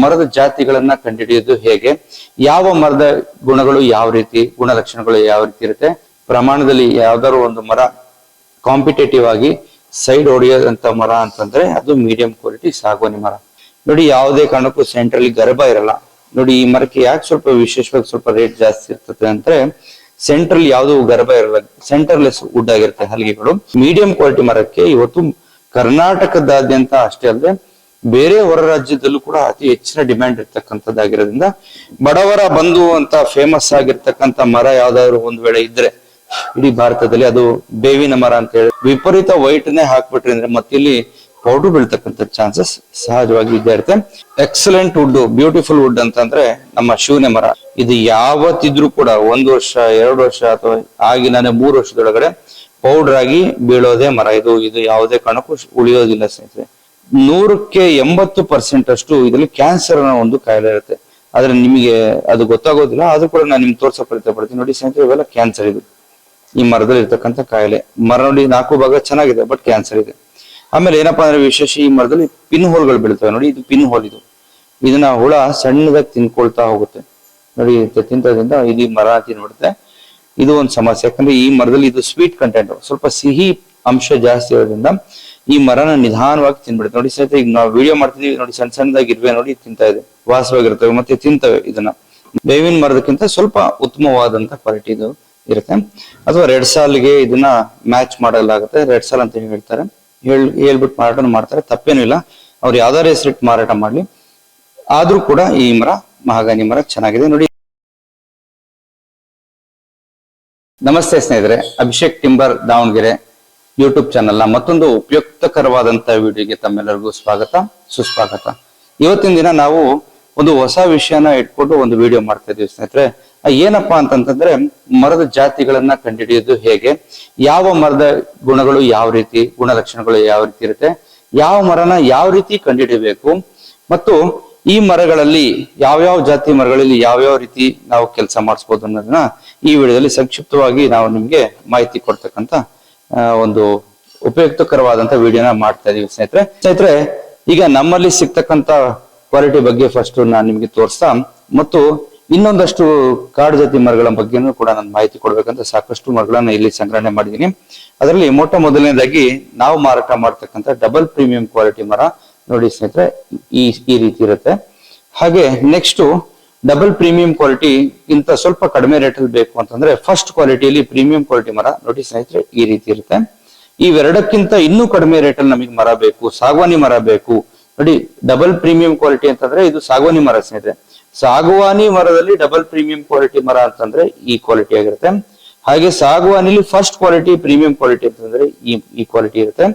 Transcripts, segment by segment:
ಮರದ ಜಾತಿಗಳನ್ನ ಕಂಡುಹಿಡಿಯೋದು ಹೇಗೆ, ಯಾವ ಮರದ ಗುಣಗಳು ಯಾವ ರೀತಿ, ಗುಣಲಕ್ಷಣಗಳು ಯಾವ ರೀತಿ ಇರುತ್ತೆ, ಪ್ರಮಾಣದಲ್ಲಿ ಯಾವ್ದಾದ್ರು ಒಂದು ಮರ ಕಾಂಪಿಟೇಟಿವ್ ಆಗಿ ಸೈಡ್ ಹೊಡೆಯೋದಂತ ಮರ ಅಂತಂದ್ರೆ ಅದು ಮೀಡಿಯಂ ಕ್ವಾಲಿಟಿ ಸಾಗುವಾನಿ ಮರ. ನೋಡಿ, ಯಾವುದೇ ಕಾರಣಕ್ಕೂ ಸೆಂಟ್ರಲ್ಲಿ ಗರ್ಭ ಇರಲ್ಲ. ನೋಡಿ, ಈ ಮರಕ್ಕೆ ಯಾಕೆ ಸ್ವಲ್ಪ ವಿಶೇಷವಾಗಿ ಸ್ವಲ್ಪ ರೇಟ್ ಜಾಸ್ತಿ ಇರ್ತದೆ ಅಂದ್ರೆ ಸೆಂಟ್ರಲ್ ಯಾವ್ದು ಗರ್ಭ ಇರಲ್ಲ, ಸೆಂಟರ್ಲೆಸ್ ವುಡ್ ಆಗಿರುತ್ತೆ ಹಲಗೆಗಳು. ಮೀಡಿಯಂ ಕ್ವಾಲಿಟಿ ಮರಕ್ಕೆ ಇವತ್ತು ಕರ್ನಾಟಕದಾದ್ಯಂತ ಅಷ್ಟೇ ಅಲ್ಲದೆ ಬೇರೆ ಹೊರ ರಾಜ್ಯದಲ್ಲೂ ಕೂಡ ಅತಿ ಹೆಚ್ಚಿನ ಡಿಮ್ಯಾಂಡ್ ಇರ್ತಕ್ಕಂಥದ್ದಾಗಿರೋದ್ರಿಂದ ಬಡವರ ಬಂಧು ಅಂತ ಫೇಮಸ್ ಆಗಿರ್ತಕ್ಕಂಥ ಮರ ಯಾವ್ದಾದ್ರು ಒಂದ್ ವೇಳೆ ಇದ್ರೆ ಇಡೀ ಭಾರತದಲ್ಲಿ ಅದು ಬೇವಿನ ಮರ ಅಂತ ಹೇಳಿ ವಿಪರೀತ ವೈಟ್ನೇ ಹಾಕ್ಬಿಟ್ರಿ ಅಂದ್ರೆ ಮತ್ತೆ ಇಲ್ಲಿ ಪೌಡರ್ ಬೀಳ್ತಕ್ಕಂಥ ಚಾನ್ಸಸ್ ಸಹಜವಾಗಿ ಇದ್ದೇ ಇರುತ್ತೆ. ಎಕ್ಸಲೆಂಟ್ ವುಡ್, ಬ್ಯೂಟಿಫುಲ್ ವುಡ್ ಅಂತಂದ್ರೆ ನಮ್ಮ ಶಿವನೆ ಮರ. ಇದು ಯಾವತ್ತಿದ್ರೂ ಕೂಡ 1 ವರ್ಷ 2 ವರ್ಷ ಅಥವಾ ಆಗಿನ 3 ವರ್ಷದೊಳಗಡೆ ಪೌಡರ್ ಆಗಿ ಬೀಳೋದೇ ಮರ. ಇದು ಯಾವುದೇ ಕಾರಣಕ್ಕೂ ಉಳಿಯೋದಿಲ್ಲ ಸ್ನೇಹಿತರೆ. 100ಕ್ಕೆ 80% ಅಷ್ಟು ಇದರಲ್ಲಿ ಕ್ಯಾನ್ಸರ್ ಅನ್ನೋ ಒಂದು ಕಾಯಿಲೆ ಇರುತ್ತೆ. ಆದ್ರೆ ನಿಮಗೆ ಅದು ಗೊತ್ತಾಗೋದಿಲ್ಲ. ಆದ್ರೂ ಕೂಡ ನಾನು ನಿಮ್ಗೆ ತೋರ್ಸೋ ಪ್ರಯತ್ನ ಪಡ್ತೀನಿ. ನೋಡಿ ಸ್ನೇಹಿತರೆ, ಇವೆಲ್ಲ ಕ್ಯಾನ್ಸರ್. ಇದು ಈ ಮರದಲ್ಲಿ ಇರ್ತಕ್ಕಂಥ ಕಾಯಿಲೆ. ಮರ ನೋಡಿ 4 ಭಾಗ ಚೆನ್ನಾಗಿದೆ, ಬಟ್ ಕ್ಯಾನ್ಸರ್ ಇದೆ. ಆಮೇಲೆ ಏನಪ್ಪಾ ಅಂದ್ರೆ ವಿಶೇಷ, ಈ ಮರದಲ್ಲಿ ಪಿನ್ ಹೋಲ್ಗಳು ಬೀಳ್ತವೆ. ನೋಡಿ, ಇದು ಪಿನ್ ಹೋಲ್. ಇದನ್ನ ಹುಳ ಸಣ್ಣದಾಗಿ ತಿನ್ಕೊಳ್ತಾ ಹೋಗುತ್ತೆ. ನೋಡಿ, ತಿಂತದಿಂದ ಇದು ಮರ ತಿನ್ಬಿಡುತ್ತೆ. ಇದು ಒಂದು ಸಮಸ್ಯೆ. ಯಾಕಂದ್ರೆ ಈ ಮರದಲ್ಲಿ ಇದು ಸ್ವೀಟ್ ಕಂಟೆಂಟ್, ಸ್ವಲ್ಪ ಸಿಹಿ ಅಂಶ ಜಾಸ್ತಿ ಇರೋದ್ರಿಂದ ಈ ಮರನ ನಿಧಾನವಾಗಿ ತಿನ್ಬಿಡುತ್ತೆ. ನೋಡಿ ಸ್ನೇಹಿತರೆ, ಈಗ ನಾವು ವಿಡಿಯೋ ಮಾಡ್ತಿದೀವಿ ನೋಡಿ, ಸಣ್ಣ ಸಣ್ಣದಾಗಿ ಇರುವೆ ನೋಡಿ ತಿಂತಾ ಇದೆ, ವಾಸವಾಗಿರ್ತವೆ ಮತ್ತೆ ತಿಂತವೆ. ಇದನ್ನ ಬೇವಿನ ಮರದಕ್ಕಿಂತ ಸ್ವಲ್ಪ ಉತ್ತಮವಾದಂತ ಕ್ವಾಲಿಟಿ ಇದು ಇರುತ್ತೆ. ಅಥವಾ ರೆಡ್ ಸಾಲ್ಗೆ ಇದನ್ನ ಮ್ಯಾಚ್ ಮಾಡಲಾಗುತ್ತೆ. ರೆಡ್ ಸಾಲ್ ಅಂತ ಹೇಳ್ತಾರೆ, ಹೇಳ್ಬಿಟ್ಟು ಮಾರಾಟ ಮಾಡ್ತಾರೆ, ತಪ್ಪೇನೂ ಇಲ್ಲ. ಅವ್ರು ಯಾವ್ದಾರ ಹೆಸರಿಟ್ಟು ಮಾರಾಟ ಮಾಡ್ಲಿ, ಆದ್ರೂ ಕೂಡ ಈ ಮರ ಮಹಾಗನಿ ಮರ ಚೆನ್ನಾಗಿದೆ. ನೋಡಿ, ನಮಸ್ತೆ ಸ್ನೇಹಿತರೆ, Abhishek timber Davanagere YouTube channel ನ ಮತ್ತೊಂದು ಉಪಯುಕ್ತಕರವಾದಂತ ವಿಡಿಯೋಗೆ ತಮ್ಮೆಲ್ಲರಿಗೂ ಸ್ವಾಗತ ಸುಸ್ವಾಗತ. ಇವತ್ತಿನ ದಿನ ನಾವು ಒಂದು ಹೊಸ ವಿಷಯನ ಇಟ್ಕೊಂಡು ಒಂದು ವಿಡಿಯೋ ಮಾಡ್ತಾ ಇದೀವಿ ಸ್ನೇಹಿತರೆ. ಏನಪ್ಪಾ ಅಂತಂತಂದ್ರೆ ಮರದ ಜಾತಿಗಳನ್ನ ಕಂಡುಹಿಡಿಯೋದು ಹೇಗೆ, ಯಾವ ಮರದ ಗುಣಗಳು ಯಾವ ರೀತಿ, ಗುಣಲಕ್ಷಣಗಳು ಯಾವ ರೀತಿ ಇರುತ್ತೆ, ಯಾವ ಮರನ ಯಾವ ರೀತಿ ಕಂಡುಹಿಡಿಯಬೇಕು, ಮತ್ತು ಈ ಮರಗಳಲ್ಲಿ ಯಾವ್ಯಾವ ಜಾತಿ ಮರಗಳಲ್ಲಿ ಯಾವ್ಯಾವ ರೀತಿ ನಾವು ಕೆಲಸ ಮಾಡಿಸ್ಬೋದು ಅನ್ನೋದನ್ನ ಈ ವಿಡಿಯೋದಲ್ಲಿ ಸಂಕ್ಷಿಪ್ತವಾಗಿ ನಾವು ನಿಮ್ಗೆ ಮಾಹಿತಿ ಕೊಡ್ತಕ್ಕಂತ ಒಂದು ಉಪಯುಕ್ತಕರವಾದಂತ ವಿಡಿಯೋನ ಮಾಡ್ತಾ ಇದೀವಿ ಸ್ನೇಹಿತರೆ. ಈಗ ನಮ್ಮಲ್ಲಿ ಸಿಗ್ತಕ್ಕಂತ ಕ್ವಾಲಿಟಿ ಬಗ್ಗೆ ಫಸ್ಟ್ ನಾನು ನಿಮ್ಗೆ ತೋರಿಸ್ತಾ, ಮತ್ತು ಇನ್ನೊಂದಷ್ಟು ಕಾಡು ಜಾತಿ ಮರಗಳ ಬಗ್ಗೆನೂ ಕೂಡ ನಾನು ಮಾಹಿತಿ ಕೊಡ್ಬೇಕಂತ ಸಾಕಷ್ಟು ಮರಗಳನ್ನ ಇಲ್ಲಿ ಸಂಗ್ರಹಣೆ ಮಾಡಿದೀನಿ. ಅದರಲ್ಲಿ ಮೊದಲನೇದಾಗಿ ನಾವು ಮಾರಾಟ ಮಾಡ್ತಕ್ಕಂಥ ಡಬಲ್ ಪ್ರೀಮಿಯಂ ಕ್ವಾಲಿಟಿ ಮರ ನೋಡಿ ಸ್ನೇಹಿತರೆ, ಈ ರೀತಿ ಇರುತ್ತೆ. ಹಾಗೆ ನೆಕ್ಸ್ಟ್ ಡಬಲ್ ಪ್ರೀಮಿಯಂ ಕ್ವಾಲಿಟಿ ಇಂತ ಸ್ವಲ್ಪ ಕಡಿಮೆ ರೇಟ್ ಅಲ್ಲಿ ಬೇಕು ಅಂತಂದ್ರೆ ಫಸ್ಟ್ ಕ್ವಾಲಿಟಿಯಲ್ಲಿ ಪ್ರೀಮಿಯಂ ಕ್ವಾಲಿಟಿ ಮರ ನೋಡಿ ಸ್ನೇಹಿತರೆ ಈ ರೀತಿ ಇರುತ್ತೆ. ಇವೆರಡಕ್ಕಿಂತ ಇನ್ನೂ ಕಡಿಮೆ ರೇಟ್ ಅಲ್ಲಿ ನಮಗೆ ಮರ ಬೇಕು, ಸಾಗವಾನಿ ಮರ ಬೇಕು. ನೋಡಿ, ಡಬಲ್ ಪ್ರೀಮಿಯಂ ಕ್ವಾಲಿಟಿ ಅಂತಂದ್ರೆ ಇದು ಸಾಗವಾನಿ ಮರ ಸ್ನೇಹಿತರೆ. ಸಾಗವಾನಿ ಮರದಲ್ಲಿ ಡಬಲ್ ಪ್ರೀಮಿಯಂ ಕ್ವಾಲಿಟಿ ಮರ ಅಂತಂದ್ರೆ ಈ ಕ್ವಾಲಿಟಿ ಆಗಿರುತ್ತೆ. ಹಾಗೆ ಸಾಗವಾನಿಲಿ ಫಸ್ಟ್ ಕ್ವಾಲಿಟಿ ಪ್ರೀಮಿಯಂ ಕ್ವಾಲಿಟಿ ಅಂತಂದ್ರೆ ಈ ಕ್ವಾಲಿಟಿ ಇರುತ್ತೆ.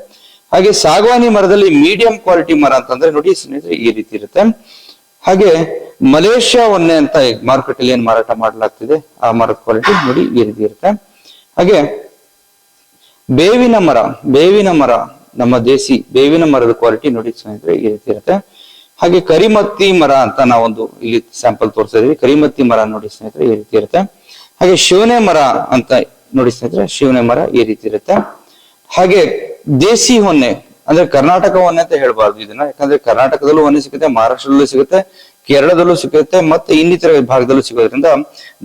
ಹಾಗೆ ಸಾಗವಾನಿ ಮರದಲ್ಲಿ ಮೀಡಿಯಂ ಕ್ವಾಲಿಟಿ ಮರ ಅಂತಂದ್ರೆ ನೋಡಿ ಸ್ನೇಹಿತರೆ ಈ ರೀತಿ ಇರುತ್ತೆ. ಹಾಗೆ ಮಲೇಷ್ಯಾ ಒನ್ನೆ ಅಂತ ಮಾರ್ಕೆಟ್ ಅಲ್ಲಿ ಏನ್ ಮಾರಾಟ ಮಾಡಲಾಗ್ತಿದೆ ಆ ಮರದ ಕ್ವಾಲಿಟಿ ನೋಡಿ ಈ ರೀತಿ ಇರುತ್ತೆ. ಹಾಗೆ ಬೇವಿನ ಮರ ನಮ್ಮ ದೇಸಿ ಬೇವಿನ ಮರದ ಕ್ವಾಲಿಟಿ ನೋಡಿ ಸ್ನೇಹಿತರೆ ಈ ರೀತಿ ಇರುತ್ತೆ. ಹಾಗೆ ಕರಿಮತ್ತಿ ಮರ ಅಂತ ನಾವೊಂದು ಇಲ್ಲಿ ಸ್ಯಾಂಪಲ್ ತೋರಿಸ್ತಾ ಇದೀವಿ. ಕರಿಮತ್ತಿ ಮರ ನೋಡಿ ಸ್ನೇಹಿತರೆ ಈ ರೀತಿ ಇರುತ್ತೆ. ಹಾಗೆ ಶಿವನೆ ಮರ ಅಂತ ನೋಡಿ ಸ್ನೇಹಿತರೆ, ಶಿವನೆ ಮರ ಈ ರೀತಿ ಇರುತ್ತೆ. ಹಾಗೆ ದೇಸಿ ಹೊನ್ನೆ ಅಂದ್ರೆ ಕರ್ನಾಟಕ ಹೊನ್ನೆ ಅಂತ ಹೇಳ್ಬಾರ್ದು ಇದನ್ನ, ಯಾಕಂದ್ರೆ ಕರ್ನಾಟಕದಲ್ಲೂ ಹೊನ್ನೆ ಸಿಗುತ್ತೆ, ಮಹಾರಾಷ್ಟ್ರದಲ್ಲೂ ಸಿಗುತ್ತೆ, ಕೇರಳದಲ್ಲೂ ಸಿಗುತ್ತೆ, ಮತ್ತೆ ಇನ್ನಿತರ ಭಾಗದಲ್ಲೂ ಸಿಗೋದ್ರಿಂದ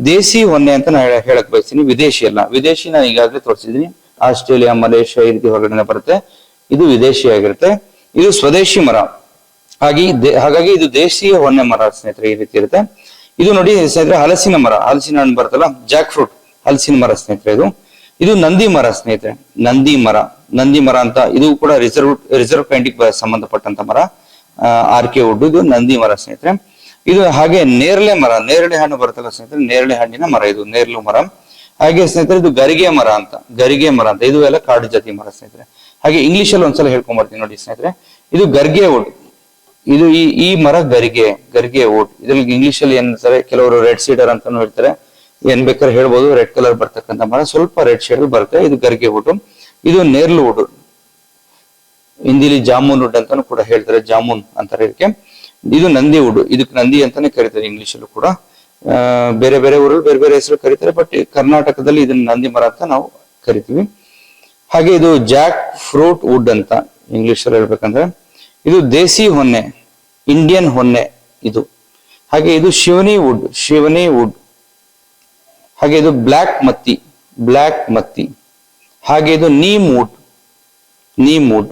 ದೇಸಿ ಹೊನ್ನೆ ಅಂತ ನಾನು ಹೇಳಕ್ ಬಯಸ್ತೀನಿ. ವಿದೇಶಿ ಅಲ್ಲ. ವಿದೇಶಿ ನಾನು ಈಗಾಗಲೇ ತೋರಿಸಿದೀನಿ. ಆಸ್ಟ್ರೇಲಿಯಾ, ಮಲೇಷ್ಯಾ ಈ ರೀತಿ ಹೊರಗಡೆ ಬರುತ್ತೆ. ಇದು ವಿದೇಶಿ ಆಗಿರುತ್ತೆ. ಇದು ಸ್ವದೇಶಿ ಮರ. ಹಾಗಾಗಿ ಇದು ದೇಶೀಯ ಹೊನ್ನೆ ಮರ ಸ್ನೇಹಿತರೆ ಈ ರೀತಿ ಇರುತ್ತೆ. ಇದು ನೋಡಿ ಸ್ನೇಹಿತರೆ ಹಲಸಿನ ಮರ, ಹಲಸಿನ ಹಣ್ಣು ಬರುತ್ತಲ್ಲ, ಜಾಕ್ ಫ್ರೂಟ್, ಹಲಸಿನ ಮರ ಸ್ನೇಹಿತರೆ. ಇದು ನಂದಿ ಮರ ಸ್ನೇಹಿತರೆ, ನಂದಿ ಮರ ಅಂತ. ಇದು ಕೂಡ ರಿಸರ್ವ್ ಕೈಂಡಿಗೆ ಸಂಬಂಧಪಟ್ಟಂತ ಮರ, ಆರ್ಕೆ ವುಡ್. ಇದು ನಂದಿ ಮರ ಸ್ನೇಹಿತರೆ. ಇದು ಹಾಗೆ ನೇರಳೆ ಮರ, ನೇರಳೆ ಹಣ್ಣು ಬರುತ್ತಲ್ಲ ಸ್ನೇಹಿತರೆ, ನೇರಳೆ ಹಣ್ಣಿನ ಮರ ಇದು, ನೇರಳೆ ಮರ. ಹಾಗೆ ಸ್ನೇಹಿತರೆ ಇದು ಗರಿಗೆ ಮರ ಅಂತ. ಇದು ಎಲ್ಲ ಕಾಡು ಜಾತಿ ಮರ ಸ್ನೇಹಿತರೆ. ಹಾಗೆ ಇಂಗ್ಲಿಷ್ ಅಲ್ಲಿ ಒಂದ್ಸಲ ಹೇಳ್ಕೊಂಡ್ಬರ್ತೀನಿ ನೋಡಿ ಸ್ನೇಹಿತರೆ. ಇದು ಗರ್ಗೆ ವುಡ್. ಇದು ಈ ಮರ ಗರ್ಗೆ ವುಡ್. ಇದ್ರಲ್ಲಿ ಇಂಗ್ಲಿಷ್ ಅಲ್ಲಿ ಏನ್ ಹೇಳ್ತಾರೆ, ಕೆಲವರು ರೆಡ್ ಸೀಡರ್ ಅಂತಾನು ಹೇಳ್ತಾರೆ, ಏನ್ ಬೇಕಾದ್ರೆ ಹೇಳ್ಬೋದು. ರೆಡ್ ಕಲರ್ ಬರ್ತಕ್ಕಂಥ ಮರ, ಸ್ವಲ್ಪ ರೆಡ್ ಶೇಡ್ ಅಲ್ಲಿ ಬರುತ್ತೆ. ಇದು ಗರ್ಗೆ ವುಡ್. ಇದು ನೇರ್ಲು ವುಡ್, ಹಿಂದಿಲಿ ಜಾಮೂನ್ ವುಡ್ ಅಂತಾನು ಕೂಡ ಹೇಳ್ತಾರೆ, ಜಾಮೂನ್ ಅಂತಾರೆ ಇದಕ್ಕೆ. ಇದು ನಂದಿ ವುಡ್, ಇದಕ್ಕೆ ನಂದಿ ಅಂತಾನೆ ಕರೀತಾರೆ ಇಂಗ್ಲಿಷ್ ಅಲ್ಲೂ ಕೂಡ. ಬೇರೆ ಬೇರೆ ಊರಲ್ಲಿ ಬೇರೆ ಬೇರೆ ಹೆಸರು ಕರೀತಾರೆ, ಬಟ್ ಕರ್ನಾಟಕದಲ್ಲಿ ಇದನ್ನ ನಂದಿ ಮರ ಅಂತ ನಾವು ಕರಿತೀವಿ. ಹಾಗೆ ಇದು ಜಾಕ್ ಫ್ರೂಟ್ ವುಡ್ ಅಂತ ಇಂಗ್ಲಿಷ್ ಅಲ್ಲಿ ಹೇಳ್ಬೇಕಂದ್ರೆ. ಇದು ದೇಸಿ ಹೊನ್ನೆ, ಇಂಡಿಯನ್ ಹೊನ್ನೆ ಇದು. ಹಾಗೆ ಇದು ಶಿವನಿ ವುಡ್. ಹಾಗೆ ಇದು ಬ್ಲ್ಯಾಕ್ ಮತ್ತಿ. ಹಾಗೆ ಇದು ನೀಮ್ ವುಡ್.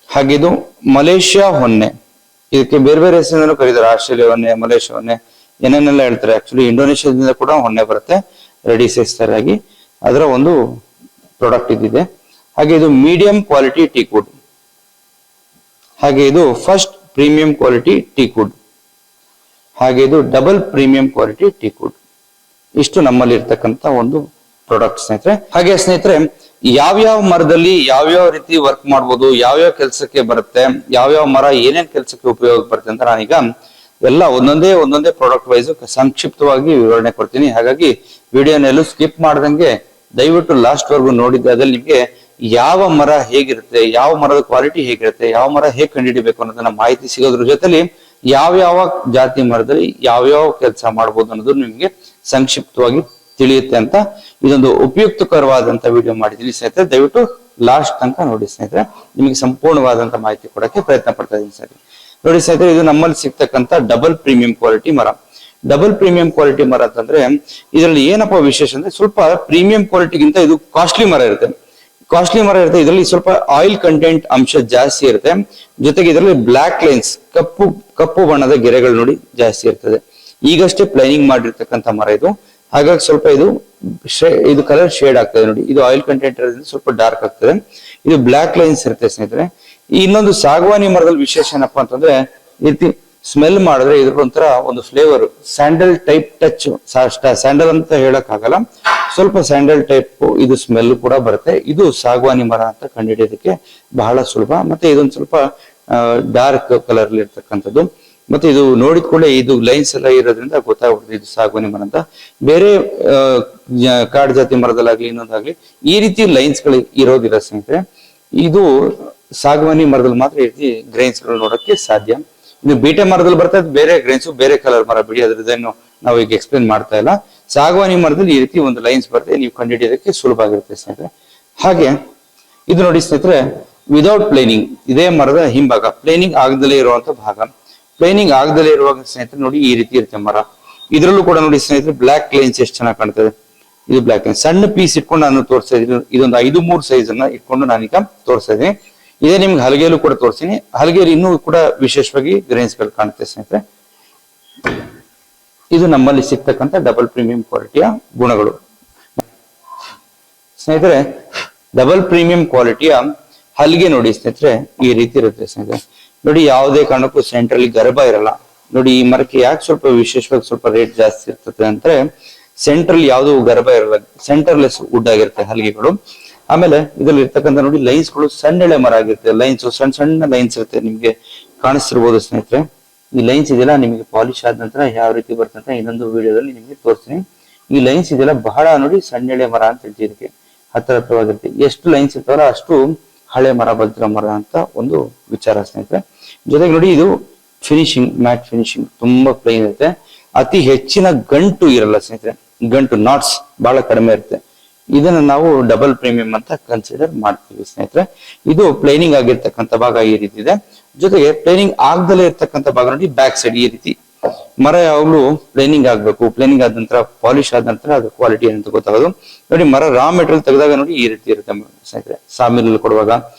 ಹಾಗೆ ಇದು ಮಲೇಷ್ಯಾ ಹೊನ್ನೆ. ಇದಕ್ಕೆ ಬೇರೆ ಬೇರೆ ಹೆಸರಿನಲ್ಲೂ ಕರೀತಾರೆ, ಆಸ್ಟ್ರೇಲಿಯಾ ಹೊನ್ನೆ, ಮಲೇಷ್ಯಾ ಹೊನ್ನೆ, ಏನೇನೆಲ್ಲ ಹೇಳ್ತಾರೆ. ಆಕ್ಚುಲಿ ಇಂಡೋನೇಷ್ಯಾದಿಂದ ಕೂಡ ಹೊನ್ನೆ ಬರುತ್ತೆ ರೆಡಿ ಸೈಜ್ ತರಾಗಿ, ಅದರ ಒಂದು ಪ್ರಾಡಕ್ಟ್ ಇದಿದೆ. ಹಾಗೆ ಇದು ಮೀಡಿಯಂ ಕ್ವಾಲಿಟಿ ಟೀಕ್ ವುಡ್. ಹಾಗೆ ಇದು first premium quality teak wood. ಹಾಗೆ ಇದು double premium quality teak wood. ಇಷ್ಟು ನಮ್ಮಲ್ಲಿ ಇರ್ತಕ್ಕಂಥ ಒಂದು ಪ್ರಾಡಕ್ಟ್ ಸ್ನೇಹಿತರೆ. ಹಾಗೆ ಸ್ನೇಹಿತರೆ, ಯಾವ್ಯಾವ ಮರದಲ್ಲಿ ಯಾವ್ಯಾವ ರೀತಿ ವರ್ಕ್ ಮಾಡ್ಬೋದು, ಯಾವ್ಯಾವ ಕೆಲಸಕ್ಕೆ ಬರುತ್ತೆ, ಯಾವ್ಯಾವ ಮರ ಏನೇನ್ ಕೆಲಸಕ್ಕೆ ಉಪಯೋಗ ಬರುತ್ತೆ ಅಂತ ನಾನೀಗ ಎಲ್ಲ ಒಂದೊಂದೇ ಪ್ರಾಡಕ್ಟ್ ವೈಸ್ ಸಂಕ್ಷಿಪ್ತವಾಗಿ ವಿವರಣೆ ಕೊಡ್ತೀನಿ. ಹಾಗಾಗಿ ವಿಡಿಯೋನೆಲ್ಲೂ ಸ್ಕಿಪ್ ಮಾಡ್ದಂಗೆ ದಯವಿಟ್ಟು ಲಾಸ್ಟ್ ವರ್ಗು ನೋಡಿದ್ದೆ. ಅದ್ರಲ್ಲಿ ನಿಮ್ಗೆ ಯಾವ ಮರ ಹೇಗಿರುತ್ತೆ, ಯಾವ ಮರದ ಕ್ವಾಲಿಟಿ ಹೇಗಿರುತ್ತೆ, ಯಾವ ಮರ ಹೇಗೆ ಕಂಡುಹಿಡಿಬೇಕು ಅನ್ನೋದನ್ನ ಮಾಹಿತಿ ಸಿಗೋದ್ರ ಜೊತೆಲಿ ಯಾವ್ಯಾವ ಜಾತಿ ಮರದಲ್ಲಿ ಯಾವ್ಯಾವ ಕೆಲಸ ಮಾಡ್ಬೋದು ಅನ್ನೋದು ನಿಮ್ಗೆ ಸಂಕ್ಷಿಪ್ತವಾಗಿ ತಿಳಿಯುತ್ತೆ ಅಂತ ಇದೊಂದು ಉಪಯುಕ್ತಕರವಾದಂತ ವಿಡಿಯೋ ಮಾಡಿದೀನಿ ಸ್ನೇಹಿತರೆ. ದಯವಿಟ್ಟು ಲಾಸ್ಟ್ ತನಕ ನೋಡಿ ಸ್ನೇಹಿತರೆ, ನಿಮಗೆ ಸಂಪೂರ್ಣವಾದಂತ ಮಾಹಿತಿ ಕೊಡಕ್ಕೆ ಪ್ರಯತ್ನ ಪಡ್ತಾ ಇದ್ದೀನಿ ಸ್ನೇಹಿತರೆ. ನೋಡಿ ಸ್ನೇಹಿತರೆ, ಇದು ನಮ್ಮಲ್ಲಿ ಸಿಗ್ತಕ್ಕಂಥ ಡಬಲ್ ಪ್ರೀಮಿಯಂ ಕ್ವಾಲಿಟಿ ಮರ. ಡಬಲ್ ಪ್ರೀಮಿಯಂ ಕ್ವಾಲಿಟಿ ಮರ ಅಂತಂದ್ರೆ ಇದರಲ್ಲಿ ಏನಪ್ಪಾ ವಿಶೇಷ ಅಂದ್ರೆ, ಸ್ವಲ್ಪ ಪ್ರೀಮಿಯಂ ಕ್ವಾಲಿಟಿಗಿಂತ ಇದು ಕಾಸ್ಟ್ಲಿ ಮರ ಇರುತ್ತೆ. ಇದರಲ್ಲಿ ಸ್ವಲ್ಪ ಆಯಿಲ್ ಕಂಟೆಂಟ್ ಅಂಶ ಜಾಸ್ತಿ ಇರುತ್ತೆ. ಜೊತೆಗೆ ಇದರಲ್ಲಿ ಬ್ಲಾಕ್ ಲೈನ್ಸ್, ಕಪ್ಪು ಬಣ್ಣದ ಗೆರೆಗಳು ನೋಡಿ ಜಾಸ್ತಿ ಇರ್ತದೆ. ಈಗಷ್ಟೇ ಪ್ಲೈನಿಂಗ್ ಮಾಡಿರ್ತಕ್ಕಂಥ ಮರ ಇದು. ಹಾಗಾಗಿ ಸ್ವಲ್ಪ ಇದು ಕಲರ್ ಶೇಡ್ ಆಗ್ತದೆ ನೋಡಿ. ಇದು ಆಯಿಲ್ ಕಂಟೆಂಟ್ ಇರೋದ್ರಿಂದ ಸ್ವಲ್ಪ ಡಾರ್ಕ್ ಆಗ್ತದೆ. ಇದು ಬ್ಲಾಕ್ ಲೈನ್ಸ್ ಇರುತ್ತೆ ಸ್ನೇಹಿತರೆ. ಇನ್ನೊಂದು ಸಾಗವಾನಿ ಮರದಲ್ಲಿ ವಿಶೇಷ ಏನಪ್ಪಾ ಅಂತಂದ್ರೆ, ಈ ರೀತಿ ಸ್ಮೆಲ್ ಮಾಡಿದ್ರೆ ಇದ್ರ ಒಂಥರ ಒಂದು flavour sandal type touch, sandal ಅಂತ ಹೇಳಕ್ ಆಗಲ್ಲ, ಸ್ವಲ್ಪ ಸ್ಯಾಂಡಲ್ ಟೈಪ್ ಇದು ಸ್ಮೆಲ್ ಕೂಡ ಬರುತ್ತೆ. ಇದು ಸಾಗವಾನಿ ಮರ ಅಂತ ಕಂಡುಹಿಡಿಯೋದಕ್ಕೆ ಬಹಳ ಸುಲಭ. ಮತ್ತೆ ಇದೊಂದು ಸ್ವಲ್ಪ ಡಾರ್ಕ್ ಕಲರ್ ಅಲ್ಲಿ ಇರ್ತಕ್ಕಂಥದ್ದು. ಮತ್ತೆ ಇದು ನೋಡಿದ ಕೂಡಲೇ ಇದು ಲೈನ್ಸ್ ಎಲ್ಲ ಇರೋದ್ರಿಂದ ಗೊತ್ತಾಗ್ಬಿಡುತ್ತೆ ಇದು ಸಾಗವಾನಿ ಮರ ಅಂತ. ಬೇರೆ ಕಾಡು ಜಾತಿ ಮರದಲ್ಲಾಗ್ಲಿ ಇನ್ನೊಂದಾಗ್ಲಿ ಈ ರೀತಿ ಲೈನ್ಸ್ ಗಳು ಇರೋದಿಲ್ಲ ಸ್ನೇಹಿತರೆ. ಇದು ಸಾಗವಾನಿ ಮರದಲ್ಲಿ ಮಾತ್ರ ಈ ರೀತಿ ಗ್ರೈನ್ಸ್ ಗಳು ನೋಡಕ್ಕೆ ಸಾಧ್ಯ. ಇದು ಬೀಟೆ ಮರದಲ್ಲಿ ಬರ್ತದೆ ಬೇರೆ ಗ್ರೈನ್ಸ್, ಬೇರೆ ಕಲರ್ ಮರ ಬಿಡಿ, ಅದ್ರದ್ದೇನು ನಾವು ಈಗ ಎಕ್ಸ್ಪ್ಲೇನ್ ಮಾಡ್ತಾ ಇಲ್ಲ. ಸಾಗವಾನಿ ಮರದಲ್ಲಿ ಈ ರೀತಿ ಒಂದು ಲೈನ್ಸ್ ಬರ್ತದೆ, ನೀವು ಕಂಡುಹಿಡಿಯೋದಕ್ಕೆ ಸುಲಭ ಆಗಿರುತ್ತೆ ಸ್ನೇಹಿತರೆ. ಹಾಗೆ ಇದು ನೋಡಿ ಸ್ನೇಹಿತರೆ, ವಿದೌಟ್ ಪ್ಲೇನಿಂಗ್, ಇದೇ ಮರದ ಹಿಂಭಾಗ, ಪ್ಲೇನಿಂಗ್ ಆಗದಲ್ಲೇ ಇರುವಂತ ಭಾಗ. ಪ್ಲೇನಿಂಗ್ ಆಗದಲ್ಲೇ ಇರುವಾಗ ಸ್ನೇಹಿತರೆ ನೋಡಿ ಈ ರೀತಿ ಇರುತ್ತೆ ಮರ. ಇದ್ರಲ್ಲೂ ಕೂಡ ನೋಡಿ ಸ್ನೇಹಿತರೆ ಬ್ಲಾಕ್ ಲೈನ್ಸ್ ಎಷ್ಟು ಚೆನ್ನಾಗಿ ಕಾಣ್ತದೆ. ಇದು ಬ್ಲಾಕ್ ಲೈನ್ ಸಣ್ಣ ಪೀಸ್ ಇಟ್ಕೊಂಡು ನಾನು ತೋರಿಸ್ತಾ ಇದ್ದೀನಿ. ಇದೊಂದು 5-3 ಸೈಜ್ ಅನ್ನ ಇಟ್ಕೊಂಡು ನಾನೀಗ ತೋರಿಸ್ತಾ ಇದ್ದೀನಿ. ಇದೇ ನಿಮ್ಗೆ ಹಲಗೆಯಲ್ಲೂ ಕೂಡ ತೋರಿಸ್ತೀನಿ. ಹಲಗೆಯಲ್ಲಿ ಇನ್ನೂ ಕೂಡ ವಿಶೇಷವಾಗಿ ಗ್ರೈನ್ಸ್ ಗಳು ಕಾಣುತ್ತೆ ಸ್ನೇಹಿತರೆ. ಇದು ನಮ್ಮಲ್ಲಿ ಸಿಗ್ತಕ್ಕಂಥ ಡಬಲ್ ಪ್ರೀಮಿಯಂ ಕ್ವಾಲಿಟಿಯ ಗುಣಗಳು ಸ್ನೇಹಿತರೆ. ಡಬಲ್ ಪ್ರೀಮಿಯಂ ಕ್ವಾಲಿಟಿಯ ಹಲ್ಗೆ ನೋಡಿ ಸ್ನೇಹಿತರೆ ಈ ರೀತಿ ಇರುತ್ತೆ ಸ್ನೇಹಿತರೆ. ನೋಡಿ ಯಾವುದೇ ಕಾರಣಕ್ಕೂ ಸೆಂಟ್ರಲ್ಲಿ ಗರ್ಭ ಇರಲ್ಲ. ನೋಡಿ ಈ ಮರಕ್ಕೆ ಯಾಕೆ ಸ್ವಲ್ಪ ವಿಶೇಷವಾಗಿ ಸ್ವಲ್ಪ ರೇಟ್ ಜಾಸ್ತಿ ಇರ್ತದೆ ಅಂದ್ರೆ, ಸೆಂಟ್ರಲ್ ಯಾವುದು ಗರ್ಭ ಇರಲ್ಲ, ಸೆಂಟರ್ಲೆಸ್ ವುಡ್ ಆಗಿರುತ್ತೆ ಹಲ್ಗೆಗಳು. ಆಮೇಲೆ ಇದ್ರಲ್ಲಿ ಇರ್ತಕ್ಕಂಥ ನೋಡಿ ಲೈನ್ಸ್ ಗಳು ಸಣ್ಣೆಳೆ ಮರ ಆಗಿರುತ್ತೆ. ಲೈನ್ಸ್ ಸಣ್ಣ ಲೈನ್ಸ್ ಇರುತ್ತೆ, ನಿಮ್ಗೆ ಕಾಣಿಸ್ತಿರ್ಬೋದು ಸ್ನೇಹಿತರೆ. ಈ ಲೈನ್ಸ್ ಇದೆಲ್ಲ ನಿಮಗೆ ಪಾಲಿಶ್ ಆದ ನಂತರ ಯಾವ ರೀತಿ ಬರ್ತಂತ ಇನ್ನೊಂದು ವಿಡಿಯೋದಲ್ಲಿ ನಿಮಗೆ ತೋರಿಸ್ತೀನಿ. ಈ ಲೈನ್ಸ್ ಇದೆಲ್ಲ ಬಹಳ ನೋಡಿ ಸಣ್ಣೆಳೆ ಮರ ಅಂತ ಹೇಳ್ತೀವಿ. ಇದಕ್ಕೆ ಹತ್ತಿರವಾಗಿರುತ್ತೆ. ಎಷ್ಟು ಲೈನ್ಸ್ ಇರ್ತಾವಲ್ಲ ಅಷ್ಟು ಹಳೆ ಮರ, ಭದ್ರ ಮರ ಅಂತ ಒಂದು ವಿಚಾರ ಸ್ನೇಹಿತರೆ. ಜೊತೆಗೆ ನೋಡಿ ಇದು ಫಿನಿಶಿಂಗ್, ಮ್ಯಾಟ್ ಫಿನಿಶಿಂಗ್ ತುಂಬಾ ಪ್ಲೈನ್ ಇರುತ್ತೆ. ಅತಿ ಹೆಚ್ಚಿನ ಗಂಟು ಇರಲ್ಲ ಸ್ನೇಹಿತರೆ, ಗಂಟು ನಾಟ್ಸ್ ಬಹಳ ಕಡಿಮೆ ಇರುತ್ತೆ. ಇದನ್ನ ನಾವು ಡಬಲ್ ಪ್ರೀಮಿಯಂ ಅಂತ ಕನ್ಸಿಡರ್ ಮಾಡ್ತೀವಿ ಸ್ನೇಹಿತರೆ. ಇದು ಪ್ಲೈನಿಂಗ್ ಆಗಿರ್ತಕ್ಕಂಥ ಭಾಗ ಈ ರೀತಿ ಇದೆ. ಜೊತೆಗೆ ಪ್ಲೈನಿಂಗ್ ಆಗದಲ್ಲೇ ಇರ್ತಕ್ಕಂಥ ಭಾಗ ನೋಡಿ ಬ್ಯಾಕ್ ಸೈಡ್ ಈ ರೀತಿ. ಮರ ಯಾವಾಗ್ಲೂ ಪ್ಲೈನಿಂಗ್ ಆಗ್ಬೇಕು. ಪ್ಲೈನಿಂಗ್ ಆದ ನಂತರ ಪಾಲಿಶ್ ಆದ ನಂತರ ಅದು ಕ್ವಾಲಿಟಿ ಏನಂತ ಗೊತ್ತಾಗೋದು. ನೋಡಿ ಮರ ರಾ ಮೆಟೀರಿಯಲ್ ತೆಗೆದಾಗ ನೋಡಿ ಈ ರೀತಿ ಇರುತ್ತೆ ಸ್ನೇಹಿತರೆ. ಸಾಮಿಲ್ ಕೊಡುವಾಗ,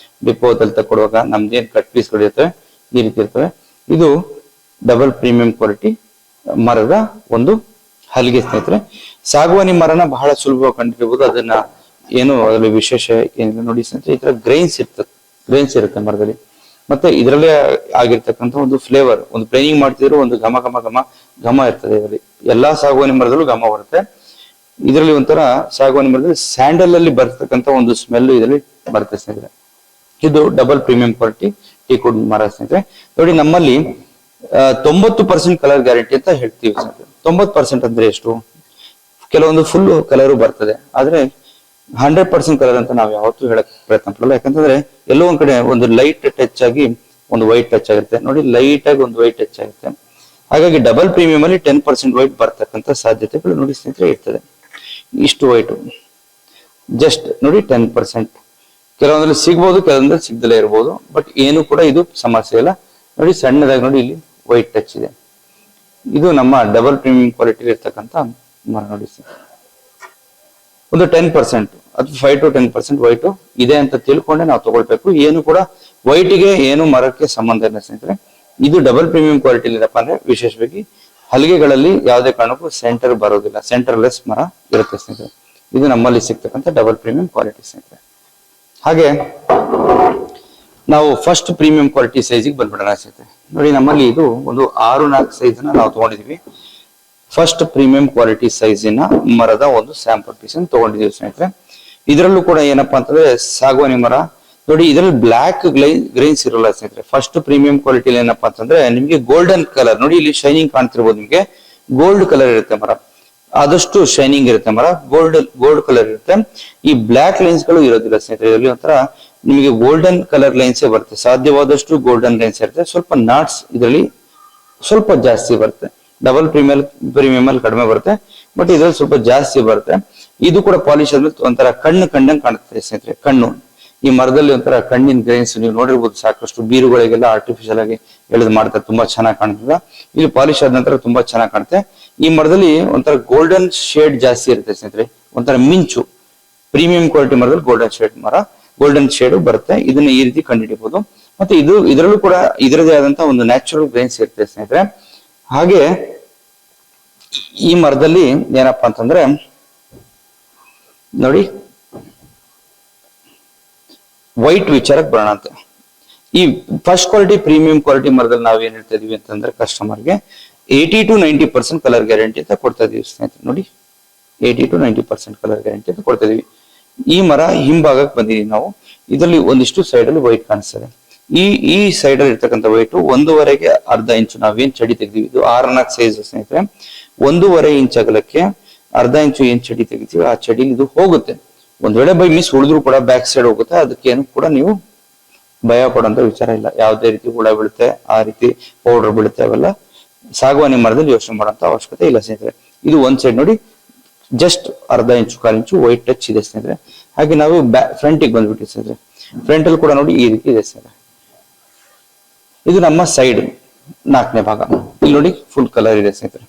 ಡಿಪೋದಲ್ಲಿ ಕೊಡುವಾಗ ನಮ್ದೇನ್ ಕಟ್ ಪೀಸ್ ಗಳು ಇರ್ತವೆ ಈ ರೀತಿ ಇರ್ತವೆ. ಇದು ಡಬಲ್ ಪ್ರೀಮಿಯಂ ಕ್ವಾಲಿಟಿ ಮರದ ಒಂದು ಹಲಿಗೆ ಸ್ನೇಹಿತರೆ. ಸಾಗವಾನಿ ಮರನ ಬಹಳ ಸುಲಭವಾಗಿ ಕಂಡಿರಬಹುದು. ಅದನ್ನ ಏನು ಅದರಲ್ಲಿ ವಿಶೇಷ ಏನಿಲ್ಲ ನೋಡಿ ಸ್ನೇಹಿತರೆ. ಈ ತರ ಗ್ರೈನ್ಸ್ ಇರುತ್ತೆ ಮರದಲ್ಲಿ. ಮತ್ತೆ ಇದರಲ್ಲೇ ಆಗಿರ್ತಕ್ಕಂಥ ಒಂದು ಫ್ಲೇವರ್, ಒಂದು ಪ್ಲೈನಿಂಗ್ ಮಾಡ್ತಿದ್ರು ಒಂದು ಘಮ ಇರ್ತದೆ. ಇದರಲ್ಲಿ ಎಲ್ಲಾ ಸಾಗವಾನಿ ಮರದಲ್ಲೂ ಘಮ ಬರುತ್ತೆ. ಇದರಲ್ಲಿ ಒಂಥರ ಸಾಗವಾನಿ ಮರದಲ್ಲಿ ಸ್ಯಾಂಡಲ್ ಅಲ್ಲಿ ಬರ್ತಕ್ಕಂಥ ಒಂದು ಸ್ಮೆಲ್ ಇದರಲ್ಲಿ ಬರುತ್ತೆ ಸ್ನೇಹಿತರೆ. ಇದು double premium quality teak wood ಮರ ಸ್ನೇಹಿತರೆ. ನೋಡಿ ನಮ್ಮಲ್ಲಿ 90% ಕಲರ್ ಗ್ಯಾರಂಟಿ ಅಂತ ಹೇಳ್ತೀವಿ ಸ್ನೇಹಿತರೆ. 90% ಅಂದ್ರೆ ಎಷ್ಟು? ಕೆಲವೊಂದು ಫುಲ್ ಕಲರು ಬರ್ತದೆ, ಆದ್ರೆ 100% ಕಲರ್ ಅಂತ ನಾವು ಯಾವತ್ತೂ ಹೇಳಕ್ ಪ್ರಯತ್ನ ಪಡಲ್ಲ. ಯಾಕಂತಂದ್ರೆ ಎಲ್ಲೋ ಒಂದ್ ಕಡೆ ಒಂದು ಲೈಟ್ ಟಚ್ ಆಗಿ ಒಂದು ವೈಟ್ ಟಚ್ ಆಗುತ್ತೆ ನೋಡಿ, ಲೈಟ್ ಆಗಿ ಒಂದು ವೈಟ್ ಟಚ್ ಆಗುತ್ತೆ. ಹಾಗಾಗಿ ಡಬಲ್ ಪ್ರೀಮಿಯಂ ಅಲ್ಲಿ 10% ವೈಟ್ ಬರ್ತಕ್ಕಂಥ ಸಾಧ್ಯತೆಗಳು ನೋಡಿ ಸ್ನೇಹಿತರೆ ಇರ್ತದೆ. ಇಷ್ಟು ವೈಟ್ ಜಸ್ಟ್ ನೋಡಿ 10%. ಕೆಲವೊಂದ್ರಲ್ಲಿ ಸಿಗ್ಬೋದು, ಕೆಲವೊಂದ್ರಲ್ಲಿ ಸಿಗ್ದಲೇ ಇರ್ಬೋದು. ಬಟ್ ಏನು ಕೂಡ ಇದು ಸಮಸ್ಯೆ ಇಲ್ಲ. ನೋಡಿ ಸಣ್ಣದಾಗಿ ನೋಡಿ ಇಲ್ಲಿ ವೈಟ್ ಟಚ್ ಇದೆ. ಇದು ನಮ್ಮ ಡಬಲ್ ಪ್ರೀಮಿಯಂ ಕ್ವಾಲಿಟಿ ಇರ್ತಕ್ಕಂಥ ಮರ ನೋಡಿ ಸರ್. ಒಂದು 10% ಅದು 5 to 10% ವೈಟ್ ಇದೆ ಅಂತ ತಿಳ್ಕೊಂಡೆ ನಾವು ತಗೊಳ್ಬೇಕು. ಏನು ಕೂಡ ವೈಟ್ಗೆ ಏನು ಮರಕ್ಕೆ ಸಂಬಂಧ ಇಲ್ಲ ಸ್ನೇಹಿತರೆ. ಇದು ಡಬಲ್ ಪ್ರೀಮಿಯಂ ಕ್ವಾಲಿಟಿ ಏನಪ್ಪಾ ಅಂದ್ರೆ ವಿಶೇಷವಾಗಿ ಹಲಿಗೆಗಳಲ್ಲಿ ಯಾವುದೇ ಕಾರಣಕ್ಕೂ ಸೆಂಟರ್ ಬರೋದಿಲ್ಲ, ಸೆಂಟರ್ಲೆಸ್ ಮರ ಇರುತ್ತೆ ಸ್ನೇಹಿತರೆ. ಇದು ನಮ್ಮಲ್ಲಿ ಸಿಗ್ತಕ್ಕಂಥ ಡಬಲ್ ಪ್ರೀಮಿಯಂ ಕ್ವಾಲಿಟಿ ಸ್ನೇಹಿತರೆ. ಹಾಗೆ ನಾವು ಫಸ್ಟ್ ಪ್ರೀಮಿಯಂ ಕ್ವಾಲಿಟಿ ಸೈಜಿಗೆ ಬಂದ್ಬಿಡೋಣ ಸ್ನೇಹಿತರೆ. ನೋಡಿ ನಮ್ಮಲ್ಲಿ ಇದು ಒಂದು 6-4 ಸೈಜ್ ನಾವು ತಗೊಂಡಿದೀವಿ. ಫಸ್ಟ್ ಪ್ರೀಮಿಯಂ ಕ್ವಾಲಿಟಿ ಸೈಜಿನ ಮರದ ಒಂದು ಸ್ಯಾಂಪಲ್ ಪೀಸ್ ಅನ್ನು ತಗೊಂಡಿದೀವಿ ಸ್ನೇಹಿತರೆ. ಇದರಲ್ಲೂ ಕೂಡ ಏನಪ್ಪಾ ಅಂತಂದ್ರೆ ಸಾಗವಾನಿ ಮರ ನೋಡಿ, ಇದರಲ್ಲಿ ಬ್ಲಾಕ್ ಗ್ರೈನ್ಸ್ ಇರಲ್ಲ ಸ್ನೇಹಿತರೆ. ಫಸ್ಟ್ ಪ್ರೀಮಿಯಂ ಕ್ವಾಲಿಟಿ ಏನಪ್ಪಾ ಅಂತಂದ್ರೆ ನಿಮ್ಗೆ ಗೋಲ್ಡನ್ ಕಲರ್ ನೋಡಿ, ಇಲ್ಲಿ ಶೈನಿಂಗ್ ಕಾಣ್ತಿರ್ಬೋದು ನಿಮ್ಗೆ, ಗೋಲ್ಡ್ ಕಲರ್ ಇರುತ್ತೆ ಮರ, ಆದಷ್ಟು ಶೈನಿಂಗ್ ಇರುತ್ತೆ ಮರ, ಗೋಲ್ಡ್ ಕಲರ್ ಇರುತ್ತೆ. ಈ ಬ್ಲಾಕ್ ಲೈನ್ಸ್ ಗಳು ಇರೋದಿಲ್ಲ ಸ್ನೇಹಿತರೆ. ಇದರಲ್ಲಿ ಒಂಥರ ನಿಮಗೆ ಗೋಲ್ಡನ್ ಕಲರ್ ಲೈನ್ಸ್ ಬರುತ್ತೆ, ಸಾಧ್ಯವಾದಷ್ಟು ಗೋಲ್ಡನ್ ಲೈನ್ಸ್ ಇರುತ್ತೆ. ಸ್ವಲ್ಪ ನಾಟ್ಸ್ ಇದರಲ್ಲಿ ಸ್ವಲ್ಪ ಜಾಸ್ತಿ ಬರುತ್ತೆ. ಡಬಲ್ ಪ್ರೀಮಿಯಂ ಅಲ್ಲಿ ಕಡಿಮೆ ಬರುತ್ತೆ, ಬಟ್ ಇದ್ರಲ್ಲಿ ಸ್ವಲ್ಪ ಜಾಸ್ತಿ ಬರುತ್ತೆ. ಇದು ಕೂಡ ಪಾಲಿಶ್ ಆದ್ಮೇಲೆ ಒಂಥರ ಕಂಡಂಗ್ ಕಾಣುತ್ತೆ ಸ್ನೇಹಿತರೆ. ಕಣ್ಣು ಈ ಮರದಲ್ಲಿ ಒಂಥರ ಕಣ್ಣಿನ ಗ್ರೈನ್ಸ್ ನೀವು ನೋಡಿರ್ಬೋದು, ಸಾಕಷ್ಟು ಬೀರುಗಳಿಗೆಲ್ಲ ಆರ್ಟಿಫಿಷಿಯಲ್ ಆಗಿ ಎಳೆದು ಮಾಡ್ತಾರೆ, ತುಂಬಾ ಚೆನ್ನಾಗಿ ಕಾಣ್ತದೆ. ಇಲ್ಲಿ ಪಾಲಿಶ್ ಆದ ನಂತರ ತುಂಬಾ ಚೆನ್ನಾಗಿ ಕಾಣುತ್ತೆ. ಈ ಮರದಲ್ಲಿ ಒಂಥರ ಗೋಲ್ಡನ್ ಶೇಡ್ ಜಾಸ್ತಿ ಇರುತ್ತೆ ಸ್ನೇಹಿತರೆ, ಒಂಥರ ಮಿಂಚು. ಪ್ರೀಮಿಯಂ ಕ್ವಾಲಿಟಿ ಮರದಲ್ಲಿ ಗೋಲ್ಡನ್ ಶೇಡ್ ಬರುತ್ತೆ. ಇದನ್ನ ಈ ರೀತಿ ಕಂಡುಹಿಡಿಯಬಹುದು. ಮತ್ತೆ ಇದರಲ್ಲೂ ಕೂಡ ಇದರದೇ ಆದಂತಹ ಒಂದು ನ್ಯಾಚುರಲ್ ಗ್ರೈನ್ಸ್ ಇರುತ್ತೆ ಸ್ನೇಹಿತರೆ. ಹಾಗೆ ಈ ಮರದಲ್ಲಿ ಏನಪ್ಪಾ ಅಂತಂದ್ರೆ ನೋಡಿ, ವೈಟ್ ವಿಚಾರಕ್ಕೆ ಬರೋಣ ಅಂತ. ಈ ಫಸ್ಟ್ ಕ್ವಾಲಿಟಿ ಪ್ರೀಮಿಯಂ ಕ್ವಾಲಿಟಿ ಮರದಲ್ಲಿ ನಾವ್ ಏನ್ ಹೇಳ್ತಾ ಇದೀವಿ ಅಂತಂದ್ರೆ ಕಸ್ಟಮರ್ಗೆ 80 to 90% ಕಲರ್ ಗ್ಯಾರಂಟಿ ಅಂತ ಕೊಡ್ತಾ ಇದೀವಿ ಸ್ನೇಹಿತರೆ. ನೋಡಿ 80 to 90% ಕಲರ್ ಗ್ಯಾರಂಟಿ ಅಂತ ಕೊಡ್ತಾ ಇದೀವಿ. ಈ ಮರ ಹಿಂಭಾಗಕ್ಕೆ ಬಂದಿದೀವಿ ನಾವು. ಇದರಲ್ಲಿ ಒಂದಿಷ್ಟು ಸೈಡ್ ಅಲ್ಲಿ ವೈಟ್ ಕಾಣಿಸ್ತದೆ. ಈ ಸೈಡ್ ಅಲ್ಲಿ ಇರ್ತಕ್ಕಂಥ ವೈಟ್ 1.5 ಅರ್ಧ ಇಂಚು ನಾವೇನ್ ಚಡಿ ತೆಗ್ದಿವಿ, ಇದು 6-4 ಸೈಜ್ ಸ್ನೇಹಿತರೆ. 1.5 ಇಂಚ್ ಅಗಲಕ್ಕೆ ಅರ್ಧ ಇಂಚು ಏನ್ ಚಡಿ ತೆಗಿತೀವಿ ಆ ಚಡಿ ಇದು ಹೋಗುತ್ತೆ. ಒಂದ್ ವೇಳೆ ಬೈ ಮಿಸ್ ಉಳಿದ್ರು ಕೂಡ ಬ್ಯಾಕ್ ಸೈಡ್ ಹೋಗುತ್ತೆ. ಅದಕ್ಕೇನು ಕೂಡ ನೀವು ಭಯ ಪಡುವಂತ ವಿಚಾರ ಇಲ್ಲ. ಯಾವುದೇ ರೀತಿ ಹುಳ ಬೀಳುತ್ತೆ, ಆ ರೀತಿ ಪೌಡರ್ ಬೀಳುತ್ತೆ, ಅವೆಲ್ಲ ಸಾಗವಾನಿ ಮರದಲ್ಲಿ ಯೋಚನೆ ಮಾಡುವಂತ ಅವಶ್ಯಕತೆ ಇಲ್ಲ ಸ್ನೇಹಿತರೆ. ಇದು ಒಂದ್ ಸೈಡ್ ನೋಡಿ ಜಸ್ಟ್ ಅರ್ಧ ಇಂಚು 1/4 ಇಂಚು ವೈಟ್ ಟಚ್ ಇದೆ ಸ್ನೇಹಿತರೆ. ಹಾಗೆ ನಾವು ಫ್ರಂಟಿಗೆ ಬಂದ್ಬಿಟ್ಟಿವಿ ಸ್ನೇಹಿತರೆ. ಫ್ರಂಟ್ ಅಲ್ಲಿ ಕೂಡ ನೋಡಿ ಈ ರೀತಿ ಇದೆ ಸ್ನೇಹಿತರೆ. ಇದು ನಮ್ಮ ಸೈಡ್ 4ನೇ ಭಾಗ. ಇಲ್ಲಿ ನೋಡಿ ಫುಲ್ ಕಲರ್ ಇದೆ ಸ್ನೇಹಿತರೆ.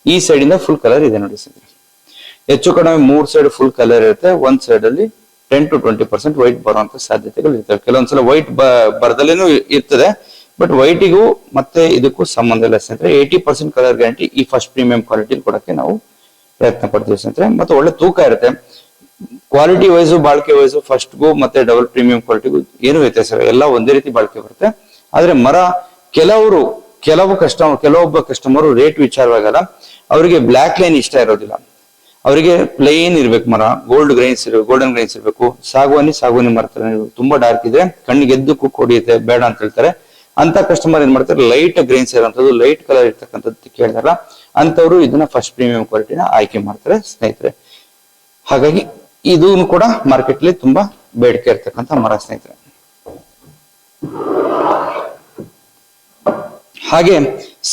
ಈ ಸೈಡ್ ಇಂದ ಫುಲ್ ಕಲರ್ ಇದೆ ನೋಡಿ ಸ್ನೇಹಿತರೆ. ಹೆಚ್ಚು ಕಡಿಮೆ 3 ಸೈಡ್ ಫುಲ್ ಕಲರ್ ಇರುತ್ತೆ. ಒಂದ್ ಸೈಡ್ ಅಲ್ಲಿ 10 to 20% ವೈಟ್ ಬರುವಂತ ಸಾಧ್ಯತೆಗಳು ಇರ್ತವೆ. ಕೆಲವೊಂದ್ಸಲ ವೈಟ್ ಬರ್ದಲೇನು ಇರ್ತದೆ, ಬಟ್ ವೈಟಿಗೂ ಮತ್ತೆ ಇದಕ್ಕೂ ಸಂಬಂಧ ಇಲ್ಲ ಸ್ನೇಹಿತರೆ. 80% ಕಲರ್ ಗ್ಯಾರಂಟಿ ಈ ಫಸ್ಟ್ ಪ್ರೀಮಿಯಂ ಕ್ವಾಲಿಟಿ ಕೊಡಕ್ಕೆ ನಾವು ಪ್ರಯತ್ನ ಪಡ್ತೀವಿ ಸ್ನೇಹಿತರೆ. ಮತ್ತೆ ಒಳ್ಳೆ ತೂಕ ಇರುತ್ತೆ. ಕ್ವಾಲಿಟಿ ವೈಸು ಬಾಳಿಕೆ ವೈಸು ಫಸ್ಟ್ಗೂ ಮತ್ತೆ ಡಬಲ್ ಪ್ರೀಮಿಯಂ ಕ್ವಾಲಿಟಿಗೂ ಏನು ವ್ಯತ್ಯಾಸ ಇಲ್ಲ, ಎಲ್ಲ ಒಂದೇ ರೀತಿ ಬಾಳಿಕೆ ಬರುತ್ತೆ. ಆದ್ರೆ ಮರ ಕೆಲವೊಬ್ಬ ಕಸ್ಟಮರ್ ರೇಟ್ ವಿಚಾರವಾಗಲ್ಲ, ಅವರಿಗೆ ಬ್ಲಾಕ್ ಲೈನ್ ಇಷ್ಟ ಇರೋದಿಲ್ಲ, ಅವರಿಗೆ ಪ್ಲೇನ್ ಇರ್ಬೇಕು ಮರ, ಗೋಲ್ಡನ್ ಗ್ರೈನ್ಸ್ ಇರ್ಬೇಕು. ಸಾಗವಾನಿ ಮರ ತುಂಬಾ ಡಾರ್ಕ್ ಇದ್ರೆ ಕಣ್ಣಿಗೆ ಎದ್ದಕ್ಕೂ ಕೊಡಿಯುತ್ತೆ, ಬೇಡ ಅಂತ ಹೇಳ್ತಾರೆ. ಅಂತ ಕಸ್ಟಮರ್ ಏನ್ ಮಾಡ್ತಾರೆ, ಲೈಟ್ ಗ್ರೈನ್ಸ್ ಇರೋಂಥದ್ದು, ಲೈಟ್ ಕಲರ್ ಇರ್ತಕ್ಕಂಥದ್ದು ಕೇಳ್ತಾರ, ಅಂತವ್ರು ಇದನ್ನ ಫಸ್ಟ್ ಪ್ರೀಮಿಯಂ ಕ್ವಾಲಿಟಿನ ಆಯ್ಕೆ ಮಾಡ್ತಾರೆ ಸ್ನೇಹಿತರೆ. ಹಾಗಾಗಿ ಇದನ್ನು ಕೂಡ ಮಾರ್ಕೆಟ್ ಅಲ್ಲಿ ತುಂಬಾ ಬೇಡಿಕೆ ಇರ್ತಕ್ಕಂಥ ಮರ ಸ್ನೇಹಿತರೆ. ಹಾಗೆ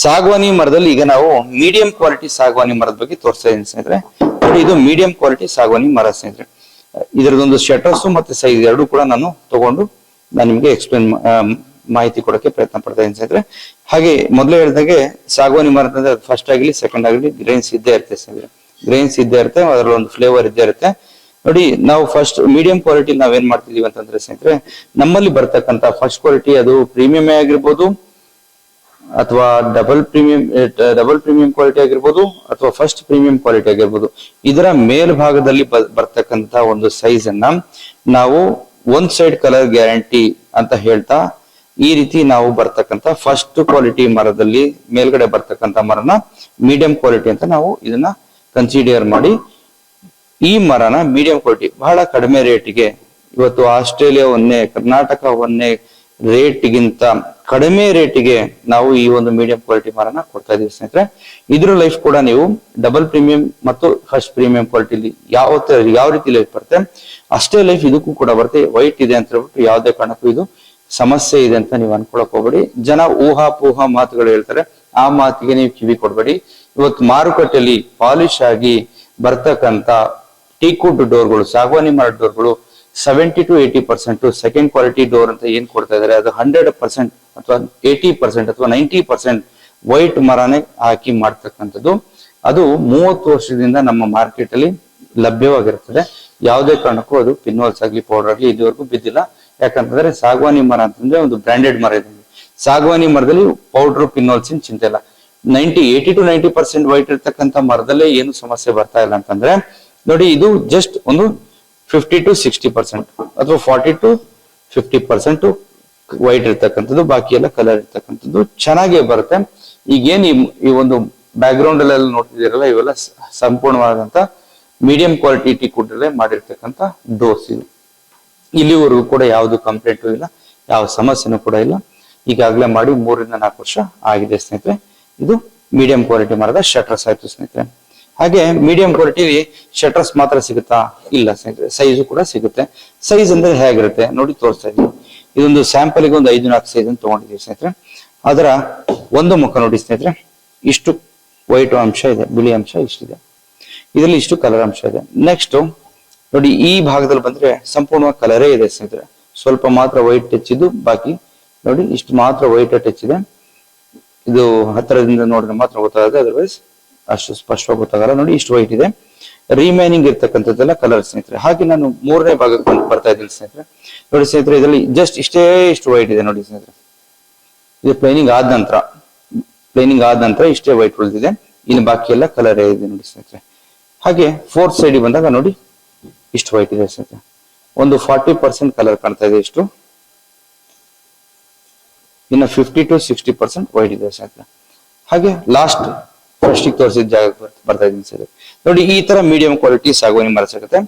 ಸಾಗವಾನಿ ಮರದಲ್ಲಿ ಈಗ ನಾವು ಮೀಡಿಯಂ ಕ್ವಾಲಿಟಿ ಸಾಗವಾನಿ ಮರದ ಬಗ್ಗೆ ತೋರಿಸ್ತಾ ಇದ್ದೀನಿ ಸ್ನೇಹಿತರೆ. ನೋಡಿ ಇದು ಮೀಡಿಯಂ ಕ್ವಾಲಿಟಿ ಸಾಗವಾನಿ ಮರ ಸ್ನೇಹಿತರೆ. ಇದರದೊಂದು ಶಟರ್ಸ್ ಮತ್ತೆ ಸೈಜ್ ಎರಡು ಕೂಡ ನಾನು ನಿಮ್ಗೆ ಮಾಹಿತಿ ಕೊಡಕ್ಕೆ ಪ್ರಯತ್ನ ಪಡ್ತಾ ಇದ್ದೀನಿ ಸ್ನೇಹಿತರೆ. ಹಾಗೆ ಮೊದಲೇ ಹೇಳಿದಾಗೆ ಸಾಗವಾನಿ ಮರ ಅಂತಂದ್ರೆ ಫಸ್ಟ್ ಆಗಲಿ ಸೆಕೆಂಡ್ ಆಗಲಿ ಗ್ರೈನ್ಸ್ ಇದ್ದೇ ಇರುತ್ತೆ ಸ್ನೇಹಿತರೆ. ಗ್ರೈನ್ಸ್ ಇದ್ದೇ ಇರುತ್ತೆ, ಅದರಲ್ಲಿ ಒಂದು ಫ್ಲೇವರ್ ಇದ್ದೇ ಇರುತ್ತೆ. ನೋಡಿ ನಾವು ಫಸ್ಟ್ ಮೀಡಿಯಂ ಕ್ವಾಲಿಟಿ ನಾವೇನ್ ಮಾಡ್ತಿದೀವಿ ಅಂತಂದ್ರೆ ಸ್ನೇಹಿತರೆ, ನಮ್ಮಲ್ಲಿ ಬರ್ತಕ್ಕಂಥ ಫಸ್ಟ್ ಕ್ವಾಲಿಟಿ ಅದು ಪ್ರೀಮಿಯಂ ಆಗಿರ್ಬೋದು, ಅಥವಾ ಡಬಲ್ ಪ್ರೀಮಿಯಂ ಕ್ವಾಲಿಟಿ ಆಗಿರ್ಬೋದು, ಅಥವಾ ಫಸ್ಟ್ ಪ್ರೀಮಿಯಂ ಕ್ವಾಲಿಟಿ ಆಗಿರ್ಬೋದು, ಇದರ ಮೇಲ್ಭಾಗದಲ್ಲಿ ಬರ್ತಕ್ಕಂಥ ಒಂದು ಸೈಜ್ ಅನ್ನ ನಾವು ಒಂದ್ ಸೈಡ್ ಕಲರ್ ಗ್ಯಾರಂಟಿ ಅಂತ ಹೇಳ್ತಾ ಈ ರೀತಿ ನಾವು ಬರ್ತಕ್ಕಂಥ ಫಸ್ಟ್ ಕ್ವಾಲಿಟಿ ಮರದಲ್ಲಿ ಮೇಲ್ಗಡೆ ಬರ್ತಕ್ಕಂಥ ಮರನ ಮೀಡಿಯಂ ಕ್ವಾಲಿಟಿ ಅಂತ ನಾವು ಇದನ್ನ ಕನ್ಸಿಡರ್ ಮಾಡಿ ಈ ಮರನ ಮೀಡಿಯಂ ಕ್ವಾಲಿಟಿ ಬಹಳ ಕಡಿಮೆ ರೇಟಿಗೆ, ಇವತ್ತು ಆಸ್ಟ್ರೇಲಿಯಾ ಒಂದೇ, ಕರ್ನಾಟಕ ಒಂದೇ ರೇಟ್ಗಿಂತ ಕಡಿಮೆ ರೇಟಿಗೆ ನಾವು ಈ ಒಂದು ಮೀಡಿಯಂ ಕ್ವಾಲಿಟಿ ಮರನ ಕೊಡ್ತಾ ಇದೀವಿ ಸ್ನೇಹಿತರೆ. ಇದ್ರ ಲೈಫ್ ಕೂಡ ನೀವು ಡಬಲ್ ಪ್ರೀಮಿಯಂ ಮತ್ತು ಫಸ್ಟ್ ಪ್ರೀಮಿಯಂ ಕ್ವಾಲಿಟಿ ಯಾವ ರೀತಿ ಲೈಫ್ ಬರುತ್ತೆ ಅಷ್ಟೇ ಲೈಫ್ ಇದಕ್ಕೂ ಕೂಡ ಬರುತ್ತೆ. ವೈಟ್ ಇದೆ ಅಂತ ಹೇಳ್ಬಿಟ್ಟು ಯಾವುದೇ ಕಾರಣಕ್ಕೂ ಇದು ಸಮಸ್ಯೆ ಇದೆ ಅಂತ ನೀವು ಅನ್ಕೊಳಕ್ ಹೋಗ್ಬೇಡಿ. ಜನ ಊಹಾಪೋಹ ಮಾತುಗಳು ಹೇಳ್ತಾರೆ, ಆ ಮಾತಿಗೆ ನೀವು ಕಿವಿ ಕೊಡ್ಬೇಡಿ. ಇವತ್ತು ಮಾರುಕಟ್ಟೆಯಲ್ಲಿ ಪಾಲಿಶ್ ಆಗಿ ಬರ್ತಕ್ಕಂತ ಟೀಕ್ವುಡ್ ಡೋರ್ಗಳು, ಸಾಗವಾನಿ ಮರ ಡೋರ್ಗಳು 70-80% ಸೆಕೆಂಡ್ ಕ್ವಾಲಿಟಿ ಡೋರ್ ಅಂತ ಏನ್ ಕೊಡ್ತಾ ಇದಾರೆ ಅದು 100% ಅಥವಾ 80% ಅಥವಾ 90% ವೈಟ್ ಮರನೇ ಹಾಕಿ ಮಾಡ್ತಕ್ಕಂಥದ್ದು. ಅದು 30 ವರ್ಷದಿಂದ ನಮ್ಮ ಮಾರ್ಕೆಟ್ ಅಲ್ಲಿ ಲಭ್ಯವಾಗಿರ್ತದೆ. ಯಾವುದೇ ಕಾರಣಕ್ಕೂ ಅದು ಪಿನ್ವಾಲ್ಸ್ ಆಗ್ಲಿ ಪೌಡರ್ ಆಗ್ಲಿ ಇದುವರೆಗೂ ಬಿದ್ದಿಲ್ಲ. ಯಾಕಂತಂದ್ರೆ ಸಾಗವಾನಿ ಮರ ಅಂತಂದ್ರೆ ಒಂದು ಬ್ರಾಂಡೆಡ್ ಮರ ಇದೆ. ಸಾಗವಾನಿ ಮರದಲ್ಲಿ ಪೌಡರ್ ಪಿನ್ವಾಲ್ಸ್ ಚಿಂತೆ ಇಲ್ಲ. 80-90% ವೈಟ್ ಇರ್ತಕ್ಕಂಥ ಮರದಲ್ಲೇ ಏನು ಸಮಸ್ಯೆ ಬರ್ತಾ ಇಲ್ಲ ಅಂತಂದ್ರೆ ನೋಡಿ, ಇದು ಜಸ್ಟ್ ಒಂದು 50-60% ಅಥವಾ 40-50% ವೈಟ್ ಇರ್ತಕ್ಕಂಥದ್ದು, ಬಾಕಿ ಎಲ್ಲ ಕಲರ್ ಇರ್ತಕ್ಕಂಥದ್ದು ಚೆನ್ನಾಗೇ ಬರುತ್ತೆ. ಈಗೇನ್ ಈ ಒಂದು ಬ್ಯಾಕ್ ಗ್ರೌಂಡ್ ಅಲ್ಲೆಲ್ಲ ನೋಡ್ತಿದ್ದೀರಲ್ಲ, ಇವೆಲ್ಲ ಸಂಪೂರ್ಣವಾದಂತ ಮೀಡಿಯಂ ಕ್ವಾಲಿಟಿ ಟೀಕ್ವುಡ್ ಮಾಡಿರ್ತಕ್ಕಂಥ ಡೋರ್ಸ್ ಇದು. ಇಲ್ಲಿವರೆಗೂ ಕೂಡ ಯಾವ್ದು ಕಂಪ್ಲೇಂಟು ಇಲ್ಲ, ಯಾವ ಸಮಸ್ಯೆನೂ ಕೂಡ ಇಲ್ಲ. ಈಗಾಗಲೇ ಮಾಡಿ 3-4 ವರ್ಷ ಆಗಿದೆ ಸ್ನೇಹಿತರೆ. ಇದು ಮೀಡಿಯಂ ಕ್ವಾಲಿಟಿ ಮರದ ಶಟರ್ಸ್ ಆಯ್ತು ಸ್ನೇಹಿತರೆ. ಹಾಗೆ ಮೀಡಿಯಂ ಕ್ವಾಲಿಟಿ ಶಟರ್ಸ್ ಮಾತ್ರ ಸಿಗುತ್ತಾ? ಇಲ್ಲ ಸ್ನೇಹಿತರೆ, ಸೈಜು ಕೂಡ ಸಿಗುತ್ತೆ. ಸೈಜ್ ಅಂದ್ರೆ ಹೇಗಿರುತ್ತೆ ನೋಡಿ ತೋರಿಸ್ತಾ ಇದೀವಿ. ಇದೊಂದು ಸ್ಯಾಂಪಲ್ ಗೆ ಒಂದು 5-4 ಸೈಜ್ ಅನ್ನು ತಗೊಂಡಿದ್ದೀವಿ ಸ್ನೇಹಿತರೆ. ಅದರ ಒಂದು ಮುಖ ನೋಡಿ ಸ್ನೇಹಿತರೆ, ಇಷ್ಟು ವೈಟ್ ಅಂಶ ಇದೆ, ಬಿಳಿ ಅಂಶ ಇಷ್ಟಿದೆ, ಇದರಲ್ಲಿ ಇಷ್ಟು ಕಲರ್ ಅಂಶ ಇದೆ. ನೆಕ್ಸ್ಟ್ ನೋಡಿ, ಈ ಭಾಗದಲ್ಲಿ ಬಂದ್ರೆ ಸಂಪೂರ್ಣವಾಗಿ ಕಲರೇ ಇದೆ ಸ್ನೇಹಿತರೆ. ಸ್ವಲ್ಪ ಮಾತ್ರ ವೈಟ್ ಟಚ್ ಇದ್ದು, ಬಾಕಿ ನೋಡಿ ಇಷ್ಟು ಮಾತ್ರ ವೈಟ್ ಟಚ್ ಇದೆ. ಇದು ಹತ್ತಿರದಿಂದ ನೋಡಿದ್ರೆ ಮಾತ್ರ ಗೊತ್ತಾಗುತ್ತೆ, ಅದರ್ವೈಸ್ ಅಷ್ಟು ಸ್ಪಷ್ಟವಾಗಿ ಗೊತ್ತಾಗಲ್ಲ. ನೋಡಿ ಇಷ್ಟು ವೈಟ್ ಇದೆ, ರಿಮೈನಿಂಗ್ ಇರ್ತಕ್ಕಂಥದ್ದೆಲ್ಲ ಕಲರ್ ಸ್ನೇಹಿತರೆ. ಹಾಗೆ ನಾನು 3ನೇ ಭಾಗಕ್ಕೆ ಬರ್ತಾ ಇದ್ದೀನಿ ಸ್ನೇಹಿತರೆ. ನೋಡಿ ಸ್ನೇಹಿತರೆ, ಇದರಲ್ಲಿ ಜಸ್ಟ್ ಇಷ್ಟು ವೈಟ್ ಇದೆ ನೋಡಿ ಸ್ನೇಹಿತರೆ. ಇದು ಪ್ಲೈನಿಂಗ್ ಆದ ನಂತರ ಇಷ್ಟೇ ವೈಟ್ ಉಳಿದಿದೆ, ಇನ್ನು ಬಾಕಿ ಎಲ್ಲ ಕಲರ್ ಇದೆ ನೋಡಿ ಸ್ನೇಹಿತರೆ. ಹಾಗೆ 4th ಸೈಡ್ ಬಂದಾಗ ನೋಡಿ ಇಷ್ಟು ವೈಟ್ ಇದೆ ಸ್ನೇಹಿತರೆ. ಒಂದು 40% ಕಲರ್ ಕಾಣ್ತಾ ಇದೆ ಇಷ್ಟು, ಇನ್ನು 50-60% ವೈಟ್ ಇದೆ ಸ್ನೇಹಿತರೆ. ಹಾಗೆ ಲಾಸ್ಟ್ ಫಸ್ಟ್ ತೋರಿಸಿದ ಜಾಗಕ್ಕೆ ಬರ್ತಾ ಇದ್ದೀನಿ ಸರ್. ನೋಡಿ, ಈ ತರ ಮೀಡಿಯಂ ಕ್ವಾಲಿಟಿ ಸಾಗವಾನಿ ಮರ ಸಿಗುತ್ತೆ.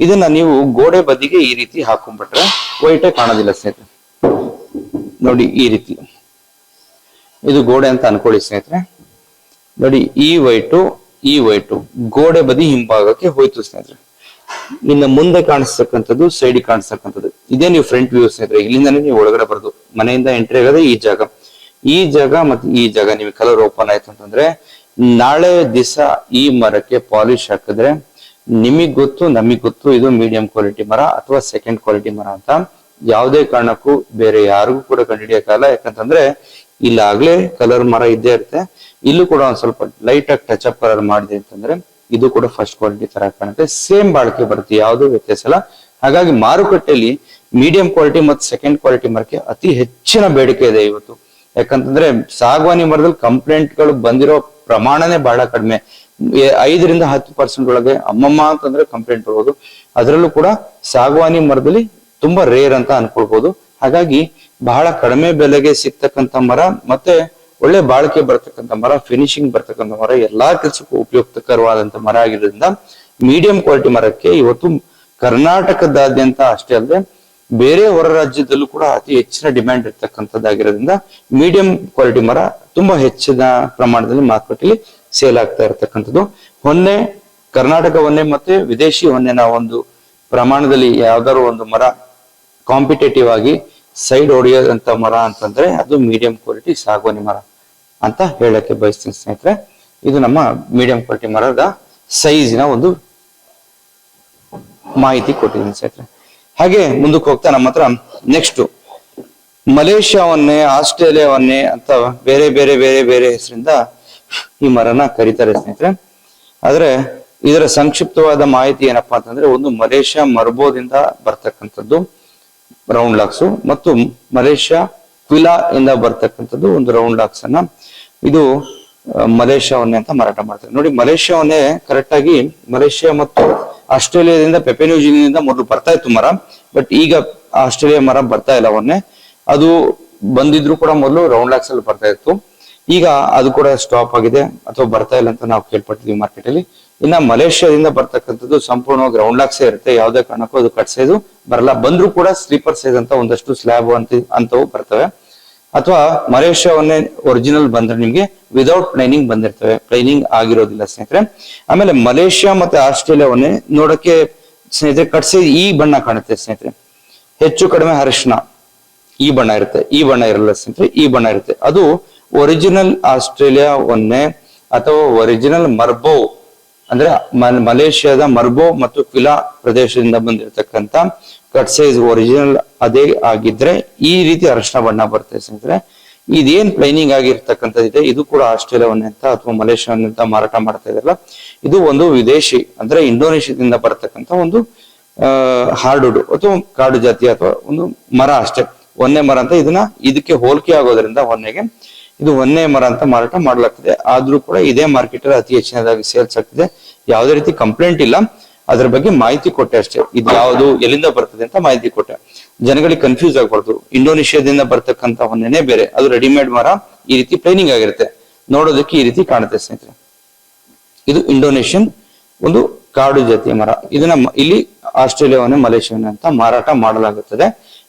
ಇದನ್ನ ನೀವು ಗೋಡೆ ಬದಿಗೆ ಈ ರೀತಿ ಹಾಕೊಂಡ್ಬಿಟ್ರೆ ವೈಟೇ ಕಾಣೋದಿಲ್ಲ ಸ್ನೇಹಿತರೆ. ನೋಡಿ ಈ ರೀತಿ, ಇದು ಗೋಡೆ ಅಂತ ಅನ್ಕೊಳ್ಳಿ ಸ್ನೇಹಿತರೆ. ನೋಡಿ ಈ ವೈಟು ಗೋಡೆ ಬದಿ ಹಿಂಭಾಗಕ್ಕೆ ಹೋಯ್ತು ಸ್ನೇಹಿತರೆ. ಇನ್ನು ಮುಂದೆ ಕಾಣಿಸ್ತಕ್ಕಂಥದ್ದು, ಸೈಡ್ ಕಾಣಿಸ್ತಕ್ಕಂಥದ್ದು, ಇದೇ ನೀವು ಫ್ರಂಟ್ ವ್ಯೂ ಸ್ನೇಹಿತರೆ. ಇಲ್ಲಿಂದಾನೇ ನೀವು ಒಳಗಡೆ ಬರೋದು, ಮನೆಯಿಂದ ಎಂಟ್ರಿ ಆಗೋದೇ ಈ ಜಾಗ ಮತ್ತೆ ಈ ಜಾಗ ನಿಮಗೆ ಕಲರ್ ಓಪನ್ ಆಯ್ತು ಅಂತಂದ್ರೆ, ನಾಳೆ ದಿವಸ ಈ ಮರಕ್ಕೆ ಪಾಲಿಶ್ ಹಾಕಿದ್ರೆ ನಿಮಗ್ ಗೊತ್ತು, ನಮಗ್ ಗೊತ್ತು ಇದು ಮೀಡಿಯಂ ಕ್ವಾಲಿಟಿ ಮರ ಅಥವಾ ಸೆಕೆಂಡ್ ಕ್ವಾಲಿಟಿ ಮರ ಅಂತ. ಯಾವುದೇ ಕಾರಣಕ್ಕೂ ಬೇರೆ ಯಾರಿಗೂ ಕೂಡ ಕಂಡುಹಿಡಿಯಕ್ಕಾಗಲ್ಲ. ಯಾಕಂತಂದ್ರೆ ಇಲ್ಲಾಗ್ಲೇ ಕಲರ್ ಮರ ಇದ್ದೇ ಇರುತ್ತೆ, ಇಲ್ಲೂ ಕೂಡ ಒಂದ್ ಸ್ವಲ್ಪ ಲೈಟ್ ಆಗಿ ಟಚ್ ಅಪ್ ಕಲರ್ ಮಾಡಿದೆ ಅಂತಂದ್ರೆ ಇದು ಕೂಡ ಫಸ್ಟ್ ಕ್ವಾಲಿಟಿ ತರ ಕಾಣುತ್ತೆ. ಸೇಮ್ ಬಾಳಿಕೆ ಬರುತ್ತೆ, ಯಾವುದೂ ವ್ಯತ್ಯಾಸ ಇಲ್ಲ. ಹಾಗಾಗಿ ಮಾರುಕಟ್ಟೆಯಲ್ಲಿ ಮೀಡಿಯಂ ಕ್ವಾಲಿಟಿ ಮತ್ತು ಸೆಕೆಂಡ್ ಕ್ವಾಲಿಟಿ ಮರಕ್ಕೆ ಅತಿ ಹೆಚ್ಚಿನ ಬೇಡಿಕೆ ಇದೆ ಇವತ್ತು. ಯಾಕಂತಂದ್ರೆ ಸಾಗವಾನಿ ಮರದಲ್ಲಿ ಕಂಪ್ಲೇಂಟ್ಗಳು ಬಂದಿರೋ ಪ್ರಮಾಣನೇ ಬಹಳ ಕಡಿಮೆ. 5-10% ಒಳಗೆ ಅಮ್ಮಮ್ಮ ಅಂತಂದ್ರೆ ಕಂಪ್ಲೇಂಟ್ ಬರ್ಬೋದು. ಅದರಲ್ಲೂ ಕೂಡ ಸಾಗವಾನಿ ಮರದಲ್ಲಿ ತುಂಬಾ ರೇರ್ ಅಂತ ಅನ್ಕೊಳ್ಬಹುದು. ಹಾಗಾಗಿ ಬಹಳ ಕಡಿಮೆ ಬೆಲೆಗೆ ಸಿಗ್ತಕ್ಕಂಥ ಮರ, ಮತ್ತೆ ಒಳ್ಳೆ ಬಾಳಿಕೆ ಬರ್ತಕ್ಕಂಥ ಮರ, ಫಿನಿಶಿಂಗ್ ಬರ್ತಕ್ಕಂಥ ಮರ, ಎಲ್ಲಾ ಕೆಲಸಕ್ಕೂ ಉಪಯುಕ್ತಕರವಾದಂತ ಮರ ಆಗಿರೋದ್ರಿಂದ ಮೀಡಿಯಂ ಕ್ವಾಲಿಟಿ ಮರಕ್ಕೆ ಇವತ್ತು ಕರ್ನಾಟಕದಾದ್ಯಂತ ಅಷ್ಟೇ ಅಲ್ಲದೆ ಬೇರೆ ಹೊರ ರಾಜ್ಯದಲ್ಲೂ ಕೂಡ ಅತಿ ಹೆಚ್ಚಿನ ಡಿಮ್ಯಾಂಡ್ ಇರ್ತಕ್ಕಂಥದ್ದಾಗಿರೋದ್ರಿಂದ ಮೀಡಿಯಂ ಕ್ವಾಲಿಟಿ ಮರ ತುಂಬಾ ಹೆಚ್ಚಿನ ಪ್ರಮಾಣದಲ್ಲಿ ಮಾರುಕಟ್ಟೆಯಲ್ಲಿ ಸೇಲ್ ಆಗ್ತಾ ಇರತಕ್ಕಂಥದ್ದು. ಹೊನ್ನೆ, ಕರ್ನಾಟಕ ಹೊನ್ನೆ ಮತ್ತೆ ವಿದೇಶಿ ಹೊನ್ನೆನ ಒಂದು ಪ್ರಮಾಣದಲ್ಲಿ ಯಾವ್ದಾದ್ರು ಒಂದು ಮರ ಕಾಂಪಿಟೇಟಿವ್ ಆಗಿ ಸೈಡ್ ಹೊಡೆಯೋದಂತ ಮರ ಅಂತಂದ್ರೆ ಅದು ಮೀಡಿಯಂ ಕ್ವಾಲಿಟಿ ಸಾಗವಾನಿ ಮರ ಅಂತ ಹೇಳಕ್ಕೆ ಬಯಸ್ತೀನಿ ಸ್ನೇಹಿತರೆ. ಇದು ನಮ್ಮ ಮೀಡಿಯಂ ಕ್ವಾಲಿಟಿ ಮರದ ಸೈಜಿನ ಒಂದು ಮಾಹಿತಿ ಕೊಟ್ಟಿದ್ದೀನಿ ಸ್ನೇಹಿತರೆ. ಹಾಗೆ ಮುಂದಕ್ಕೆ ಹೋಗ್ತಾ ನಮ್ಮ ಹತ್ರ ನೆಕ್ಸ್ಟ್ ಮಲೇಷ್ಯಾವನ್ನೇ, ಆಸ್ಟ್ರೇಲಿಯಾವನ್ನೇ ಅಂತ ಬೇರೆ ಬೇರೆ ಬೇರೆ ಬೇರೆ ಹೆಸರಿಂದ ಈ ಮರನ ಕರೀತಾರೆ ಸ್ನೇಹಿತರೆ. ಆದ್ರೆ ಇದರ ಸಂಕ್ಷಿಪ್ತವಾದ ಮಾಹಿತಿ ಏನಪ್ಪಾ ಅಂತಂದ್ರೆ, ಒಂದು ಮಲೇಷ್ಯಾ ಮರ್ಬೋದಿಂದ ಬರ್ತಕ್ಕಂಥದ್ದು ರೌಂಡ್ ಲಾಕ್ಸ್ ಮತ್ತು ಮಲೇಷ್ಯಾ ಕ್ವಿಲಾ ಇಂದ ಬರ್ತಕ್ಕಂಥದ್ದು ಒಂದು ರೌಂಡ್ ಲಾಕ್ಸ್ ಅನ್ನ ಇದು ಮಲೇಷ್ಯಾವನ್ನೇ ಅಂತ ಮಾರಾಟ ಮಾಡ್ತಾರೆ. ನೋಡಿ, ಮಲೇಷ್ಯಾವನ್ನೇ ಕರೆಕ್ಟ್ ಆಗಿ ಮಲೇಷ್ಯಾ ಮತ್ತು ಆಸ್ಟ್ರೇಲಿಯಾದಿಂದ ಪೆಪೆನ್ಯೂಜಿನಿಂದ ಮೊದಲು ಬರ್ತಾ ಇತ್ತು ಮರ, ಬಟ್ ಈಗ ಆಸ್ಟ್ರೇಲಿಯಾ ಮರ ಬರ್ತಾ ಇಲ್ಲ. ಅವನ್ನೇ ಅದು ಬಂದಿದ್ರು ಕೂಡ ಮೊದಲು ರೌಂಡ್ ಲಾಕ್ಸ್ ಅಲ್ಲಿ ಬರ್ತಾ ಇತ್ತು, ಈಗ ಅದು ಕೂಡ ಸ್ಟಾಪ್ ಆಗಿದೆ ಅಥವಾ ಬರ್ತಾ ಇಲ್ಲ ಅಂತ ನಾವು ಕೇಳ್ಪಟ್ಟಿದ್ವಿ ಮಾರ್ಕೆಟ್ ಅಲ್ಲಿ. ಇನ್ನ ಮಲೇಷ್ಯಾದಿಂದ ಬರ್ತಕ್ಕಂಥದ್ದು ಸಂಪೂರ್ಣವಾಗಿ ರೌಂಡ್ ಲಾಕ್ಸೇ ಇರುತ್ತೆ, ಯಾವುದೇ ಕಾರಣಕ್ಕೂ ಅದು ಕಟ್ ಸೈಜ್ ಬರಲ್ಲ. ಬಂದ್ರು ಕೂಡ ಸ್ಲೀಪರ್ ಸೈಜ್ ಅಂತ ಒಂದಷ್ಟು ಸ್ಲ್ಯಾಬ್ ಅಂತವು ಬರ್ತವೆ. ಅಥವಾ ಮಲೇಷ್ಯಾವನ್ನೇ ಒರಿಜಿನಲ್ ಬಂದ್ರೆ ನಿಮ್ಗೆ ವಿದೌಟ್ ಪ್ಲೈನಿಂಗ್ ಬಂದಿರ್ತವೆ, ಪ್ಲೈನಿಂಗ್ ಆಗಿರೋದಿಲ್ಲ ಸ್ನೇಹಿತರೆ. ಆಮೇಲೆ ಮಲೇಷ್ಯಾ ಮತ್ತೆ ಆಸ್ಟ್ರೇಲಿಯಾವನ್ನೇ ನೋಡಕ್ಕೆ ಸ್ನೇಹಿತರೆ ಕಟ್ ಸೈಜ್ ಈ ಬಣ್ಣ ಕಾಣುತ್ತೆ ಸ್ನೇಹಿತರೆ, ಹೆಚ್ಚು ಕಡಿಮೆ ಅರಿಶಿನ ಈ ಬಣ್ಣ ಇರುತ್ತೆ, ಈ ಬಣ್ಣ ಇರಲ್ಲ ಸ್ನೇಹಿತರೆ, ಈ ಬಣ್ಣ ಇರುತ್ತೆ. ಅದು ಒರಿಜಿನಲ್ ಆಸ್ಟ್ರೇಲಿಯಾ ಒನ್ನೆ ಅಥವಾ ಒರಿಜಿನಲ್ ಮರ್ಬೋ ಅಂದ್ರೆ ಮಲೇಷ್ಯಾದ ಮರ್ಬೋ ಮತ್ತು ಕ್ವಿಲಾ ಪ್ರದೇಶದಿಂದ ಬಂದಿರತಕ್ಕಂತ ಕಟ್ ಸೈಜ್ ಒರಿಜಿನಲ್ ಅದೇ ಆಗಿದ್ರೆ ಈ ರೀತಿ ಅರಶಿನ ಬಣ್ಣ ಬರುತ್ತೆ ಸ್ನೇಹಿತರೆ. ಇದೇನ್ ಪ್ಲೈನಿಂಗ್ ಆಗಿರ್ತಕ್ಕಂಥದ್ದಿದೆ ಇದು ಕೂಡ ಆಸ್ಟ್ರೇಲಿಯಾವನ್ನೇ ಅಂತ ಅಥವಾ ಮಲೇಷ್ಯಾವನ್ನೇ ಅಂತ ಮಾರಾಟ ಮಾಡ್ತಾ ಇದಾರಲ್ಲ, ಇದು ಒಂದು ವಿದೇಶಿ ಅಂದ್ರೆ ಇಂಡೋನೇಷ್ಯಾದಿಂದ ಬರತಕ್ಕಂತ ಒಂದು ಹಾರ್ಡ್ವುಡ್ ಅಥವಾ ಕಾಡು ಜಾತಿ ಅಥವಾ ಒಂದು ಮರ ಅಷ್ಟೇ, ಹೊನ್ನೆ ಮರ ಅಂತ ಇದಕ್ಕೆ ಹೋಲಿಕೆ ಆಗೋದ್ರಿಂದ ಹೊನ್ನೆಗೆ ಇದು ಹೊನ್ನೆ ಮರ ಅಂತ ಮಾರಾಟ ಮಾಡಲಾಗ್ತದೆ. ಆದ್ರೂ ಕೂಡ ಇದೇ ಮಾರ್ಕೆಟ್ ಅಲ್ಲಿ ಅತಿ ಹೆಚ್ಚಿನದಾಗಿ ಸೇಲ್ಸ್ ಆಗ್ತಿದೆ. ಯಾವುದೇ ರೀತಿ ಕಂಪ್ಲೇಂಟ್ ಇಲ್ಲ, ಅದ್ರ ಬಗ್ಗೆ ಮಾಹಿತಿ ಕೊಟ್ಟೆ ಅಷ್ಟೇ. ಇದು ಯಾವುದು ಎಲ್ಲಿಂದ ಬರ್ತದೆ ಅಂತ ಮಾಹಿತಿ ಕೊಟ್ಟೆ, ಜನಗಳಿಗೆ ಕನ್ಫ್ಯೂಸ್ ಆಗ್ಬಾರ್ದು. ಇಂಡೋನೇಷ್ಯಾದಿಂದ ಬರ್ತಕ್ಕಂತ ಹೊನ್ನೆನೇ ಬೇರೆ, ಅದು ರೆಡಿಮೇಡ್ ಮರ ಈ ರೀತಿ ಪ್ಲೈನಿಂಗ್ ಆಗಿರುತ್ತೆ, ನೋಡೋದಕ್ಕೆ ಈ ರೀತಿ ಕಾಣುತ್ತೆ ಸ್ನೇಹಿತರೆ. ಇದು ಇಂಡೋನೇಷ್ಯನ್ ಒಂದು ಕಾಡು ಜಾತಿಯ ಮರ. ಇದನ್ನ ಇಲ್ಲಿ ಆಸ್ಟ್ರೇಲಿಯಾವನ್ನೇ ಮಲೇಷ್ಯಾವನ್ನೇ ಅಂತ ಮಾರಾಟ ಮಾಡಲಾಗುತ್ತದೆ.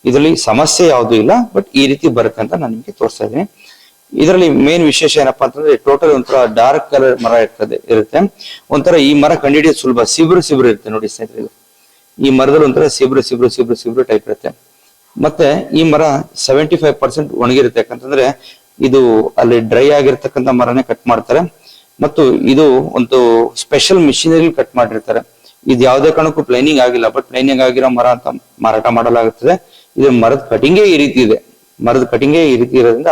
ಇದರಲ್ಲಿ ಸಮಸ್ಯೆ ಯಾವುದೂ ಇಲ್ಲ, ಬಟ್ ಈ ರೀತಿ ಬರುತ್ತೆ ಅಂತ ನಾನು ನಿಮ್ಗೆ ತೋರಿಸ್ತಾ ಇದ್ದೀನಿ. ಇದರಲ್ಲಿ ಮೇನ್ ವಿಶೇಷ ಏನಪ್ಪಾ ಅಂತಂದ್ರೆ ಟೋಟಲ್ ಒಂಥರ ಡಾರ್ಕ್ ಕಲರ್ ಮರ ಇರುತ್ತೆ. ಒಂಥರ ಈ ಮರ ಕಂಡುಹಿಡಿಯೋದು ಸುಲಭ, ಸಿಬ್ರು ಇರುತ್ತೆ ನೋಡಿ ಸ್ನೇಹಿತರೆ. ಇದು ಈ ಮರದಲ್ಲಿ ಒಂಥರ ಸಿಬ್ರು ಟೈಪ್ ಇರುತ್ತೆ. ಮತ್ತೆ ಈ ಮರ 75% ಒಣಗಿರುತ್ತೆ, ಯಾಕಂತಂದ್ರೆ ಇದು ಅಲ್ಲಿ ಡ್ರೈ ಆಗಿರ್ತಕ್ಕಂಥ ಮರನೇ ಕಟ್ ಮಾಡ್ತಾರೆ. ಮತ್ತು ಇದು ಒಂದು ಸ್ಪೆಷಲ್ ಮಿಷಿನರಿ ಕಟ್ ಮಾಡಿರ್ತಾರೆ. ಇದು ಯಾವುದೇ ಕಾರಣಕ್ಕೂ ಪ್ಲೈನಿಂಗ್ ಆಗಿಲ್ಲ, ಬಟ್ ಪ್ಲೈನಿಂಗ್ ಆಗಿರೋ ಮರ ಅಂತ ಮಾರಾಟ ಮಾಡಲಾಗುತ್ತದೆ. ಇದು ಮರದ ಕಟಿಂಗೇ ಈ ರೀತಿ ಇದೆ, ಮರದ ಕಟಿಂಗೇ ಈ ರೀತಿ ಇರೋದ್ರಿಂದ.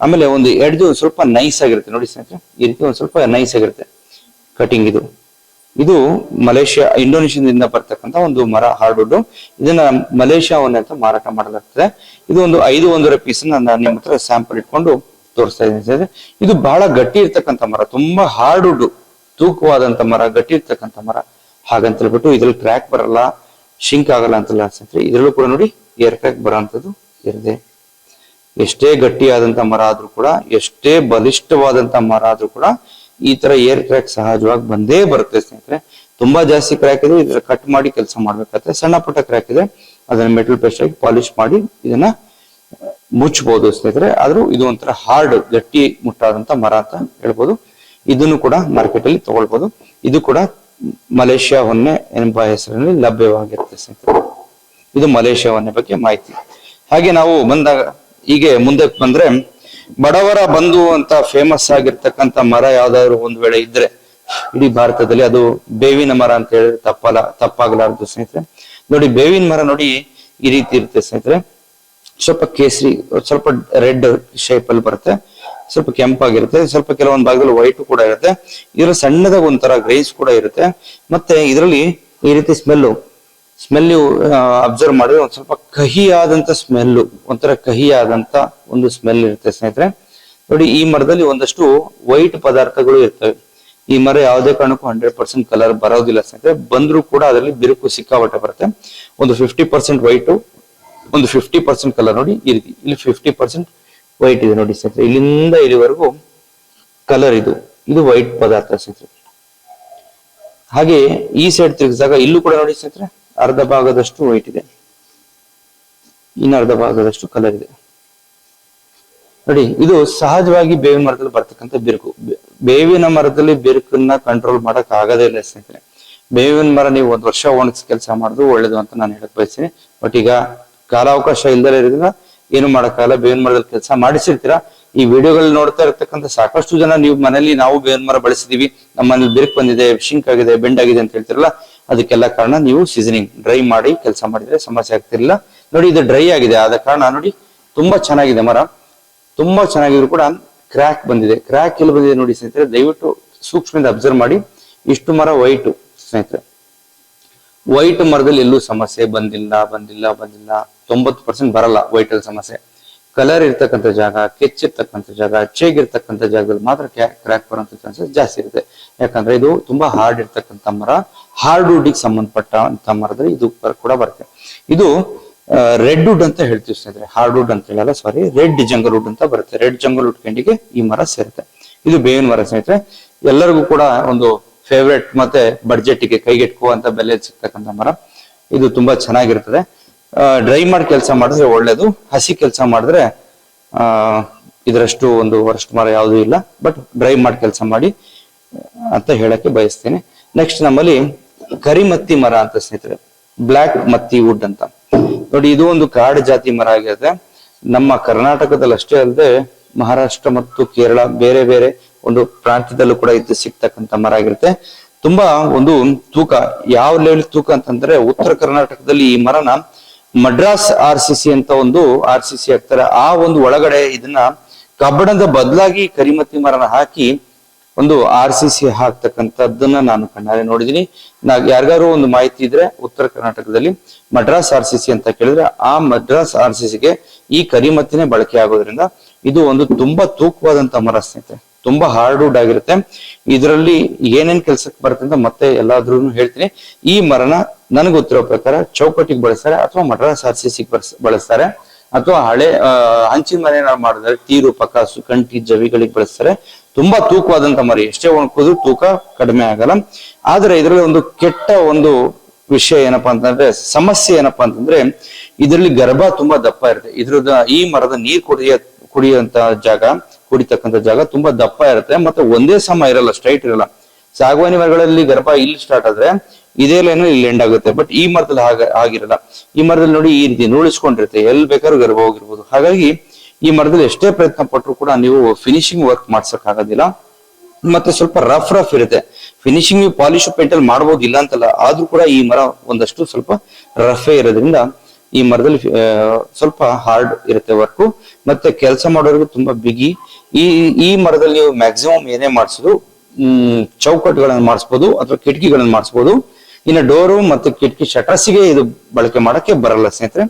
ಆಮೇಲೆ ಒಂದು ಎಡ್ಜು ಸ್ವಲ್ಪ ನೈಸ್ ಆಗಿರುತ್ತೆ ನೋಡಿ ಸ್ನೇಹಿತರೆ, ಈ ರೀತಿ ಒಂದು ಸ್ವಲ್ಪ ನೈಸ್ ಆಗಿರುತ್ತೆ ಕಟಿಂಗ್. ಇದು ಮಲೇಷ್ಯಾ ಇಂಡೋನೇಷ್ಯಾದಿಂದ ಬರ್ತಕ್ಕಂಥ ಒಂದು ಮರ ಹಾರ್ಡ್ವುಡ್. ಇದನ್ನ ಮಲೇಷ್ಯಾವನ್ನೇ ಅಂತ ಮಾರಾಟ ಮಾಡಲಾಗ್ತದೆ. ಇದು ಒಂದು 5 ಪೀಸ್ ನಾನು ನಿಮ್ಮ ಹತ್ರ ಸ್ಯಾಂಪಲ್ ಇಟ್ಕೊಂಡು ತೋರಿಸ್ತಾ ಇದ್ದೀನಿ. ಇದು ಬಹಳ ಗಟ್ಟಿ ಇರ್ತಕ್ಕಂಥ ಮರ, ತುಂಬಾ ಹಾರ್ಡ್ವುಡ್, ತೂಕವಾದಂತ ಮರ, ಗಟ್ಟಿ ಇರ್ತಕ್ಕಂಥ ಮರ. ಹಾಗಂತ ಹೇಳ್ಬಿಟ್ಟು ಇದ್ರಲ್ಲಿ ಕ್ರ್ಯಾಕ್ ಬರಲ್ಲ, ಶಿಂಕ್ ಆಗಲ್ಲ ಅಂತಲ್ಲ ಸ್ನೇಹಿತರೆ. ಇದ್ರಲ್ಲೂ ಕೂಡ ನೋಡಿ ಏರ್ ಕ್ರ್ಯಾಕ್ ಬರೋಂಥದ್ದು ಇರದೆ. ಎಷ್ಟೇ ಗಟ್ಟಿಯಾದಂತ ಮರ ಆದ್ರೂ ಕೂಡ, ಎಷ್ಟೇ ಬಲಿಷ್ಠವಾದಂತ ಮರ ಆದ್ರೂ ಕೂಡ ಈ ತರ ಏರ್ ಕ್ರ್ಯಾಕ್ ಸಹಜವಾಗಿ ಬಂದೇ ಬರುತ್ತೆ ಸ್ನೇಹಿತರೆ. ತುಂಬಾ ಜಾಸ್ತಿ ಕ್ರ್ಯಾಕ್ ಇದೆ, ಇದ್ರ ಕಟ್ ಮಾಡಿ ಕೆಲಸ ಮಾಡ್ಬೇಕಾಗುತ್ತೆ. ಸಣ್ಣ ಪುಟ್ಟ ಕ್ರ್ಯಾಕ್ ಇದೆ, ಅದನ್ನ ಮೆಟಲ್ ಪೇಸ್ಟ್ ಆಗಿ ಪಾಲಿಶ್ ಮಾಡಿ ಇದನ್ನ ಮುಚ್ಚಬಹುದು ಸ್ನೇಹಿತರೆ. ಆದ್ರೂ ಇದು ಒಂಥರ ಹಾರ್ಡ್, ಗಟ್ಟಿ ಮುಟ್ಟಾದಂತ ಮರ ಅಂತ ಹೇಳ್ಬೋದು. ಇದನ್ನು ಕೂಡ ಮಾರ್ಕೆಟ್ ಅಲ್ಲಿ ತಗೊಳ್ಬಹುದು. ಇದು ಕೂಡ ಮಲೇಷ್ಯಾ ಹೊನ್ನೆ ಎಂಬ ಹೆಸರಿನಲ್ಲಿ ಲಭ್ಯವಾಗಿರುತ್ತೆ ಸ್ನೇಹಿತರೆ. ಇದು ಮಲೇಷ್ಯಾ ಹೊನ್ನೆ ಬಗ್ಗೆ ಮಾಹಿತಿ. ಹಾಗೆ ನಾವು ಹೀಗೆ ಮುಂದೆ ಬಂದ್ರೆ, ಬಡವರ ಬಂಧು ಅಂತ ಫೇಮಸ್ ಆಗಿರ್ತಕ್ಕಂಥ ಮರ ಯಾವ್ದಾದ್ರು ಒಂದ್ ವೇಳೆ ಇದ್ರೆ ಇಡೀ ಭಾರತದಲ್ಲಿ, ಅದು ಬೇವಿನ ಮರ ಅಂತ ಹೇಳಿದ್ರೆ ತಪ್ಪಾಗಲಾರದು ಸ್ನೇಹಿತರೆ. ನೋಡಿ ಬೇವಿನ ಮರ ನೋಡಿ ಈ ರೀತಿ ಇರುತ್ತೆ ಸ್ನೇಹಿತರೆ. ಸ್ವಲ್ಪ ಕೇಸರಿ, ಸ್ವಲ್ಪ ರೆಡ್ ಶೇಪ್ ಅಲ್ಲಿ ಬರುತ್ತೆ, ಸ್ವಲ್ಪ ಕೆಂಪಾಗಿರುತ್ತೆ, ಸ್ವಲ್ಪ ಕೆಲವೊಂದು ಭಾಗದಲ್ಲಿ ವೈಟ್ ಕೂಡ ಇರುತ್ತೆ. ಇದರ ಸಣ್ಣದಾಗ ಒಂಥರ ಗ್ರೈಸ್ ಕೂಡ ಇರುತ್ತೆ. ಮತ್ತೆ ಇದರಲ್ಲಿ ಈ ರೀತಿ ಸ್ಮೆಲ್ ನೀವು ಅಬ್ಸರ್ವ್ ಮಾಡಿದ್ರೆ ಒಂದ್ ಸ್ವಲ್ಪ ಕಹಿಯಾದಂತ ಸ್ಮೆಲ್, ಒಂಥರ ಕಹಿಯಾದಂತ ಒಂದು ಸ್ಮೆಲ್ ಇರುತ್ತೆ ಸ್ನೇಹಿತರೆ. ನೋಡಿ ಈ ಮರದಲ್ಲಿ ಒಂದಷ್ಟು ವೈಟ್ ಪದಾರ್ಥಗಳು ಇರ್ತವೆ. ಈ ಮರ ಯಾವುದೇ ಕಾರಣಕ್ಕೂ 100% ಕಲರ್ ಬರೋದಿಲ್ಲ ಸ್ನೇಹಿತರೆ. ಬಂದ್ರೂ ಕೂಡ ಅದರಲ್ಲಿ ಬಿರುಕು ಸಿಕ್ಕಾಪಟ್ಟೆ ಬರುತ್ತೆ. ಒಂದು 50% ವೈಟ್, ಒಂದು 50% ಕಲರ್. ನೋಡಿ ಈ ರೀತಿ ಇಲ್ಲಿ 50% ವೈಟ್ ಇದೆ ನೋಡಿ ಸ್ನೇಹಿತರೆ. ಇಲ್ಲಿಂದ ಇಲ್ಲಿವರೆಗೂ ಕಲರ್ ಇದು ವೈಟ್ ಪದಾರ್ಥ ಸ್ನೇಹಿತರೆ. ಹಾಗೆ ಈ ಸೈಡ್ ತಿರುಗಿದಾಗ ಇಲ್ಲೂ ಕೂಡ ನೋಡಿ ಸ್ನೇಹಿತರೆ, ಅರ್ಧ ಭಾಗದಷ್ಟು ವೈಟ್ ಇದೆ, ಇನ್ನು ಅರ್ಧ ಭಾಗದಷ್ಟು ಕಲರ್ ಇದೆ ನೋಡಿ. ಇದು ಸಹಜವಾಗಿ ಬೇವಿನ ಮರದಲ್ಲಿ ಬರ್ತಕ್ಕಂಥ ಬಿರುಕು. ಬೇವಿನ ಮರದಲ್ಲಿ ಬಿರುಕನ್ನ ಕಂಟ್ರೋಲ್ ಮಾಡಕ್ ಆಗದೇ ಇಲ್ಲ ಸ್ನೇಹಿತರೆ. ಬೇವಿನ ಮರ ನೀವು 1 ವರ್ಷ ಒಣಗಿಸಿ ಕೆಲಸ ಮಾಡೋದು ಒಳ್ಳೇದು ಅಂತ ನಾನು ಹೇಳಕ್ ಬಯಸ್ತೀನಿ. ಬಟ್ ಈಗ ಕಾಲಾವಕಾಶ ಇಲ್ದಲೇ ಇರೋದ್ರಿಂದ ಏನು ಮಾಡಕ್ಕಾಗಲ್ಲ. ಬೇವಿನ ಮರದಲ್ಲಿ ಕೆಲಸ ಮಾಡಿಸಿರ್ತೀರಾ. ಈ ವಿಡಿಯೋಗಳು ನೋಡ್ತಾ ಇರ್ತಕ್ಕಂಥ ಸಾಕಷ್ಟು ಜನ ನೀವು ಮನೇಲಿ ನಾವು ಬೇವಿನ ಮರ ಬಳಸಿದೀವಿ, ನಮ್ಮ ಮನೇಲಿ ಬಿರುಕು ಬಂದಿದೆ, ಶಿಂಕ್ ಆಗಿದೆ, ಬೆಂಡ್ ಆಗಿದೆ ಅಂತ ಹೇಳ್ತಿರಲ್ಲ, ಅದಕ್ಕೆಲ್ಲ ಕಾರಣ ನೀವು ಸೀಸನಿಂಗ್ ಡ್ರೈ ಮಾಡಿ ಕೆಲಸ ಮಾಡಿದ್ರೆ ಸಮಸ್ಯೆ ಆಗ್ತಿರ್ಲಿಲ್ಲ. ನೋಡಿ ಇದು ಡ್ರೈ ಆಗಿದೆ, ಆದ ಕಾರಣ ನೋಡಿ ತುಂಬಾ ಚೆನ್ನಾಗಿದೆ ಮರ. ತುಂಬಾ ಚೆನ್ನಾಗಿದ್ರು ಕೂಡ ಕ್ರ್ಯಾಕ್ ಬಂದಿದೆ. ಕ್ರ್ಯಾಕ್ ಎಲ್ಲಿ ಬಂದಿದೆ ನೋಡಿ ಸ್ನೇಹಿತರೆ, ದಯವಿಟ್ಟು ಸೂಕ್ಷ್ಮದಿಂದ ಅಬ್ಸರ್ವ್ ಮಾಡಿ. ಇಷ್ಟು ಮರ ವೈಟ್ ಸ್ನೇಹಿತರೆ, ವೈಟ್ ಮರದಲ್ಲಿ ಎಲ್ಲೂ ಸಮಸ್ಯೆ ಬಂದಿಲ್ಲ. 90% ಬರಲ್ಲ ವೈಟ್ ಅಲ್ಲಿ ಸಮಸ್ಯೆ. ಕಲರ್ ಇರ್ತಕ್ಕಂಥ ಜಾಗ, ಕೆಚ್ಚಿರ್ತಕ್ಕಂಥ ಜಾಗ, ಚೇಗಿರ್ತಕ್ಕಂಥ ಜಾಗದಲ್ಲಿ ಮಾತ್ರ ಕ್ರ್ಯಾಕ್ ಬರುವಂತ ಚಾನ್ಸಸ್ ಜಾಸ್ತಿ ಇರುತ್ತೆ. ಯಾಕಂದ್ರೆ ಇದು ತುಂಬಾ ಹಾರ್ಡ್ ಇರ್ತಕ್ಕಂಥ ಮರ, ಹಾರ್ಡ್ವುಡ್ಗೆ ಸಂಬಂಧಪಟ್ಟಂತ ಮರದಲ್ಲಿ ಇದು ಕೂಡ ಬರುತ್ತೆ. ಇದು ರೆಡ್ ವುಡ್ ಅಂತ ಹೇಳ್ತೀವಿ ಸ್ನೇಹಿತರೆ, ಹಾರ್ಡ್ವುಡ್ ಅಂತ ಹೇಳಲ್ಲ, ಸಾರಿ, ರೆಡ್ ಜಂಗಲ್ ವುಡ್ ಅಂತ ಬರುತ್ತೆ. ರೆಡ್ ಜಂಗಲ್ ವುಡ್ ಕೆಂಡಿಗೆ ಈ ಮರ ಸೇರುತ್ತೆ. ಇದು ಬೇವಿನ ಮರ ಸ್ನೇಹಿತರೆ. ಎಲ್ಲರಿಗೂ ಕೂಡ ಒಂದು ಫೇವ್ರೆಟ್ ಮತ್ತೆ ಬಡ್ಜೆಟ್ಗೆ ಕೈಗೆಟುಕುವಂತ ಬೆಲೆ ಸಿಗ್ತಕ್ಕಂಥ ಮರ. ಇದು ತುಂಬಾ ಚೆನ್ನಾಗಿರ್ತದೆ. ಡ್ರೈ ಮಾಡಿ ಕೆಲಸ ಮಾಡಿದ್ರೆ ಒಳ್ಳೇದು, ಹಸಿ ಕೆಲಸ ಮಾಡಿದ್ರೆ ಇದರಷ್ಟು ಒಂದು ವರ್ಷ ಮರ ಯಾವುದೂ ಇಲ್ಲ. ಬಟ್ ಡ್ರೈ ಮಾಡಿ ಕೆಲಸ ಮಾಡಿ ಅಂತ ಹೇಳಕ್ಕೆ ಬಯಸ್ತೇನೆ. ನೆಕ್ಸ್ಟ್ ನಮ್ಮಲ್ಲಿ ಕರಿಮತ್ತಿ ಮರ ಅಂತ ಸ್ನೇಹಿತರೆ, ಬ್ಲಾಕ್ ಮತ್ತಿ ವುಡ್ ಅಂತ. ನೋಡಿ ಇದು ಒಂದು ಕಾಡು ಜಾತಿ ಮರ ಆಗಿರುತ್ತೆ. ನಮ್ಮ ಕರ್ನಾಟಕದಲ್ಲಿ ಅಷ್ಟೇ ಅಲ್ಲದೆ ಮಹಾರಾಷ್ಟ್ರ ಮತ್ತು ಕೇರಳ ಬೇರೆ ಬೇರೆ ಒಂದು ಪ್ರಾಂತ್ಯದಲ್ಲೂ ಕೂಡ ಇದು ಸಿಗ್ತಕ್ಕಂಥ ಮರ ಆಗಿರುತ್ತೆ. ತುಂಬಾ ಒಂದು ತೂಕ, ಯಾವ ಲೆವೆಲ್ ತೂಕ ಅಂತಂದ್ರೆ, ಉತ್ತರ ಕರ್ನಾಟಕದಲ್ಲಿ ಈ ಮರನ ಮಡ್ರಾಸ್ RCC ಅಂತ ಒಂದು RCC ಹಾಕ್ತಾರೆ. ಆ ಒಂದು ಒಳಗಡೆ ಇದನ್ನ ಕಬ್ಬಣದ ಬದಲಾಗಿ ಕರಿಮತ್ತಿ ಮರನ ಹಾಕಿ ಒಂದು RCC ಹಾಕ್ತಕ್ಕಂಥದ್ದನ್ನ ನಾನು ಕಣ್ಣಾರೆ ನೋಡಿದೀನಿ. ಯಾರಿಗಾರು ಒಂದು ಮಾಹಿತಿ ಇದ್ರೆ ಉತ್ತರ ಕರ್ನಾಟಕದಲ್ಲಿ ಮಡ್ರಾಸ್ RCC ಅಂತ ಕೇಳಿದ್ರೆ ಆ ಮಡ್ರಾಸ್ RCCಗೆ ಈ ಕರಿಮತ್ತಿನೇ ಬಳಕೆ ಆಗೋದ್ರಿಂದ ಇದು ಒಂದು ತುಂಬಾ ತೂಕವಾದಂತ ಮರ ಸ್ನೇಹಿತರೆ, ತುಂಬಾ ಹಾರ್ಡ್ವುಡ್ ಆಗಿರುತ್ತೆ. ಇದರಲ್ಲಿ ಏನೇನ್ ಕೆಲ್ಸಕ್ಕೆ ಬರುತ್ತೆ ಅಂತ ಮತ್ತೆ ಎಲ್ಲಾದ್ರೂ ಹೇಳ್ತೀನಿ. ಈ ಮರನ ನನಗೆ ಗೊತ್ತಿರೋ ಪ್ರಕಾರ ಚೌಕಟ್ಟಿಗೆ ಬಳಸ್ತಾರೆ, ಅಥವಾ ಮಡ್ರಾಸ್ RCC ಬಳಸ್ತಾರೆ, ಅಥವಾ ಹಳೆ ಹಂಚಿನ ಮನೆ ಮಾಡಿದ್ರೆ ತೀರು ಪಕಾಸು ಕಂಟಿ ಜವಿಗಳಿಗೆ ಬಳಸ್ತಾರೆ. ತುಂಬಾ ತೂಕವಾದಂತ ಮರ, ಎಷ್ಟೇ ಒಣಕೋದ್ರು ತೂಕ ಕಡಿಮೆ ಆಗಲ್ಲ. ಆದ್ರೆ ಇದರಲ್ಲಿ ಒಂದು ಕೆಟ್ಟ ಒಂದು ವಿಷಯ ಏನಪ್ಪಾ ಅಂತಂದ್ರೆ, ಸಮಸ್ಯೆ ಏನಪ್ಪಾ ಅಂತಂದ್ರೆ, ಇದರಲ್ಲಿ ಗರ್ಭ ತುಂಬಾ ದಪ್ಪ ಇರುತ್ತೆ. ಇದ್ರದ ಈ ಮರದ ನೀರ್ ಕುಡಿಯುವಂತ ಜಾಗ, ಕುಡಿತಕ್ಕಂಥ ಜಾಗ ತುಂಬಾ ದಪ್ಪ ಇರುತ್ತೆ, ಮತ್ತೆ ಒಂದೇ ಸಮ ಇರಲ್ಲ, ಸ್ಟ್ರೈಟ್ ಇರಲ್ಲ. ಸಾಗವಾನಿ ಮರಗಳಲ್ಲಿ ಗರ್ಭ ಇಲ್ಲಿ ಸ್ಟಾರ್ಟ್ ಆದ್ರೆ ಇದೇ ಲೈನ್ ಇಲ್ಲಿ ಎಂಡ್ ಆಗುತ್ತೆ. ಬಟ್ ಈ ಮರದಲ್ಲಿ ಆಗಿರಲ್ಲ. ಈ ಮರದಲ್ಲಿ ನೋಡಿ ಈ ರೀತಿ ನೂಳಿಸ್ಕೊಂಡಿರುತ್ತೆ, ಎಲ್ಲಿ ಬೇಕಾದ್ರೂ ಗರ್ಭ ಹೋಗಿರ್ಬೋದು. ಹಾಗಾಗಿ ಈ ಮರದಲ್ಲಿ ಎಷ್ಟೇ ಪ್ರಯತ್ನ ಪಟ್ಟರು ಕೂಡ ನೀವು ಫಿನಿಶಿಂಗ್ ವರ್ಕ್ ಮಾಡ್ಸಕ್ ಆಗೋದಿಲ್ಲ. ಮತ್ತೆ ಸ್ವಲ್ಪ ರಫ್ ಇರುತ್ತೆ. ಫಿನಿಶಿಂಗ್ ಪಾಲಿಶ್ ಪೇಂಟ್ ಅಲ್ಲಿ ಮಾಡ್ಬೋದು, ಇಲ್ಲ ಅಂತಲ್ಲ, ಆದ್ರೂ ಕೂಡ ಈ ಮರ ಒಂದಷ್ಟು ಸ್ವಲ್ಪ ರಫೇ ಇರೋದ್ರಿಂದ ಈ ಮರದಲ್ಲಿ ಸ್ವಲ್ಪ ಹಾರ್ಡ್ ಇರುತ್ತೆ ವರ್ಕು. ಮತ್ತೆ ಕೆಲಸ ಮಾಡೋರಿಗೂ ತುಂಬಾ ಬಿಗಿ. ಈ ಮರದಲ್ಲಿ ನೀವು ಮ್ಯಾಕ್ಸಿಮಮ್ ಏನೇ ಮಾಡಿಸೋದು, ಚೌಕಟ್ಟುಗಳನ್ನು ಮಾಡಿಸ್ಬೋದು ಅಥವಾ ಕಿಟಕಿಗಳನ್ನು ಮಾಡಿಸ್ಬೋದು. ಇನ್ನು ಡೋರು ಮತ್ತು ಕಿಟಕಿ ಶಟರ್ಸ್ಗೆ ಇದು ಬಳಕೆ ಮಾಡಕ್ಕೆ ಬರಲ್ಲ ಸ್ನೇಹಿತರೆ.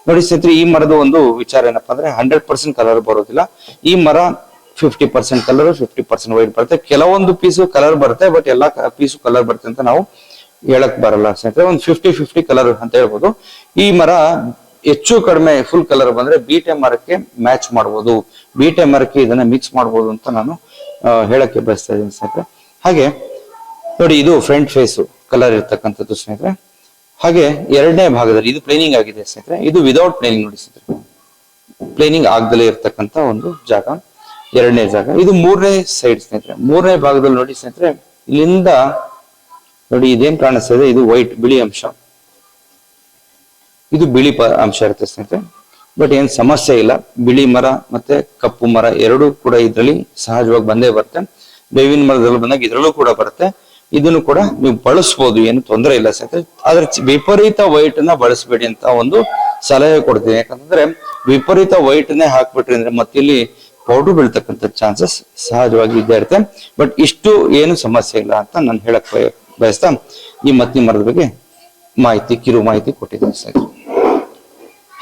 ನೋಡಿ ಸ್ನೇಹಿತರೆ, ಈ ಮರದ ಒಂದು ವಿಚಾರ ಏನಪ್ಪಾ ಅಂದ್ರೆ 100% ಕಲರ್ ಬರೋದಿಲ್ಲ. ಈ ಮರ 50% ಕಲರ್, 50% ವೈಟ್ ಬರುತ್ತೆ. ಕೆಲವೊಂದು ಪೀಸು ಕಲರ್ ಬರುತ್ತೆ, ಬಟ್ ಎಲ್ಲಾ ಪೀಸು ಕಲರ್ ಬರುತ್ತೆ ಅಂತ ನಾವು ಹೇಳಕ್ ಬರಲ್ಲ ಸ್ನೇಹಿತರೆ. ಒಂದು 50-50 ಕಲರ್ ಅಂತ ಹೇಳ್ಬೋದು. ಈ ಮರ ಹೆಚ್ಚು ಕಡಿಮೆ ಫುಲ್ ಕಲರ್ ಬಂದ್ರೆ ಬೀಟೆ ಮರಕ್ಕೆ ಮ್ಯಾಚ್ ಮಾಡ್ಬೋದು, ಬೀಟೆ ಮರಕ್ಕೆ ಇದನ್ನ ಮಿಕ್ಸ್ ಮಾಡ್ಬೋದು ಅಂತ ನಾನು ಹೇಳಕ್ಕೆ ಬಯಸ್ತಾ ಇದ್ದೀನಿ ಸ್ನೇಹಿತರೆ. ಹಾಗೆ ನೋಡಿ, ಇದು ಫ್ರಂಟ್ ಫೇಸು ಕಲರ್ ಇರ್ತಕ್ಕಂಥದ್ದು ಸ್ನೇಹಿತರೆ. ಹಾಗೆ ಎರಡನೇ ಭಾಗದಲ್ಲಿ ಇದು ಪ್ಲೇನಿಂಗ್ ಆಗಿದೆ ಸ್ನೇಹಿತರೆ. ಇದು ವಿದೌಟ್ ಪ್ಲೇನಿಂಗ್ ನೋಡಿ ಸ್ನೇಹಿತರೆ, ಪ್ಲೇನಿಂಗ್ ಆಗದಲ್ಲೇ ಇರ್ತಕ್ಕಂಥ ಒಂದು ಜಾಗ, ಎರಡನೇ ಜಾಗ. ಇದು ಮೂರನೇ ಸೈಡ್ ಸ್ನೇಹಿತರೆ. ಮೂರನೇ ಭಾಗದಲ್ಲಿ ನೋಡಿ ಸ್ನೇಹಿತರೆ, ಇಲ್ಲಿಂದ ನೋಡಿ ಇದೇನ್ ಕಾಣಿಸ್ತಾ ಇದೆ, ಇದು ವೈಟ್ ಬಿಳಿ ಅಂಶ, ಇದು ಬಿಳಿ ಅಂಶ ಇರುತ್ತೆ ಸ್ನೇಹಿತರೆ. ಬಟ್ ಏನ್ ಸಮಸ್ಯೆ ಇಲ್ಲ. ಬಿಳಿ ಮರ ಮತ್ತೆ ಕಪ್ಪು ಮರ ಎರಡೂ ಕೂಡ ಇದ್ರಲ್ಲಿ ಸಹಜವಾಗಿ ಬಂದೇ ಬರುತ್ತೆ. ಬೇವಿನ ಮರದಲ್ಲಿ ಬಂದಾಗ ಇದ್ರಲ್ಲೂ ಕೂಡ ಬರುತ್ತೆ. ಇದನ್ನು ಕೂಡ ನೀವು ಬಳಸ್ಬೋದು, ಏನು ತೊಂದರೆ ಇಲ್ಲ ಸ್ನೇಹಿತರೆ. ಆದ್ರೆ ವಿಪರೀತ ವೈಟ್ ನ ಬಳಸಬೇಡಿ ಅಂತ ಒಂದು ಸಲಹೆ ಕೊಡ್ತೀನಿ. ಯಾಕಂತಂದ್ರೆ ವಿಪರೀತ ವೈಟ್ ನೇ ಹಾಕ್ಬಿಟ್ರಿ ಅಂದ್ರೆ ಮತ್ತೆ ಇಲ್ಲಿ ಪೌಡರ್ ಬೀಳ್ತಕ್ಕಂಥ ಚಾನ್ಸಸ್ ಸಹಜವಾಗಿ ಇದ್ದೇ ಇರುತ್ತೆ. ಬಟ್ ಇಷ್ಟು ಏನು ಸಮಸ್ಯೆ ಇಲ್ಲ ಅಂತ ನಾನು ಹೇಳಕ್ ಬಯಸ್ತಾ ಈ ಮತ್ತಿ ಮರದ ಬಗ್ಗೆ ಕಿರು ಮಾಹಿತಿ ಕೊಟ್ಟಿದ್ದೀನಿ ಸ್ನೇಹಿತರೆ.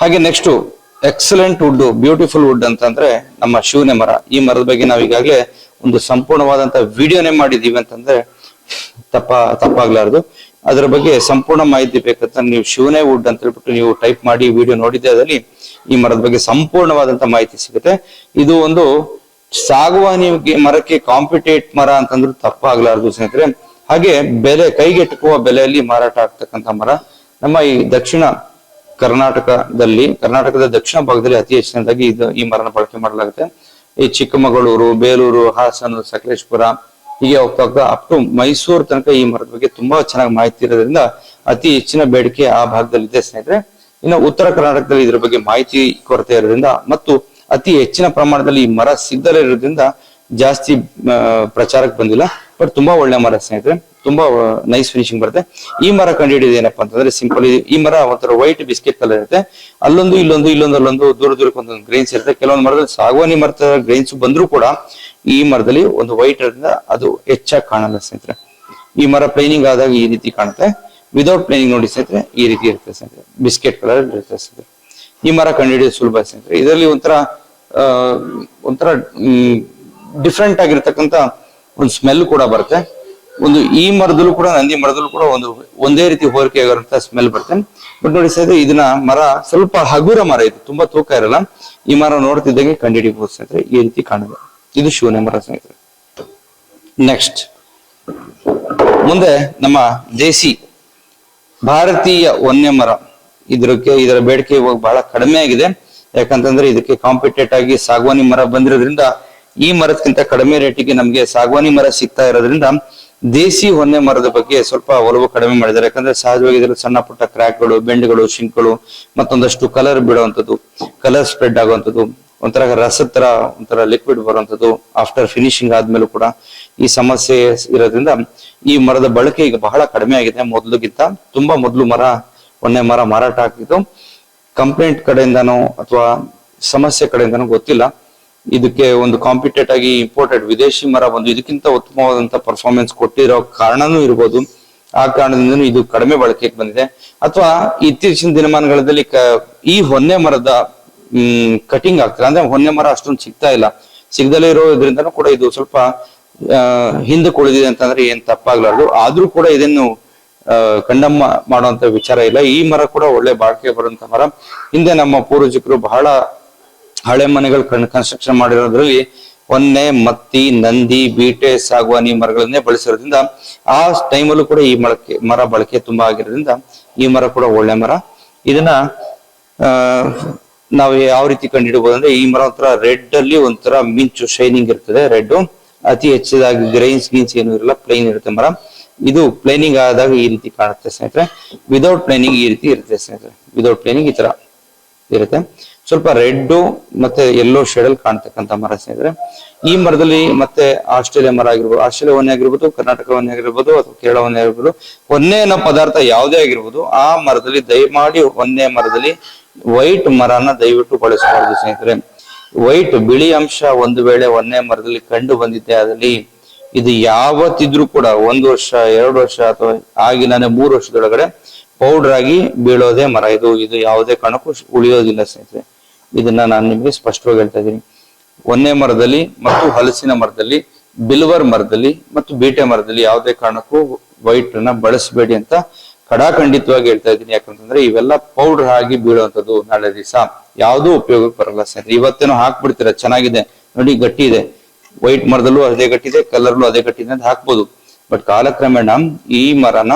ಹಾಗೆ next excellent wood, beautiful wood ಅಂತಂದ್ರೆ ನಮ್ಮ ಶಿವನೆ ಮರ. ಈ ಮರದ ಬಗ್ಗೆ ನಾವು ಈಗಾಗಲೇ ಒಂದು ಸಂಪೂರ್ಣವಾದಂತ ವಿಡಿಯೋನೇ ಮಾಡಿದೀವಿ ಅಂತಂದ್ರೆ ತಪ್ಪಾಗ್ಲಾರ್ದು. ಅದರ ಬಗ್ಗೆ ಸಂಪೂರ್ಣ ಮಾಹಿತಿ ಬೇಕಂತ ನೀವು ಶಿವನೆ ವುಡ್ ಅಂತ ಹೇಳ್ಬಿಟ್ಟು ನೀವು ಟೈಪ್ ಮಾಡಿ ವಿಡಿಯೋ ನೋಡಿದ್ದೆ, ಅದರಲ್ಲಿ ಈ ಮರದ ಬಗ್ಗೆ ಸಂಪೂರ್ಣವಾದಂತ ಮಾಹಿತಿ ಸಿಗುತ್ತೆ. ಇದು ಒಂದು ಸಾಗುವಾನಿ ಮರಕ್ಕೆ ಕಾಂಪಿಟೇಟ್ ಮರ ಅಂತಂದ್ರೂ ತಪ್ಪಾಗ್ಲಾರ್ದು ಸ್ನೇಹಿತರೆ. ಹಾಗೆ ಬೆಲೆ, ಕೈಗೆಟುಕುವ ಬೆಲೆಯಲ್ಲಿ ಮಾರಾಟ ಆಗ್ತಕ್ಕಂಥ ಮರ. ನಮ್ಮ ಈ ದಕ್ಷಿಣ ಕರ್ನಾಟಕದ ದಕ್ಷಿಣ ಭಾಗದಲ್ಲಿ ಅತಿ ಹೆಚ್ಚಿನದಾಗಿ ಈ ಮರನ ಬಳಕೆ ಮಾಡಲಾಗುತ್ತೆ. ಈ ಚಿಕ್ಕಮಗಳೂರು, ಬೇಲೂರು, ಹಾಸನ, ಸಕಲೇಶ್ಪುರ ಹೀಗೆ ಹೋಗ್ತಾ ಅಪ್ ಟು ಮೈಸೂರು ತನಕ ಈ ಮರದ ಬಗ್ಗೆ ತುಂಬಾ ಚೆನ್ನಾಗಿ ಮಾಹಿತಿ ಇರೋದ್ರಿಂದ ಅತಿ ಹೆಚ್ಚಿನ ಬೇಡಿಕೆ ಆ ಭಾಗದಲ್ಲಿ ಇದೆ ಸ್ನೇಹಿತರೆ. ಇನ್ನು ಉತ್ತರ ಕರ್ನಾಟಕದಲ್ಲಿ ಇದ್ರ ಬಗ್ಗೆ ಮಾಹಿತಿ ಕೊರತೆ ಇರೋದ್ರಿಂದ ಮತ್ತು ಅತಿ ಹೆಚ್ಚಿನ ಪ್ರಮಾಣದಲ್ಲಿ ಈ ಮರ ಸಿಗದಲೇ ಇರೋದ್ರಿಂದ ಜಾಸ್ತಿ ಪ್ರಚಾರಕ್ಕೆ ಬಂದಿಲ್ಲ. ಬಟ್ ತುಂಬಾ ಒಳ್ಳೆ ಮರ ಸ್ನೇಹಿತರೆ, ತುಂಬಾ ನೈಸ್ ಫಿನಿಶಿಂಗ್ ಬರುತ್ತೆ. ಈ ಮರ ಕಂಡುಹಿಡಿಯೋದು ಏನಪ್ಪಾ ಅಂತಂದ್ರೆ ಸಿಂಪಲ್. ಈ ಮರ ಒಂಥರ ವೈಟ್ ಬಿಸ್ಕೆಟ್ ಕಲರ್ ಇರುತ್ತೆ. ಅಲ್ಲೊಂದು ದೂರಕ್ಕೆ ಒಂದೊಂದು ಗ್ರೈನ್ಸ್ ಇರುತ್ತೆ. ಕೆಲವೊಂದು ಮರದಲ್ಲಿ ಸಾಗವಾನಿ ಮರದ ಗ್ರೈನ್ಸ್ ಬಂದ್ರೂ ಕೂಡ ಈ ಮರದಲ್ಲಿ ಒಂದು ವೈಟ್ ಇರೋದ್ರಿಂದ ಅದು ಹೆಚ್ಚಾಗಿ ಕಾಣಲ್ಲ ಸ್ನೇಹಿತರೆ. ಈ ಮರ ಪ್ಲೈನಿಂಗ್ ಆದಾಗ ಈ ರೀತಿ ಕಾಣುತ್ತೆ. ವಿದೌಟ್ ಪ್ಲೈನಿಂಗ್ ನೋಡಿ ಸ್ನೇಹಿತರೆ, ಈ ರೀತಿ ಇರುತ್ತೆ ಸ್ನೇಹಿತರೆ, ಬಿಸ್ಕೆಟ್ ಕಲರ್ ಇರುತ್ತೆ ಸ್ನೇಹಿತರೆ. ಈ ಮರ ಕಂಡುಹಿಡಿಯೋದು ಸುಲಭ ಸ್ನೇಹಿತರೆ. ಇದರಲ್ಲಿ ಒಂಥರ ಡಿಫ್ರೆಂಟ್ ಆಗಿರ್ತಕ್ಕಂಥ ಒಂದು ಸ್ಮೆಲ್ ಕೂಡ ಬರುತ್ತೆ. ಈ ಮರದಲ್ಲೂ ಕೂಡ ನಂದಿ ಮರದಲ್ಲೂ ಕೂಡ ಒಂದೇ ರೀತಿ ಹೋಲಿಕೆ ಆಗಿರುವಂತ ಸ್ಮೆಲ್ ಬರುತ್ತೆ. ಬಟ್ ನೋಡಿ ಸ್ನೇಹಿತರೆ, ಇದನ್ನ ಮರ ಸ್ವಲ್ಪ ಹಗುರ ಮರ, ಇದು ತುಂಬಾ ತೂಕ ಇರಲ್ಲ. ಈ ಮರ ನೋಡ್ತಿದ್ದಂಗೆ ಕಂಡುಹಿಡಿಯಬಹುದು ಸ್ನೇಹಿತರೆ, ಈ ರೀತಿ ಕಾಣುತ್ತೆ. ಇದು ಶಿವನೆ ಮರ ಸ್ನೇಹಿತರೆ. ನೆಕ್ಸ್ಟ್ ಮುಂದೆ ನಮ್ಮ ದೇಸಿ ಭಾರತೀಯ ವನ್ಯ ಮರ. ಇದರ ಬೇಡಿಕೆ ಇವಾಗ ಬಹಳ ಕಡಿಮೆ ಆಗಿದೆ. ಯಾಕಂತಂದ್ರೆ ಇದಕ್ಕೆ ಕಾಂಪಿಟೇಟ್ ಆಗಿ ಸಾಗವಾನಿ ಮರ ಬಂದಿರೋದ್ರಿಂದ ಈ ಮರಕ್ಕಿಂತ ಕಡಿಮೆ ರೇಟಿಗೆ ನಮ್ಗೆ ಸಾಗವಾನಿ ಮರ ಸಿಗ್ತಾ ಇರೋದ್ರಿಂದ ದೇಸಿ ಹೊನ್ನೆ ಮರದ ಬಗ್ಗೆ ಸ್ವಲ್ಪ ಒಲವು ಕಡಿಮೆ ಮಾಡಿದ್ದಾರೆ. ಯಾಕಂದ್ರೆ ಸಹಜವಾಗಿ ಇದರಲ್ಲಿ ಸಣ್ಣ ಪುಟ್ಟ ಕ್ರ್ಯಾಕ್ಗಳು, ಬೆಂಡ್ಗಳು, ಶಿಂಕ್ಗಳು, ಮತ್ತೊಂದಷ್ಟು ಕಲರ್ ಬಿಡುವಂಥದ್ದು, ಕಲರ್ ಸ್ಪ್ರೆಡ್ ಆಗುವಂಥದ್ದು, ಒಂಥರ ರಸದ ತರ ಒಂಥರ ಲಿಕ್ವಿಡ್ ಬರುವಂಥದ್ದು ಆಫ್ಟರ್ ಫಿನಿಶಿಂಗ್ ಆದ್ಮೇಲೂ ಕೂಡ ಈ ಸಮಸ್ಯೆ ಇರೋದ್ರಿಂದ ಈ ಮರದ ಬಳಕೆ ಈಗ ಬಹಳ ಕಡಿಮೆ ಆಗಿದೆ. ಮೊದಲಿಗಿಂತ ತುಂಬಾ ಮೊದಲು ಹೊನ್ನೆ ಮರ ಮಾರಾಟ ಆಗ್ತಿತ್ತು. ಕಂಪ್ಲೇಂಟ್ ಕಡೆಯಿಂದನೋ ಅಥವಾ ಸಮಸ್ಯೆ ಕಡೆಯಿಂದನೋ ಗೊತ್ತಿಲ್ಲ, ಇದಕ್ಕೆ ಒಂದು ಕಾಂಪಿಟೇಟ್ ಆಗಿ ಇಂಪೋರ್ಟೆಡ್ ವಿದೇಶಿ ಮರ ಬಂದು ಇದಕ್ಕಿಂತ ಉತ್ತಮವಾದಂತ ಪರ್ಫಾರ್ಮೆನ್ಸ್ ಕೊಟ್ಟಿರೋ ಕಾರಣನೂ ಇರ್ಬೋದು. ಆ ಕಾರಣದಿಂದ ಇದು ಕಡಿಮೆ ಬಳಕೆಗೆ ಬಂದಿದೆ. ಅಥವಾ ಇತ್ತೀಚಿನ ದಿನಮಾನಗಳಲ್ಲಿ ಈ ಹೊನ್ನೆ ಮರದ ಕಟಿಂಗ್ ಆಗ್ತದೆ, ಅಂದ್ರೆ ಹೊನ್ನೆ ಮರ ಅಷ್ಟೊಂದು ಸಿಗ್ತಾ ಇಲ್ಲ. ಸಿಗದಲ್ಲೇ ಇರೋದ್ರಿಂದನೂ ಕೂಡ ಇದು ಸ್ವಲ್ಪ ಹಿಂದಕ್ಕೆ ಉಳಿದಿದೆ ಅಂತಂದ್ರೆ ಏನ್ ತಪ್ಪಾಗ್ಲಾರ್ದು. ಆದ್ರೂ ಕೂಡ ಇದನ್ನು ಕಂಡಮ್ ಮಾಡುವಂತ ವಿಚಾರ ಇಲ್ಲ. ಈ ಮರ ಕೂಡ ಒಳ್ಳೆ ಬಾಳಿಕೆ ಬರುವಂತ ಮರ. ಹಿಂದೆ ನಮ್ಮ ಪೂರ್ವಜಕರು ಬಹಳ ಹಳೆ ಮನೆಗಳು ಕನ್ಸ್ಟ್ರಕ್ಷನ್ ಮಾಡಿರೋದ್ರಲ್ಲಿ ಹೊನ್ನೆ, ಮತ್ತಿ, ನಂದಿ, ಬೀಟೆ, ಸಾಗವಾನಿ ಮರಗಳನ್ನೇ ಬಳಸಿರೋದ್ರಿಂದ ಆ ಟೈಮಲ್ಲೂ ಕೂಡ ಈ ಮರ ಬಳಕೆ ತುಂಬಾ ಆಗಿರೋದ್ರಿಂದ ಈ ಮರ ಕೂಡ ಒಳ್ಳೆ ಮರ. ಇದನ್ನ ನಾವು ಯಾವ ರೀತಿ ಕಂಡುಹಿಡಬಹುದು ಅಂದ್ರೆ, ಈ ಮರ ಒಂಥರ ರೆಡ್ ಅಲ್ಲಿ ಒಂಥರ ಮಿಂಚು ಶೈನಿಂಗ್ ಇರ್ತದೆ. ರೆಡ್ ಅತಿ ಹೆಚ್ಚದಾಗಿ ಗ್ರೈನ್ಸ್ ಗೀನ್ಸ್ ಏನು ಇರಲ್ಲ, ಪ್ಲೈನ್ ಇರುತ್ತೆ ಮರ. ಇದು ಪ್ಲೈನಿಂಗ್ ಆದಾಗ ಈ ರೀತಿ ಕಾಣುತ್ತೆ ಸ್ನೇಹಿತರೆ. ವಿದೌಟ್ ಪ್ಲೈನಿಂಗ್ ಈ ರೀತಿ ಇರುತ್ತೆ ಸ್ನೇಹಿತರೆ. ವಿದೌಟ್ ಪ್ಲೈನಿಂಗ್ ಈ ತರ ಇರುತ್ತೆ. ಸ್ವಲ್ಪ ರೆಡ್ ಮತ್ತೆ ಯೆಲ್ಲೋ ಶೇಡ್ ಅಲ್ಲಿ ಕಾಣ್ತಕ್ಕಂಥ ಮರ ಸ್ನೇಹಿತರೆ. ಈ ಮರದಲ್ಲಿ ಮತ್ತೆ ಆಸ್ಟ್ರೇಲಿಯಾ ಮರ ಆಗಿರ್ಬೋದು, ಆಸ್ಟ್ರೇಲಿಯಾ ಹೊನ್ನೆ ಆಗಿರ್ಬೋದು, ಕರ್ನಾಟಕ ಹೊನ್ನೆ ಆಗಿರ್ಬೋದು, ಅಥವಾ ಕೇರಳ ಹೊನ್ನೆ ಆಗಿರ್ಬೋದು, ಹೊನ್ನೆ ಅನ್ನೋ ಪದಾರ್ಥ ಯಾವುದೇ ಆಗಿರ್ಬೋದು, ಆ ಮರದಲ್ಲಿ ದಯಮಾಡಿ ಹೊನ್ನೆ ಮರದಲ್ಲಿ ವೈಟ್ ಮರನ ದಯವಿಟ್ಟು ಬಳಸಬಾರದು ಸ್ನೇಹಿತರೆ. ವೈಟ್ ಬಿಳಿ ಅಂಶ ಒಂದು ವೇಳೆ ಹೊನ್ನೆ ಮರದಲ್ಲಿ ಕಂಡು ಬಂದಿದ್ದೆ ಅದರಲ್ಲಿ ಇದು ಯಾವತ್ತಿದ್ರೂ ಕೂಡ 1 ವರ್ಷ 2 ವರ್ಷ ಅಥವಾ ಆಗಿನ 3 ವರ್ಷದೊಳಗಡೆ ಪೌಡರ್ ಆಗಿ ಬೀಳೋದೇ ಮರ. ಇದು ಯಾವುದೇ ಕಾರಣಕ್ಕೂ ಉಳಿಯೋದಿಲ್ಲ ಸ್ನೇಹಿತರೆ. ಇದನ್ನ ನಾನು ನಿಮ್ಗೆ ಸ್ಪಷ್ಟವಾಗಿ ಹೇಳ್ತಾ ಇದ್ದೀನಿ. ಹೊನ್ನೆ ಮರದಲ್ಲಿ ಮತ್ತು ಹಲಸಿನ ಮರದಲ್ಲಿ, ಬಿಲ್ವರ್ ಮರದಲ್ಲಿ ಮತ್ತು ಬೀಟೆ ಮರದಲ್ಲಿ ಯಾವುದೇ ಕಾರಣಕ್ಕೂ ವೈಟ್ ನ ಬಳಸಬೇಡಿ ಅಂತ ಖಡಾಖಂಡಿತವಾಗಿ ಹೇಳ್ತಾ ಇದ್ದೀನಿ. ಯಾಕಂತಂದ್ರೆ ಇವೆಲ್ಲ ಪೌಡರ್ ಆಗಿ ಬೀಳುವಂತದ್ದು, ನಾಳೆ ದಿವಸ ಯಾವುದೂ ಉಪಯೋಗಕ್ಕೆ ಬರಲ್ಲ ಸ್ನೇಹಿತರೆ. ಇವತ್ತೇನೋ ಹಾಕ್ಬಿಡ್ತೀರ, ಚೆನ್ನಾಗಿದೆ ನೋಡಿ, ಗಟ್ಟಿ ಇದೆ, ವೈಟ್ ಮರದಲ್ಲೂ ಅದೇ ಗಟ್ಟಿದೆ, ಕಲರ್ಲು ಅದೇ ಗಟ್ಟಿದೆ ಅಂತ ಹಾಕ್ಬೋದು. ಬಟ್ ಕಾಲಕ್ರಮೇಣ ಈ ಮರನ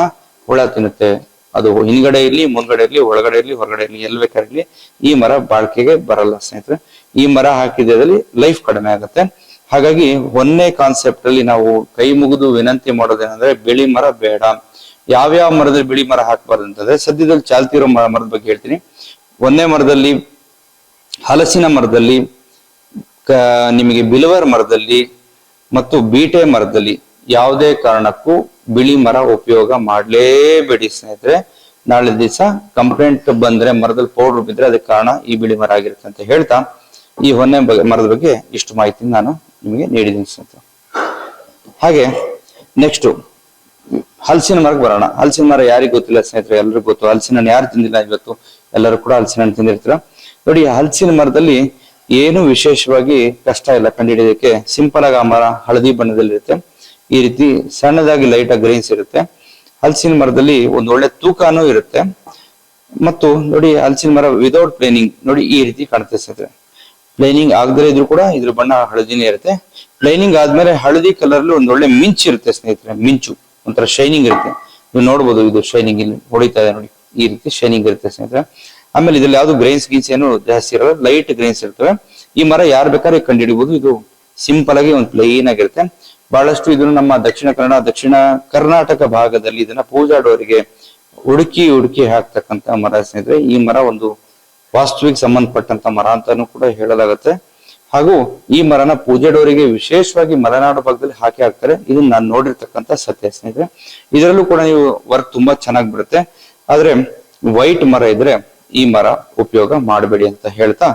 ಹುಳ ತಿನ್ನುತ್ತೆ. ಅದು ಹಿಂದ್ಗಡೆ ಇರ್ಲಿ, ಮುಂದ್ಗಡೆ ಇರ್ಲಿ, ಒಳಗಡೆ ಇರ್ಲಿ, ಹೊರಗಡೆ ಇರ್ಲಿ, ಎಲ್ಲಿ ಬೇಕಾಗಿರ್ಲಿ ಈ ಮರ ಬಾಳ್ಕೆಗೆ ಬರಲ್ಲ ಸ್ನೇಹಿತರೆ. ಈ ಮರ ಹಾಕಿದಲ್ಲಿ ಲೈಫ್ ಕಡಿಮೆ ಆಗುತ್ತೆ. ಹಾಗಾಗಿ ಹೊನ್ನೆ ಕಾನ್ಸೆಪ್ಟ್ ಅಲ್ಲಿ ನಾವು ಕೈ ಮುಗಿದು ವಿನಂತಿ ಮಾಡೋದೇನಂದ್ರೆ, ಬಿಳಿ ಮರ ಬೇಡ. ಯಾವ್ಯಾವ ಮರದಲ್ಲಿ ಬಿಳಿ ಮರ ಹಾಕ್ಬಾರ್ದು ಅಂತಂದ್ರೆ, ಸದ್ಯದಲ್ಲಿ ಚಾಲ್ತಿರೋ ಮರದ ಬಗ್ಗೆ ಹೇಳ್ತೀನಿ. ಹೊನ್ನೆ ಮರದಲ್ಲಿ, ಹಲಸಿನ ಮರದಲ್ಲಿ, ನಿಮಗೆ ಬಿಲ್ವರ್ ಮರದಲ್ಲಿ ಮತ್ತು ಬೀಟೆ ಮರದಲ್ಲಿ ಯಾವುದೇ ಕಾರಣಕ್ಕೂ ಬಿಳಿ ಮರ ಉಪಯೋಗ ಮಾಡಲೇಬೇಡಿ ಸ್ನೇಹಿತರೆ. ನಾಳೆ ದಿವಸ ಕಂಪ್ಲೇಂಟ್ ಬಂದ್ರೆ, ಮರದಲ್ಲಿ ಪೌಡರ್ ಬಿದ್ರೆ ಅದಕ್ಕೆ ಕಾರಣ ಈ ಬಿಳಿ ಮರ ಆಗಿರುತ್ತೆ ಅಂತ ಹೇಳ್ತಾ, ಈ ಹೊನ್ನೆ ಮರದ ಬಗ್ಗೆ ಇಷ್ಟು ಮಾಹಿತಿ ನಾನು ನಿಮಗೆ ನೀಡಿದ್ದೀನಿ ಸ್ನೇಹಿತರೆ. ಹಾಗೆ ನೆಕ್ಸ್ಟ್ ಹಲಸಿನ ಮರಕ್ಕೆ ಬರೋಣ. ಹಲಸಿನ ಮರ ಯಾರಿಗೂ ಗೊತ್ತಿಲ್ಲ ಸ್ನೇಹಿತರೆ, ಎಲ್ರಿಗೂ ಗೊತ್ತು. ಹಲಸಿನ ಹಣ್ಣು ಯಾರು ತಿಂದಿಲ್ಲ ಇವತ್ತು? ಎಲ್ಲರೂ ಕೂಡ ಹಲಸಿನ ಹಣ್ಣು ತಿಂದಿರ್ತೀರ. ನೋಡಿ, ಹಲಸಿನ ಮರದಲ್ಲಿ ಏನು ವಿಶೇಷವಾಗಿ ಕಷ್ಟ ಇಲ್ಲ ಕಂಡುಹಿಡಿಯೋದಕ್ಕೆ. ಸಿಂಪಲ್ ಆಗಿ ಆ ಮರ ಹಳದಿ ಬಣ್ಣದಲ್ಲಿರುತ್ತೆ. ಈ ರೀತಿ ಸಣ್ಣದಾಗಿ ಲೈಟ್ ಆಗಿ ಗ್ರೈನ್ಸ್ ಇರುತ್ತೆ. ಹಲಸಿನ ಮರದಲ್ಲಿ ಒಂದು ಒಳ್ಳೆ ತೂಕನೂ ಇರುತ್ತೆ. ಮತ್ತು ನೋಡಿ, ಹಲಸಿನ ಮರ ವಿದೌಟ್ ಪ್ಲೇನಿಂಗ್ ನೋಡಿ ಈ ರೀತಿ ಕಾಣುತ್ತೆ ಸ್ನೇಹಿತರೆ. ಪ್ಲೇನಿಂಗ್ ಆಗದೇ ಇದ್ರು ಕೂಡ ಇದ್ರ ಬಣ್ಣ ಹಳದಿನೇ ಇರುತ್ತೆ. ಪ್ಲೇನಿಂಗ್ ಆದ್ಮೇಲೆ ಹಳದಿ ಕಲರ್ ಒಂದು ಒಳ್ಳೆ ಮಿಂಚು ಇರುತ್ತೆ ಸ್ನೇಹಿತರೆ. ಮಿಂಚು ಒಂಥರ ಶೈನಿಂಗ್ ಇರುತ್ತೆ. ನೀವು ನೋಡ್ಬೋದು, ಇದು ಶೈನಿಂಗ್ ಇಲ್ಲಿ ಹೊಡಿತಾ ಇದೆ ನೋಡಿ, ಈ ರೀತಿ ಶೈನಿಂಗ್ ಇರುತ್ತೆ ಸ್ನೇಹಿತರೆ. ಆಮೇಲೆ ಇದ್ರಲ್ಲಿ ಯಾವ್ದು ಗ್ರೈನ್ಸ್ ಗೀನ್ಸ್ ಏನು ಜಾಸ್ತಿ ಇರಲ್ಲ, ಲೈಟ್ ಗ್ರೈನ್ಸ್ ಇರ್ತವೆ. ಈ ಮರ ಯಾರು ಬೇಕಾದ್ರೆ ಕಂಡುಹಿಡಿಬಹುದು. ಇದು ಸಿಂಪಲ್ ಆಗಿ ಒಂದು ಪ್ಲೇನ್ ಆಗಿರುತ್ತೆ. ಬಹಳಷ್ಟು ಇದನ್ನು ನಮ್ಮ ದಕ್ಷಿಣ ಕರ್ನಾಟಕ ಭಾಗದಲ್ಲಿ ಇದನ್ನ ಪೂಜಾಡೋರಿಗೆ ಹುಡುಕಿ ಹಾಕ್ತಕ್ಕಂತ ಮರ ಸ್ನೇಹಿತರೆ. ಈ ಮರ ಒಂದು ವಾಸ್ತುವಿಗೆ ಸಂಬಂಧಪಟ್ಟಂತ ಮರ ಅಂತಾನು ಕೂಡ ಹೇಳಲಾಗುತ್ತೆ. ಹಾಗೂ ಈ ಮರನ ಪೂಜಾಡೋರಿಗೆ ವಿಶೇಷವಾಗಿ ಮಲೆನಾಡು ಭಾಗದಲ್ಲಿ ಹಾಕ್ತಾರೆ. ಇದನ್ನ ನಾನು ನೋಡಿರ್ತಕ್ಕಂಥ ಸತ್ಯ ಸ್ನೇಹಿತರೆ. ಇದರಲ್ಲೂ ಕೂಡ ನೀವು ವರ್ಕ್ ತುಂಬಾ ಚೆನ್ನಾಗಿ ಬರುತ್ತೆ. ಆದ್ರೆ ವೈಟ್ ಮರ ಇದ್ರೆ ಈ ಮರ ಉಪಯೋಗ ಮಾಡಬೇಡಿ ಅಂತ ಹೇಳ್ತಾ,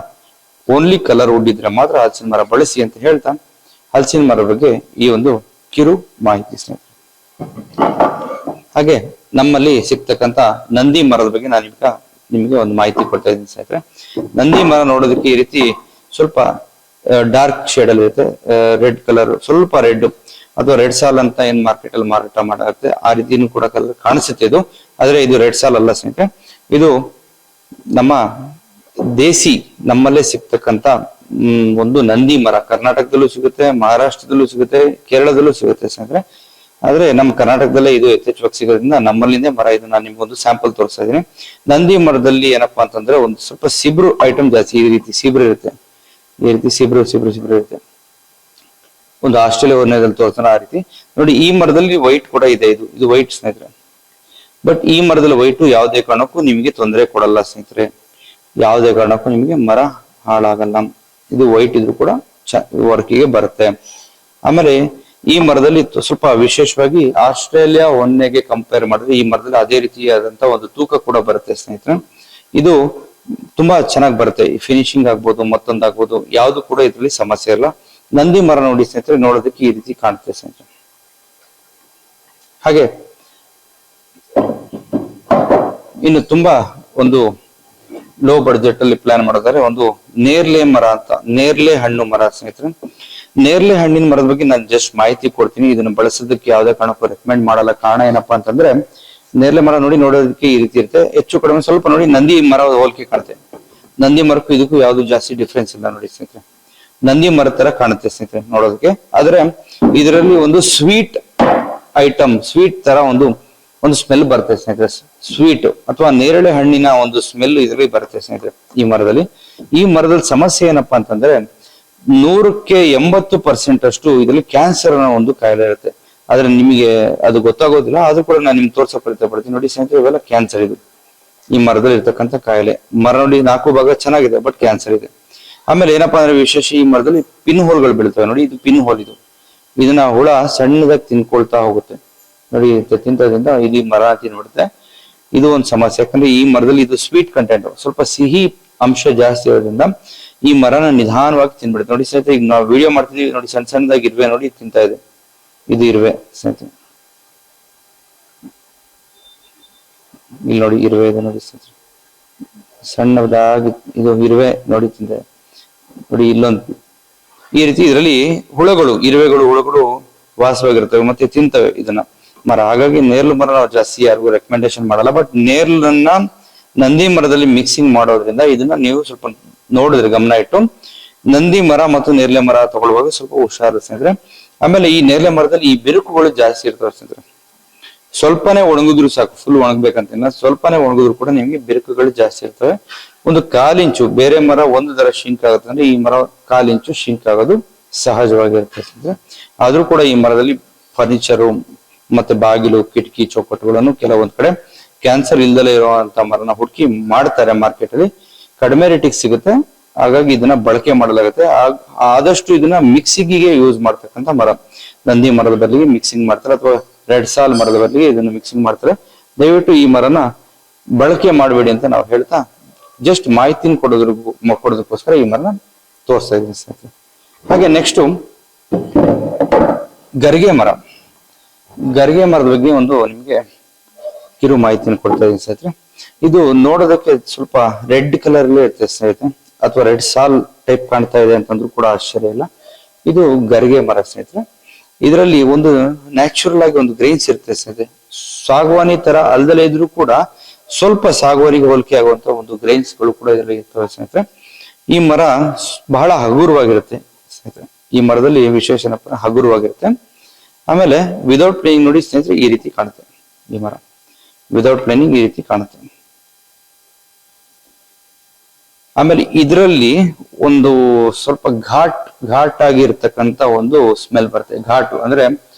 ಓನ್ಲಿ ಕಲರ್ ವುಡ್ ಇದ್ರೆ ಮಾತ್ರ ಹಲಸಿನ ಮರ ಬಳಸಿ ಅಂತ ಹೇಳ್ತಾ, ಹಲಸಿನ ಮರ ಬಗ್ಗೆ ಈ ಒಂದು ಕಿರು ಮಾಹಿತಿ ಸ್ನೇಹಿತರೆ. ಹಾಗೆ ನಮ್ಮಲ್ಲಿ ಸಿಗ್ತಕ್ಕಂತ ನಂದಿ ಮರದ ಬಗ್ಗೆ ನಾನು ನಿಮಗೆ ಒಂದು ಮಾಹಿತಿ ಕೊಡ್ತಾ ಇದ್ದೀನಿ ಸ್ನೇಹಿತರೆ. ನಂದಿ ಮರ ನೋಡೋದಕ್ಕೆ ಈ ರೀತಿ ಸ್ವಲ್ಪ ಡಾರ್ಕ್ ಶೇಡ್ ಅಲ್ಲಿ ಇರುತ್ತೆ. ರೆಡ್ ಕಲರ್, ಸ್ವಲ್ಪ ರೆಡ್ ಅಥವಾ ರೆಡ್ ಸಾಲ್ ಅಂತ ಏನ್ ಮಾರ್ಕೆಟ್ ಅಲ್ಲಿ ಮಾರಾಟ ಮಾಡುತ್ತೆ ಆ ರೀತಿನೂ ಕೂಡ ಕಲರ್ ಕಾಣಿಸುತ್ತೆ ಇದು. ಆದ್ರೆ ಇದು ರೆಡ್ ಸಾಲ್ ಅಲ್ಲ ಸ್ನೇಹಿತರೆ. ಇದು ನಮ್ಮ ದೇಸಿ ನಮ್ಮಲ್ಲೇ ಸಿಗ್ತಕ್ಕಂತ ಒಂದು ನಂದಿ ಮರ. ಕರ್ನಾಟಕದಲ್ಲೂ ಸಿಗುತ್ತೆ, ಮಹಾರಾಷ್ಟ್ರದಲ್ಲೂ ಸಿಗುತ್ತೆ, ಕೇರಳದಲ್ಲೂ ಸಿಗುತ್ತೆ ಸ್ನೇಹಿತರೆ. ಆದ್ರೆ ನಮ್ಮ ಕರ್ನಾಟಕದಲ್ಲೇ ಇದು ಯಥೇಚ್ಛವಾಗಿ ಸಿಗೋದ್ರಿಂದ ನಮ್ಮಲ್ಲಿಂದೇ ಮರ. ಇದು ನಾನು ನಿಮ್ಗೊಂದು ಸ್ಯಾಂಪಲ್ ತೋರಿಸ್ತಾ ಇದ್ದೀನಿ. ನಂದಿ ಮರದಲ್ಲಿ ಏನಪ್ಪಾ ಅಂತಂದ್ರೆ ಒಂದು ಸ್ವಲ್ಪ ಸಿಬ್ರು ಐಟಮ್ ಜಾಸ್ತಿ. ಈ ರೀತಿ ಸಿಬ್ರು ಇರುತ್ತೆ, ಈ ರೀತಿ ಸಿಬ್ರು ಇರುತ್ತೆ. ಒಂದು ಆಸ್ಟ್ರೇಲಿಯಾ ವರ್ಣದಲ್ಲಿ ತೋರಿಸ್ತಾನೆ ಆ ರೀತಿ ನೋಡಿ. ಈ ಮರದಲ್ಲಿ ವೈಟ್ ಕೂಡ ಇದೆ. ಇದು ವೈಟ್ ಸ್ನೇಹಿತರೆ. ಬಟ್ ಈ ಮರದಲ್ಲಿ ವೈಟು ಯಾವುದೇ ಕಾರಣಕ್ಕೂ ನಿಮಗೆ ತೊಂದರೆ ಕೊಡಲ್ಲ ಸ್ನೇಹಿತರೆ. ಯಾವುದೇ ಕಾರಣಕ್ಕೂ ನಿಮಗೆ ಮರ ಹಾಳಾಗಲ್ಲ. ಇದು ವೈಟ್ ಇದ್ರು ಕೂಡ ವರ್ಕಿಗೆ ಬರುತ್ತೆ. ಆಮೇಲೆ ಈ ಮರದಲ್ಲಿ ಸ್ವಲ್ಪ ವಿಶೇಷವಾಗಿ ಆಸ್ಟ್ರೇಲಿಯಾ ಹೊನ್ನೆಗೆ ಕಂಪೇರ್ ಮಾಡಿದ್ರೆ ಈ ಮರದಲ್ಲಿ ಅದೇ ರೀತಿಯಾದಂತ ಒಂದು ತೂಕ ಕೂಡ ಬರುತ್ತೆ ಸ್ನೇಹಿತರೆ. ಇದು ತುಂಬಾ ಚೆನ್ನಾಗಿ ಬರುತ್ತೆ. ಫಿನಿಶಿಂಗ್ ಆಗ್ಬೋದು, ಮತ್ತೊಂದಾಗ್ಬೋದು, ಯಾವ್ದು ಕೂಡ ಇದ್ರಲ್ಲಿ ಸಮಸ್ಯೆ ಇಲ್ಲ. ನಂದಿ ಮರ ನೋಡಿ ಸ್ನೇಹಿತರೆ, ನೋಡೋದಕ್ಕೆ ಈ ರೀತಿ ಕಾಣುತ್ತೆ ಸ್ನೇಹಿತರೆ. ಹಾಗೆ ಇನ್ನು ತುಂಬಾ ಒಂದು ಲೋ ಬಡ್ಜೆಟ್ ಅಲ್ಲಿ ಪ್ಲಾನ್ ಮಾಡೋದಾದ್ರೆ ಒಂದು ನೇರ್ಲೆ ಮರ ಅಂತ, ನೇರ್ಲೆ ಹಣ್ಣು ಮರ ಸ್ನೇಹಿತರೆ. ನೇರ್ಲೆ ಹಣ್ಣಿನ ಮರದ ಬಗ್ಗೆ ನಾನು ಜಸ್ಟ್ ಮಾಹಿತಿ ಕೊಡ್ತೀನಿ. ಇದನ್ನು ಬಳಸೋದಕ್ಕೆ ಯಾವುದೇ ಕಾರಣಕ್ಕೂ ರೆಕಮೆಂಡ್ ಮಾಡಲ್ಲ. ಕಾರಣ ಏನಪ್ಪಾ ಅಂತಂದ್ರೆ, ನೇರ್ಲೆ ಮರ ನೋಡೋದಕ್ಕೆ ಈ ರೀತಿ ಇರುತ್ತೆ. ಹೆಚ್ಚು ಕಡಿಮೆ ಸ್ವಲ್ಪ ನೋಡಿ ನಂದಿ ಮರ ಹೋಲಿಕೆ ಕಾಣುತ್ತೆ. ನಂದಿ ಮರಕ್ಕೂ ಇದಕ್ಕೂ ಯಾವ್ದು ಜಾಸ್ತಿ ಡಿಫ್ರೆನ್ಸ್ ಇಲ್ಲ ನೋಡಿ ಸ್ನೇಹಿತರೆ. ನಂದಿ ಮರ ತರ ಕಾಣುತ್ತೆ ಸ್ನೇಹಿತರೆ ನೋಡೋದಕ್ಕೆ. ಆದ್ರೆ ಇದರಲ್ಲಿ ಒಂದು ಸ್ವೀಟ್ ಐಟಮ್, ಸ್ವೀಟ್ ತರ ಒಂದು ಸ್ಮೆಲ್ ಬರುತ್ತೆ ಸ್ನೇಹಿತರೆ. ಸ್ವೀಟ್ ಅಥವಾ ನೇರಳೆ ಹಣ್ಣಿನ ಒಂದು ಸ್ಮೆಲ್ ಇದರಲ್ಲಿ ಬರುತ್ತೆ ಸ್ನೇಹಿತರೆ ಈ ಮರದಲ್ಲಿ. ಈ ಮರದಲ್ಲಿ ಸಮಸ್ಯೆ ಏನಪ್ಪಾ ಅಂತಂದ್ರೆ, 100ಕ್ಕೆ 80% ಅಷ್ಟು ಇದರಲ್ಲಿ ಕ್ಯಾನ್ಸರ್ ಅನ್ನೋ ಒಂದು ಕಾಯಿಲೆ ಇರುತ್ತೆ. ಆದ್ರೆ ನಿಮಗೆ ಅದು ಗೊತ್ತಾಗೋದಿಲ್ಲ. ಆದ್ರೂ ಕೂಡ ನಾನು ನಿಮ್ಗೆ ತೋರ್ಸೋ ಪ್ರಯತ್ನ ಪಡ್ತೀನಿ. ನೋಡಿ ಸ್ನೇಹಿತರೆ, ಇವೆಲ್ಲ ಕ್ಯಾನ್ಸರ್. ಇದು ಈ ಮರದಲ್ಲಿ ಇರ್ತಕ್ಕಂಥ ಕಾಯಿಲೆ. ಮರ ನೋಡಿ 4 ಭಾಗ ಚೆನ್ನಾಗಿದೆ, ಬಟ್ ಕ್ಯಾನ್ಸರ್ ಇದೆ. ಆಮೇಲೆ ಏನಪ್ಪಾ ಅಂದ್ರೆ ವಿಶೇಷ, ಈ ಮರದಲ್ಲಿ ಪಿನ್ ಹೋಲ್ಗಳು ಬೀಳ್ತವೆ ನೋಡಿ. ಇದು ಪಿನ್ ಹೋಲ್. ಇದನ್ನ ಹುಳ ಸಣ್ಣದಾಗಿ ತಿನ್ಕೊಳ್ತಾ ಹೋಗುತ್ತೆ ನೋಡಿ. ತಿಂತದಿಂದ ಇದು ಮರ ತಿನ್ಬಿಡುತ್ತೆ. ಇದು ಒಂದು ಸಮಸ್ಯೆ. ಯಾಕಂದ್ರೆ ಈ ಮರದಲ್ಲಿ ಇದು ಸ್ವೀಟ್ ಕಂಟೆಂಟ್, ಸ್ವಲ್ಪ ಸಿಹಿ ಅಂಶ ಜಾಸ್ತಿ ಇರೋದ್ರಿಂದ ಈ ಮರನ ನಿಧಾನವಾಗಿ ತಿನ್ಬಿಡುತ್ತೆ ನೋಡಿ ಸ್ನೇಹಿತರೆ. ಈಗ ನಾವು ವಿಡಿಯೋ ಮಾಡ್ತಿದೀವಿ ನೋಡಿ, ಸಣ್ಣ ಸಣ್ಣದಾಗಿ ಇರುವೆ ನೋಡಿ ತಿಂತಾ ಇದೆ. ಇದು ಇರುವೆ ಸ್ನೇಹಿತರೆ, ಇಲ್ಲಿ ನೋಡಿ ಇರುವೆ ಇದೆ ನೋಡಿ ಸ್ನೇಹಿತರೆ. ಸಣ್ಣದಾಗಿ ಇದು ಇರುವೆ ನೋಡಿ ತಿಂತ ನೋಡಿ. ಇಲ್ಲೊಂದು ಈ ರೀತಿ ಇದರಲ್ಲಿ ಹುಳಗಳು, ಇರುವೆಗಳು, ಹುಳಗಳು ವಾಸವಾಗಿರ್ತವೆ ಮತ್ತೆ ತಿಂತವೆ ಇದನ್ನ ಮರ. ಹಾಗಾಗಿ ನೇರ್ಲು ಮರ ನಾವು ಜಾಸ್ತಿ ಯಾರಿಗೂ ರೆಕಮೆಂಡೇಶನ್ ಮಾಡಲ್ಲ. ಬಟ್ ನೇರ್ಲನ್ನ ನಂದಿ ಮರದಲ್ಲಿ ಮಿಕ್ಸಿಂಗ್ ಮಾಡೋದ್ರಿಂದ ಇದನ್ನ ನೀವು ಸ್ವಲ್ಪ ನೋಡಿದ್ರೆ, ಗಮನ ಇಟ್ಟು ನಂದಿ ಮರ ಮತ್ತು ನೇರ್ಲೆ ಮರ ತಗೊಳ್ಳುವಾಗ ಸ್ವಲ್ಪ ಹುಷಾರು ಸ್ನೇಹಿತರೆ. ಆಮೇಲೆ ಈ ನೇರ್ಲೆ ಮರದಲ್ಲಿ ಈ ಬಿರುಕುಗಳು ಜಾಸ್ತಿ ಇರ್ತವೆ ಸ್ನೇಹಿತರೆ. ಸ್ವಲ್ಪನೇ ಒಣಗಿದ್ರು ಸಾಕು, ಫುಲ್ ಒಣಗ್ಬೇಕಂತ ಸ್ವಲ್ಪನೇ ಒಣಗಿದ್ರು ಕೂಡ ನಿಮ್ಗೆ ಬಿರುಕುಗಳು ಜಾಸ್ತಿ ಇರ್ತವೆ. ಒಂದು 1/4 ಇಂಚು, ಬೇರೆ ಮರ ಒಂದು ದರ ಶಿಂಕ್ ಆಗುತ್ತೆ ಅಂದ್ರೆ ಈ ಮರ 1/4 ಇಂಚು ಶಿಂಕ್ ಆಗೋದು ಸಹಜವಾಗಿರುತ್ತೆ. ಆದ್ರೂ ಕೂಡ ಈ ಮರದಲ್ಲಿ ಫರ್ನಿಚರು ಮತ್ತೆ ಬಾಗಿಲು, ಕಿಟಕಿ, ಚೌಕಟ್ಟುಗಳನ್ನು ಕೆಲವೊಂದ್ ಕಡೆ ಕ್ಯಾನ್ಸರ್ ಇಲ್ದಲೇ ಇರುವಂತ ಮರನ ಹುಡುಕಿ ಮಾಡ್ತಾರೆ ಮಾರ್ಕೆಟ್ ಅಲ್ಲಿ. ಕಡಿಮೆ ರೇಟಿಗೆ ಸಿಗುತ್ತೆ. ಹಾಗಾಗಿ ಇದನ್ನ ಬಳಕೆ ಮಾಡಲಾಗುತ್ತೆ. ಆದಷ್ಟು ಇದನ್ನ ಮಿಕ್ಸಿಂಗಿಗೆ ಯೂಸ್ ಮಾಡ್ತಕ್ಕಂಥ ಮರ. ನಂದಿ ಮರದ ಬದಲಿಗೆ ಮಿಕ್ಸಿಂಗ್ ಮಾಡ್ತಾರೆ, ಅಥವಾ ರೆಡ್ ಸಾಲ್ ಮರದ ಬದಲಿಗೆ ಇದನ್ನ ಮಿಕ್ಸಿಂಗ್ ಮಾಡ್ತಾರೆ. ದಯವಿಟ್ಟು ಈ ಮರನ ಬಳಕೆ ಮಾಡಬೇಡಿ ಅಂತ ನಾವು ಹೇಳ್ತಾ, ಜಸ್ಟ್ ಮಾಹಿತಿನ ಕೊಡೋದಕ್ಕೋಸ್ಕರ ಈ ಮರನ ತೋರಿಸ್ತಾ ಇದ್ದೀನಿ ಸ್ನೇಹಿತರೆ. ಹಾಗೆ ನೆಕ್ಸ್ಟ್ ಗರಿಗೆ ಮರ. ಗರಿಗೆ ಮರದ ಬಗ್ಗೆ ಒಂದು ನಿಮ್ಗೆ ಕಿರು ಮಾಹಿತಿನ ಕೊಡ್ತಾ ಇದ್ದೀನಿ ಸ್ನೇಹಿತರೆ. ಇದು ನೋಡೋದಕ್ಕೆ ಸ್ವಲ್ಪ ರೆಡ್ ಕಲರ್ ಅಲ್ಲೇ ಇರ್ತದೆ ಸ್ನೇಹಿತರೆ, ಅಥವಾ ರೆಡ್ ಸಾಲ್ ಟೈಪ್ ಕಾಣ್ತಾ ಇದೆ ಅಂತಂದ್ರೂ ಕೂಡ ಆಶ್ಚರ್ಯ ಇಲ್ಲ. ಇದು ಗರಿಗೆ ಮರ ಸ್ನೇಹಿತರೆ. ಇದರಲ್ಲಿ ಒಂದು ನ್ಯಾಚುರಲ್ ಆಗಿ ಒಂದು ಗ್ರೈನ್ಸ್ ಇರುತ್ತೆ ಸ್ನೇಹಿತರೆ. ಸಾಗವಾನಿ ತರ ಅಲ್ದಲೇ ಇದ್ರೂ ಕೂಡ ಸ್ವಲ್ಪ ಸಾಗವಾನಿಗೆ ಹೋಲಿಕೆ ಆಗುವಂತ ಒಂದು ಗ್ರೈನ್ಸ್ ಗಳು ಕೂಡ ಇದರಲ್ಲಿ ಇರ್ತವೆ ಸ್ನೇಹಿತರೆ. ಈ ಮರ ಬಹಳ ಹಗುರವಾಗಿರುತ್ತೆ ಸ್ನೇಹಿತರೆ. ಈ ಮರದಲ್ಲಿ ವಿಶೇಷ ಹಗುರವಾಗಿರುತ್ತೆ. ಆಮೇಲೆ ವಿದೌಟ್ ಪ್ಲೇನಿಂಗ್ ನೋಡಿ ಸ್ನೇಹಿತರೆ, ಈ ರೀತಿ ಕಾಣುತ್ತೆ ಈ ಮರ. ವಿದೌಟ್ ಪ್ಲೇನಿಂಗ್ ಈ ರೀತಿ ಕಾಣುತ್ತೆ. ಆಮೇಲೆ ಇದರಲ್ಲಿ ಒಂದು ಸ್ವಲ್ಪ ಘಾಟ್ ಆಗಿರ್ತಕ್ಕಂಥ ಒಂದು ಸ್ಮೆಲ್ ಬರುತ್ತೆ. ಘಾಟು ಅಂದ್ರೆ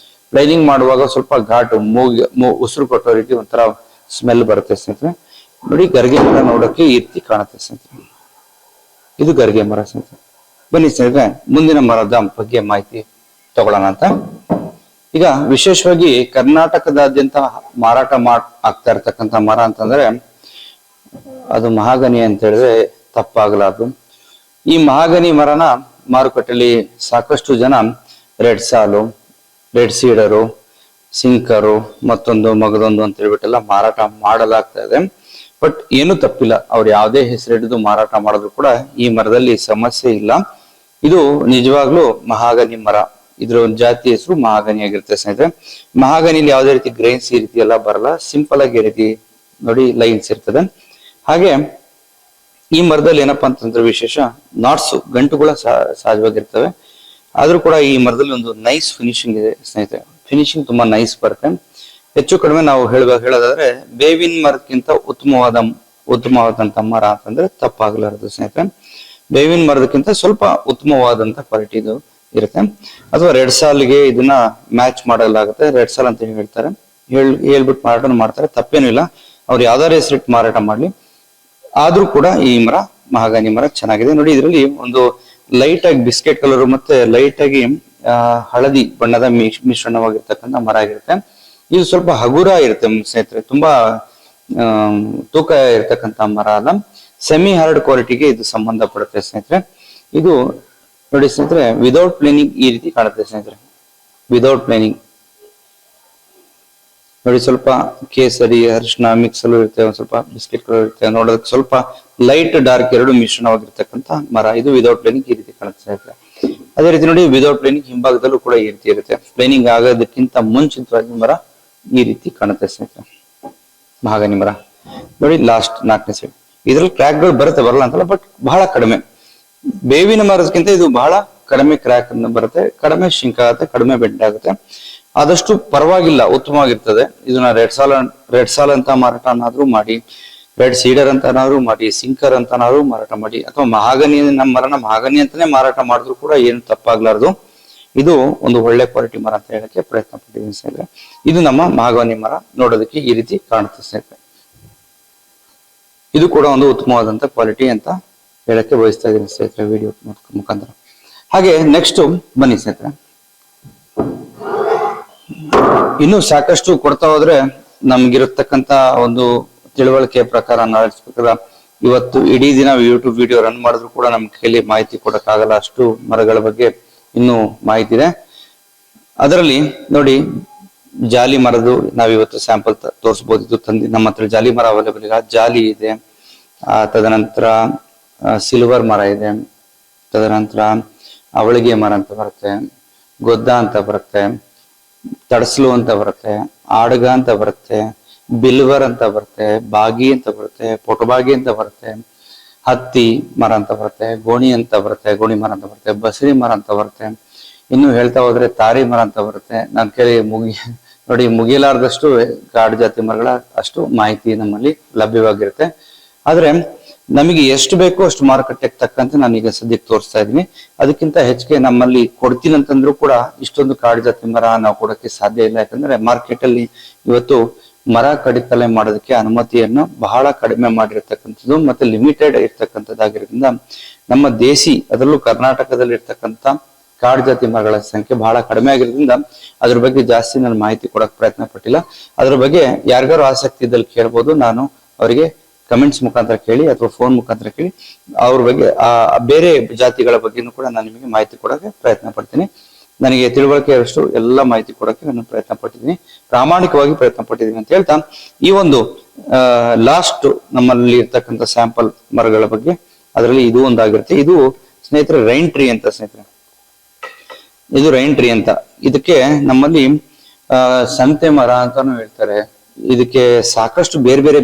ಪ್ಲೈನಿಂಗ್ ಮಾಡುವಾಗ ಸ್ವಲ್ಪ ಘಾಟು, ಉಸಿರು ಕೊಟ್ಟೋ ರೀತಿ ಒಂಥರ ಸ್ಮೆಲ್ ಬರುತ್ತೆ ಸ್ನೇಹಿತರೆ. ನೋಡಿ ಗರಿಗೆ ಮರ ನೋಡೋಕೆ ಈ ರೀತಿ ಕಾಣುತ್ತೆ ಸ್ನೇಹಿತರೆ. ಇದು ಗರಿಗೆ ಮರ ಸ್ನೇಹಿತರೆ. ಬನ್ನಿ ಸ್ನೇಹಿತರೆ, ಮುಂದಿನ ಮರದ ಬಗ್ಗೆ ಮಾಹಿತಿ ತಗೊಳ್ಳೋಣ ಅಂತ. ಈಗ ವಿಶೇಷವಾಗಿ ಕರ್ನಾಟಕದಾದ್ಯಂತ ಮಾರಾಟ ಆಗ್ತಾ ಇರ್ತಕ್ಕಂಥ ಮರ ಅಂತಂದ್ರೆ ಅದು ಮಹಾಗನಿ ಅಂತ ಹೇಳಿದ್ರೆ ತಪ್ಪಾಗಲಾರದು. ಈ ಮಹಾಗನಿ ಮರನ ಮಾರುಕಟ್ಟೆಯಲ್ಲಿ ಸಾಕಷ್ಟು ಜನ ರೆಡ್ ಸಾಲು, ರೆಡ್ ಸೀಡರು, ಸಿಂಕರು, ಮತ್ತೊಂದು ಮಗದೊಂದು ಅಂತ ಹೇಳ್ಬಿಟ್ಟೆಲ್ಲ ಮಾರಾಟ ಮಾಡಲಾಗ್ತಾ ಇದೆ. ಬಟ್ ಏನು ತಪ್ಪಿಲ್ಲ, ಅವ್ರು ಯಾವುದೇ ಹೆಸರಿಡಿದು ಮಾರಾಟ ಮಾಡಿದ್ರು ಕೂಡ ಈ ಮರದಲ್ಲಿ ಸಮಸ್ಯೆ ಇಲ್ಲ. ಇದು ನಿಜವಾಗ್ಲೂ ಮಹಾಗನಿ ಮರ. ಇದ್ರ ಒಂದು ಜಾತಿ ಹೆಸರು ಮಹಾಗನಿ ಆಗಿರುತ್ತೆ ಸ್ನೇಹಿತರೆ. ಮಹಾಗನಿಲಿ ಯಾವುದೇ ರೀತಿ ಗ್ರೈನ್ಸ್ ಈ ರೀತಿ ಎಲ್ಲ ಬರಲ್ಲ, ಸಿಂಪಲ್ ಆಗಿ ಈ ರೀತಿ ನೋಡಿ ಲೈನ್ಸ್ ಇರ್ತದೆ. ಹಾಗೆ ಈ ಮರದಲ್ಲಿ ಏನಪ್ಪಾ ಅಂತಂದ್ರೆ ವಿಶೇಷ ನಾಟ್ಸು, ಗಂಟುಗಳ ಸಹಜವಾಗಿರ್ತವೆ. ಆದ್ರೂ ಕೂಡ ಈ ಮರದಲ್ಲಿ ಒಂದು ನೈಸ್ ಫಿನಿಶಿಂಗ್ ಇದೆ ಸ್ನೇಹಿತರೆ. ಫಿನಿಶಿಂಗ್ ತುಂಬಾ ನೈಸ್ ಬರುತ್ತೆ. ಹೆಚ್ಚು ಕಡಿಮೆ ನಾವು ಹೇಳೋದಾದ್ರೆ ಬೇವಿನ ಮರಕ್ಕಿಂತ ಉತ್ತಮವಾದಂತ ಮರ ಅಂತಂದ್ರೆ ತಪ್ಪಾಗಲಾರದು ಸ್ನೇಹಿತರೆ. ಬೇವಿನ ಮರದಕ್ಕಿಂತ ಸ್ವಲ್ಪ ಉತ್ತಮವಾದಂತ ಕ್ವಾಲಿಟಿ ಇದು ಇರುತ್ತೆ. ಅಥವಾ ರೆಡ್ ಸಾಲ್ಗೆ ಇದನ್ನ ಮ್ಯಾಚ್ ಮಾಡಲಾಗುತ್ತೆ. ರೆಡ್ ಸಾಲ್ ಅಂತ ಹೇಳ್ತಾರೆ, ಹೇಳ್ಬಿಟ್ಟು ಮಾರಾಟ ಮಾಡ್ತಾರೆ, ತಪ್ಪೇನು ಇಲ್ಲ. ಅವ್ರು ಯಾವ್ದಾರು ಹೆಸರಿಟ್ಟು ಮಾರಾಟ ಮಾಡ್ಲಿ. ಆದ್ರೂ ಕೂಡ ಈ ಮರ ಮಹಾಗನಿ ಮರ ಚೆನ್ನಾಗಿದೆ ನೋಡಿ. ಇದರಲ್ಲಿ ಒಂದು ಲೈಟ್ ಆಗಿ ಬಿಸ್ಕೆಟ್ ಕಲರ್ ಮತ್ತೆ ಲೈಟ್ ಆಗಿ ಹಳದಿ ಬಣ್ಣದ ಮಿಶ್ರಣವಾಗಿರ್ತಕ್ಕಂಥ ಮರ ಆಗಿರುತ್ತೆ. ಇದು ಸ್ವಲ್ಪ ಹಗುರ ಇರುತ್ತೆ ಸ್ನೇಹಿತರೆ, ತುಂಬಾ ತೂಕ ಇರ್ತಕ್ಕಂಥ ಮರ ಅಲ್ಲ. ಸೆಮಿ ಹಾರ್ಡ್ ಕ್ವಾಲಿಟಿಗೆ ಇದು ಸಂಬಂಧಪಡುತ್ತೆ ಸ್ನೇಹಿತರೆ. ಇದು ನೋಡಿ ಸ್ನೇಹಿತರೆ, ವಿದೌಟ್ ಪ್ಲೇನಿಂಗ್ ಈ ರೀತಿ ಕಾಣುತ್ತೆ ಸ್ನೇಹಿತರೆ. ವಿದೌಟ್ ಪ್ಲೇನಿಂಗ್ ನೋಡಿ, ಸ್ವಲ್ಪ ಕೇಸರಿ ಅರಿಶಿನ ಮಿಕ್ಸ್ ಅಲ್ಲೂ ಇರುತ್ತೆ, ಒಂದ್ ಸ್ವಲ್ಪ ಬಿಸ್ಕೆಟ್ ಕಲರ್ ಇರುತ್ತೆ. ನೋಡೋದಕ್ಕೆ ಸ್ವಲ್ಪ ಲೈಟ್ ಡಾರ್ಕ್ ಎರಡು ಮಿಶ್ರಣವಾಗಿರ್ತಕ್ಕಂಥ ಮರ. ಇದು ವಿದೌಟ್ ಪ್ಲೇನಿಂಗ್ ಈ ರೀತಿ ಕಾಣುತ್ತೆ ಸ್ನೇಹಿತರೆ. ಅದೇ ರೀತಿ ನೋಡಿ, ವಿದೌಟ್ ಪ್ಲೇನಿಂಗ್ ಹಿಂಭಾಗದಲ್ಲೂ ಕೂಡ ಈ ರೀತಿ ಇರುತ್ತೆ. ಪ್ಲೇನಿಂಗ್ ಆಗೋದಕ್ಕಿಂತ ಮುಂಚಿತವಾಗಿ ಮರ ಈ ರೀತಿ ಕಾಣುತ್ತೆ ಸ್ನೇಹಿತರೆ. ಮಹಾಗನಿ ಮರ ನೋಡಿ, ಲಾಸ್ಟ್ 4ನೇ ಸೈಡ್. ಇದ್ರಲ್ಲಿ ಕ್ರ್ಯಾಕ್ಗಳು ಬರುತ್ತೆ, ಬರಲ್ಲ ಅಂತಲ್ಲ, ಬಟ್ ಬಹಳ ಕಡಿಮೆ. ಬೇವಿನ ಮರದಕ್ಕಿಂತ ಇದು ಬಹಳ ಕಡಿಮೆ ಕ್ರ್ಯಾಕ್ ಬರುತ್ತೆ, ಕಡಿಮೆ ಶಿಂಕ್ ಆಗುತ್ತೆ, ಕಡಿಮೆ ಬೆಂಡ್ ಆಗುತ್ತೆ. ಆದಷ್ಟು ಪರವಾಗಿಲ್ಲ, ಉತ್ತಮವಾಗಿರ್ತದೆ. ಇದನ್ನ ರೆಡ್ ಸಾಲ್ ಅಂತ ಮಾರಾಟನಾದ್ರೂ ಮಾಡಿ, ರೆಡ್ ಸೀಡರ್ ಅಂತನಾದ್ರೂ ಮಾಡಿ, ಸಿಂಕರ್ ಅಂತನಾದ್ರೂ ಮಾರಾಟ ಮಾಡಿ, ಅಥವಾ ಮಹಾಗನಿ, ನಮ್ಮ ಮರನ ಮಹಾಗನಿ ಅಂತಾನೆ ಮಾರಾಟ ಮಾಡಿದ್ರು ಕೂಡ ಏನು ತಪ್ಪಾಗ್ಲಾರ್ದು. ಇದು ಒಂದು ಒಳ್ಳೆ ಕ್ವಾಲಿಟಿ ಮರ ಅಂತ ಹೇಳಕ್ಕೆ ಪ್ರಯತ್ನ ಪಟ್ಟಿದ್ದೀನಿ ಸ್ನೇಹಿತರೆ. ಇದು ನಮ್ಮ ಮಹಾಗನಿ ಮರ, ನೋಡೋದಕ್ಕೆ ಈ ರೀತಿ ಕಾಣುತ್ತೆ ಸ್ನೇಹಿತರೆ. ಇದು ಕೂಡ ಒಂದು ಉತ್ತಮವಾದಂತ ಕ್ವಾಲಿಟಿ ಅಂತ ಹೇಳಕ್ಕೆ ಬಯಸ್ತಾ ಇದ್ದೀನಿ ಸ್ನೇಹಿತರೆ, ವಿಡಿಯೋ ಮುಖಾಂತರ. ಹಾಗೆ ನೆಕ್ಸ್ಟ್ ಬನ್ನಿ ಸ್ನೇಹಿತರೆ, ಇನ್ನು ಸಾಕಷ್ಟು ಕೊಡ್ತಾ ಹೋದ್ರೆ ನಮ್ಗಿರತಕ್ಕಂತ ಒಂದು ತಿಳುವಳಿಕೆ ಪ್ರಕಾರ, ನಾಲೆಡ್ಜ್ ಪ್ರಕಾರ, ಇವತ್ತು ಇಡೀ ದಿನ ಯೂಟ್ಯೂಬ್ ವಿಡಿಯೋ ರನ್ ಮಾಡಿದ್ರು ಕೂಡ ನಮ್ ಕೈಲಿ ಮಾಹಿತಿ ಕೊಡಕ್ಕಾಗಲ್ಲ. ಅಷ್ಟು ಮರಗಳ ಬಗ್ಗೆ ಇನ್ನೂ ಮಾಹಿತಿ ಇದೆ. ಅದರಲ್ಲಿ ನೋಡಿ, ಜಾಲಿ ಮರದ್ದು ನಾವಿವತ್ತು ಸ್ಯಾಂಪಲ್ ತೋರಿಸಬಹುದು. ಇದು ತಂದಿ ನಮ್ಮ ಹತ್ರ ಜಾಲಿ ಮರ ಅವೈಲೇಬಲ್ ಇಲ್ಲ. ಜಾಲಿ ಇದೆ, ತದನಂತರ ಸಿಲ್ವರ್ ಮರ ಇದೆ, ತದನಂತರ ಅವಳಿಗೆ ಮರ ಅಂತ ಬರುತ್ತೆ, ಗೊದ್ದ ಅಂತ ಬರುತ್ತೆ, ತಡಸ್ಲು ಅಂತ ಬರುತ್ತೆ, ಆಡ್ಗ ಅಂತ ಬರುತ್ತೆ, ಬಿಲ್ವರ್ ಅಂತ ಬರುತ್ತೆ, ಬಾಗಿ ಅಂತ ಬರುತ್ತೆ, ಪೊಟಬಾಗಿ ಅಂತ ಬರುತ್ತೆ, ಹತ್ತಿ ಮರ ಅಂತ ಬರುತ್ತೆ, ಗೋಣಿ ಅಂತ ಬರುತ್ತೆ, ಗೋಣಿ ಮರ ಅಂತ ಬರುತ್ತೆ, ಬಸರಿ ಮರ ಅಂತ ಬರುತ್ತೆ. ಇನ್ನು ಹೇಳ್ತಾ ಹೋದ್ರೆ ತಾರಿ ಮರ ಅಂತ ಬರುತ್ತೆ. ನನ್ನ ಕೈಲಿ ನೋಡಿ, ಮುಗಿಲಾರ್ದಷ್ಟು ಕಾಡು ಜಾತಿ ಮರಗಳ ಅಷ್ಟು ಮಾಹಿತಿ ನಮ್ಮಲ್ಲಿ ಲಭ್ಯವಾಗಿರುತ್ತೆ. ಆದ್ರೆ ನಮಗೆ ಎಷ್ಟು ಬೇಕೋ ಅಷ್ಟು ಮಾರುಕಟ್ಟೆಗೆ ತಕ್ಕಂತೆ ನಾನೀಗ ಸದ್ಯಕ್ಕೆ ತೋರಿಸ್ತಾ ಇದ್ದೀನಿ. ಅದಕ್ಕಿಂತ ಹೆಚ್ಚಿಗೆ ನಮ್ಮಲ್ಲಿ ಕೊಡ್ತೀನಿ ಅಂತಂದ್ರೂ ಕೂಡ ಇಷ್ಟೊಂದು ಕಾಡು ಜಾತಿ ಮರ ನಾವು ಕೊಡೋಕೆ ಸಾಧ್ಯ ಇಲ್ಲ. ಯಾಕಂದ್ರೆ ಮಾರ್ಕೆಟ್ ಅಲ್ಲಿ ಇವತ್ತು ಮರ ಕಡಿತಲೆ ಮಾಡೋದಕ್ಕೆ ಅನುಮತಿಯನ್ನು ಬಹಳ ಕಡಿಮೆ ಮಾಡಿರ್ತಕ್ಕಂಥದ್ದು, ಮತ್ತೆ ಲಿಮಿಟೆಡ್ ಇರ್ತಕ್ಕಂಥದ್ದಾಗಿರೋದ್ರಿಂದ ನಮ್ಮ ದೇಶಿ, ಅದರಲ್ಲೂ ಕರ್ನಾಟಕದಲ್ಲಿ ಇರ್ತಕ್ಕಂಥ ಕಾಡು ಜಾತಿ ಮರಗಳ ಸಂಖ್ಯೆ ಬಹಳ ಕಡಿಮೆ ಆಗಿರೋದ್ರಿಂದ ಅದ್ರ ಬಗ್ಗೆ ಜಾಸ್ತಿ ನಾನು ಮಾಹಿತಿ ಕೊಡಕ್ ಪ್ರಯತ್ನ ಪಟ್ಟಿಲ್ಲ. ಅದ್ರ ಬಗ್ಗೆ ಯಾರಿಗಾರು ಆಸಕ್ತಿ ಇದ್ದಲ್ಲಿ ಕೇಳ್ಬೋದು. ನಾನು ಅವರಿಗೆ ಕಮೆಂಟ್ಸ್ ಮುಖಾಂತರ ಕೇಳಿ ಅಥವಾ ಫೋನ್ ಮುಖಾಂತರ ಕೇಳಿ ಅವ್ರ ಬಗ್ಗೆ ಬೇರೆ ಜಾತಿಗಳ ಬಗ್ಗೆನೂ ಕೂಡ ನಾನು ನಿಮಗೆ ಮಾಹಿತಿ ಕೊಡೋಕೆ ಪ್ರಯತ್ನ ಪಡ್ತೀನಿ. ನನಗೆ ತಿಳುವಳಿಕೆ ಅಷ್ಟು ಎಲ್ಲ ಮಾಹಿತಿ ಕೊಡೋಕೆ ನಾನು ಪ್ರಯತ್ನ ಪಟ್ಟಿದ್ದೀನಿ, ಪ್ರಾಮಾಣಿಕವಾಗಿ ಪ್ರಯತ್ನ ಪಟ್ಟಿದ್ದೀನಿ ಅಂತ ಹೇಳ್ತಾ, ಈ ಒಂದು ಲಾಸ್ಟ್ ನಮ್ಮಲ್ಲಿ ಇರ್ತಕ್ಕಂಥ ಸ್ಯಾಂಪಲ್ ಮರಗಳ ಬಗ್ಗೆ, ಅದರಲ್ಲಿ ಇದು ಒಂದಾಗಿರುತ್ತೆ. ಇದು ಸ್ನೇಹಿತರೆ ರೈನ್ ಟ್ರೀ ಅಂತ ಸ್ನೇಹಿತರೆ, ಇದು ರೈನ್ ಟ್ರೀ ಅಂತ. ಇದಕ್ಕೆ ನಮ್ಮಲ್ಲಿ ಸಂತೆ ಮರ ಅಂತಾನು ಹೇಳ್ತಾರೆ. ಇದಕ್ಕೆ ಸಾಕಷ್ಟು ಬೇರೆ ಬೇರೆ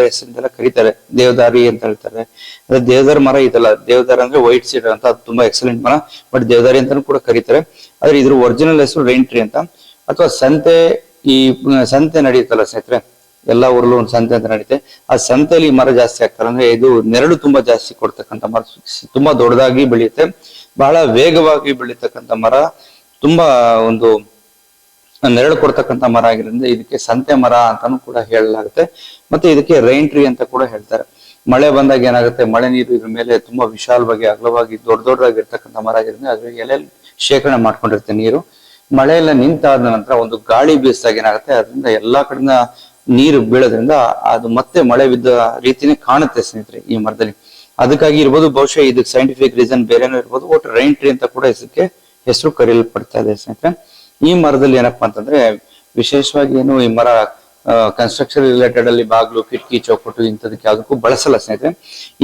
ಹೆಸರಿಂದೆಲ್ಲ ಕರೀತಾರೆ. ದೇವದಾರಿ ಅಂತ ಹೇಳ್ತಾರೆ. ಅದೇ ದೇವದಾರ ಮರ ಇದಲ್ಲ, ದೇವದಾರ ಅಂದ್ರೆ ವೈಟ್ ಸೀಡರ್ ಅಂತ, ಅದು ತುಂಬಾ ಎಕ್ಸಲೆಂಟ್ ಮರ, ಬಟ್ ದೇವದಾರಿ ಅಂತಾನು ಕೂಡ ಕರೀತಾರೆ. ಆದ್ರೆ ಇದ್ರ ಒರಿಜಿನಲ್ ಹೆಸರು ರೈನ್ ಟ್ರೀ ಅಂತ. ಅಥವಾ ಸಂತೆ, ಈ ಸಂತೆ ನಡೆಯುತ್ತಲ್ಲ ಸ್ನೇಹಿತರೆ, ಎಲ್ಲಾ ಊರಲ್ಲೂ ಒಂದು ಸಂತೆ ಅಂತ ನಡೀತೆ. ಆ ಸಂತೆಯಲ್ಲಿ ಮರ ಜಾಸ್ತಿ ಆಗ್ತಾರೆ. ಅಂದ್ರೆ ಇದು ನೆರಳು ತುಂಬಾ ಜಾಸ್ತಿ ಕೊಡ್ತಕ್ಕಂಥ ಮರ, ತುಂಬಾ ದೊಡ್ಡದಾಗಿ ಬೆಳೆಯುತ್ತೆ, ಬಹಳ ವೇಗವಾಗಿ ಬೆಳೀತಕ್ಕಂಥ ಮರ, ತುಂಬಾ ಒಂದು ನೆರಳು ಕೊಡ್ತಕ್ಕಂಥ ಮರ ಆಗಿರೋದ್ರಿಂದ ಇದಕ್ಕೆ ಸಂತೆ ಮರ ಅಂತಾನು ಕೂಡ ಹೇಳಲಾಗುತ್ತೆ. ಮತ್ತೆ ಇದಕ್ಕೆ ರೈನ್ ಟ್ರೀ ಅಂತ ಕೂಡ ಹೇಳ್ತಾರೆ. ಮಳೆ ಬಂದಾಗ ಏನಾಗುತ್ತೆ, ಮಳೆ ನೀರು ಇದ್ರ ಮೇಲೆ ತುಂಬಾ ವಿಶಾಲವಾಗಿ ಅಗಲವಾಗಿ ದೊಡ್ಡದಾಗಿರ್ತಕ್ಕಂಥ ಮರ ಆಗಿರೋದ್ರಿಂದ ಅದ್ರ ಎಲೆ ಶೇಖರಣೆ ಮಾಡ್ಕೊಂಡಿರುತ್ತೆ ನೀರು. ಮಳೆ ಎಲ್ಲ ನಿಂತಾದ ನಂತರ ಒಂದು ಗಾಳಿ ಬೀಸಿದಾಗ ಏನಾಗುತ್ತೆ, ಅದರಿಂದ ಎಲ್ಲಾ ಕಡೆಯಿಂದ ನೀರು ಬೀಳೋದ್ರಿಂದ ಅದು ಮತ್ತೆ ಮಳೆ ಬಿದ್ದ ರೀತಿನೇ ಕಾಣುತ್ತೆ ಸ್ನೇಹಿತರೆ ಈ ಮರದಲ್ಲಿ. ಅದಕ್ಕಾಗಿ ಇರ್ಬೋದು, ಬಹುಶಃ ಇದಕ್ಕೆ ಸೈಂಟಿಫಿಕ್ ರೀಸನ್ ಬೇರೆನೂ ಇರ್ಬೋದು. ಒಟ್ಟು ರೈನ್ ಟ್ರೀ ಅಂತ ಕೂಡ ಇದಕ್ಕೆ ಹೆಸರು ಕರೆಯಲ್ಪಡ್ತಾ ಇದೆ ಸ್ನೇಹಿತರೆ. ಈ ಮರದಲ್ಲಿ ಏನಪ್ಪಾ ಅಂತಂದ್ರೆ ವಿಶೇಷವಾಗಿ ಏನು, ಈ ಮರ ಕನ್ಸ್ಟ್ರಕ್ಷನ್ ರಿಲೇಟೆಡ್ ಅಲ್ಲಿ ಬಾಗ್ಲು, ಕಿಟಕಿ, ಚೌಕಟ್ಟು ಇಂಥದಕ್ಕೆ ಯಾವುದಕ್ಕೂ ಬಳಸಲ್ಲ ಸ್ನೇಹಿತರೆ.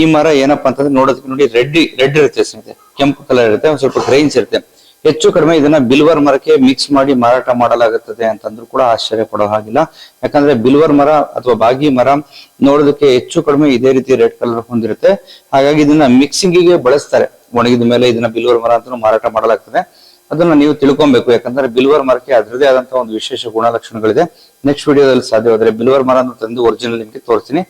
ಈ ಮರ ಏನಪ್ಪಾ ಅಂತಂದ್ರೆ ನೋಡೋದಕ್ಕೆ ನೋಡಿ ರೆಡ್ ಇರುತ್ತೆ ಸ್ನೇಹಿತರೆ, ಕೆಂಪು ಕಲರ್ ಇರುತ್ತೆ, ಒಂದ್ ಸ್ವಲ್ಪ ಗ್ರೈನ್ಸ್ ಇರುತ್ತೆ. ಹೆಚ್ಚು ಕಡಿಮೆ ಇದನ್ನ ಬಿಲ್ವರ್ ಮರಕ್ಕೆ ಮಿಕ್ಸ್ ಮಾಡಿ ಮಾರಾಟ ಮಾಡಲಾಗುತ್ತದೆ ಅಂತಂದ್ರೂ ಕೂಡ ಆಶ್ಚರ್ಯ ಪಡೋ ಹಾಗಿಲ್ಲ. ಯಾಕಂದ್ರೆ ಬಿಲ್ವರ್ ಮರ ಅಥವಾ ಬಾಗಿ ಮರ ನೋಡೋದಕ್ಕೆ ಹೆಚ್ಚು ಕಡಿಮೆ ಇದೇ ರೀತಿ ರೆಡ್ ಕಲರ್ ಹೊಂದಿರುತ್ತೆ. ಹಾಗಾಗಿ ಇದನ್ನ ಮಿಕ್ಸಿಂಗಿಗೆ ಬಳಸ್ತಾರೆ. ಒಣಗಿದ ಮೇಲೆ ಇದನ್ನ ಬಿಲ್ವರ್ ಮರ ಅಂತ ಮಾರಾಟ ಮಾಡಲಾಗ್ತದೆ. ಅದನ್ನ ನೀವು ತಿಳ್ಕೊಬೇಕು. ಯಾಕಂದ್ರೆ ಬಿಲ್ವರ್ ಮರಕ್ಕೆ ಅದರದೇ ಆದಂತಹ ಒಂದು ವಿಶೇಷ ಗುಣಲಕ್ಷಣಗಳಿದೆ. ನೆಕ್ಸ್ಟ್ ವಿಡಿಯೋದಲ್ಲಿ ಸಾಧ್ಯವಾದ್ರೆ ಬಿಲ್ವರ್ ಮರ ತಂದು ಒರಿಜಿನಲ್ ನಿಮ್ಗೆ ತೋರಿಸ್ತೀನಿ.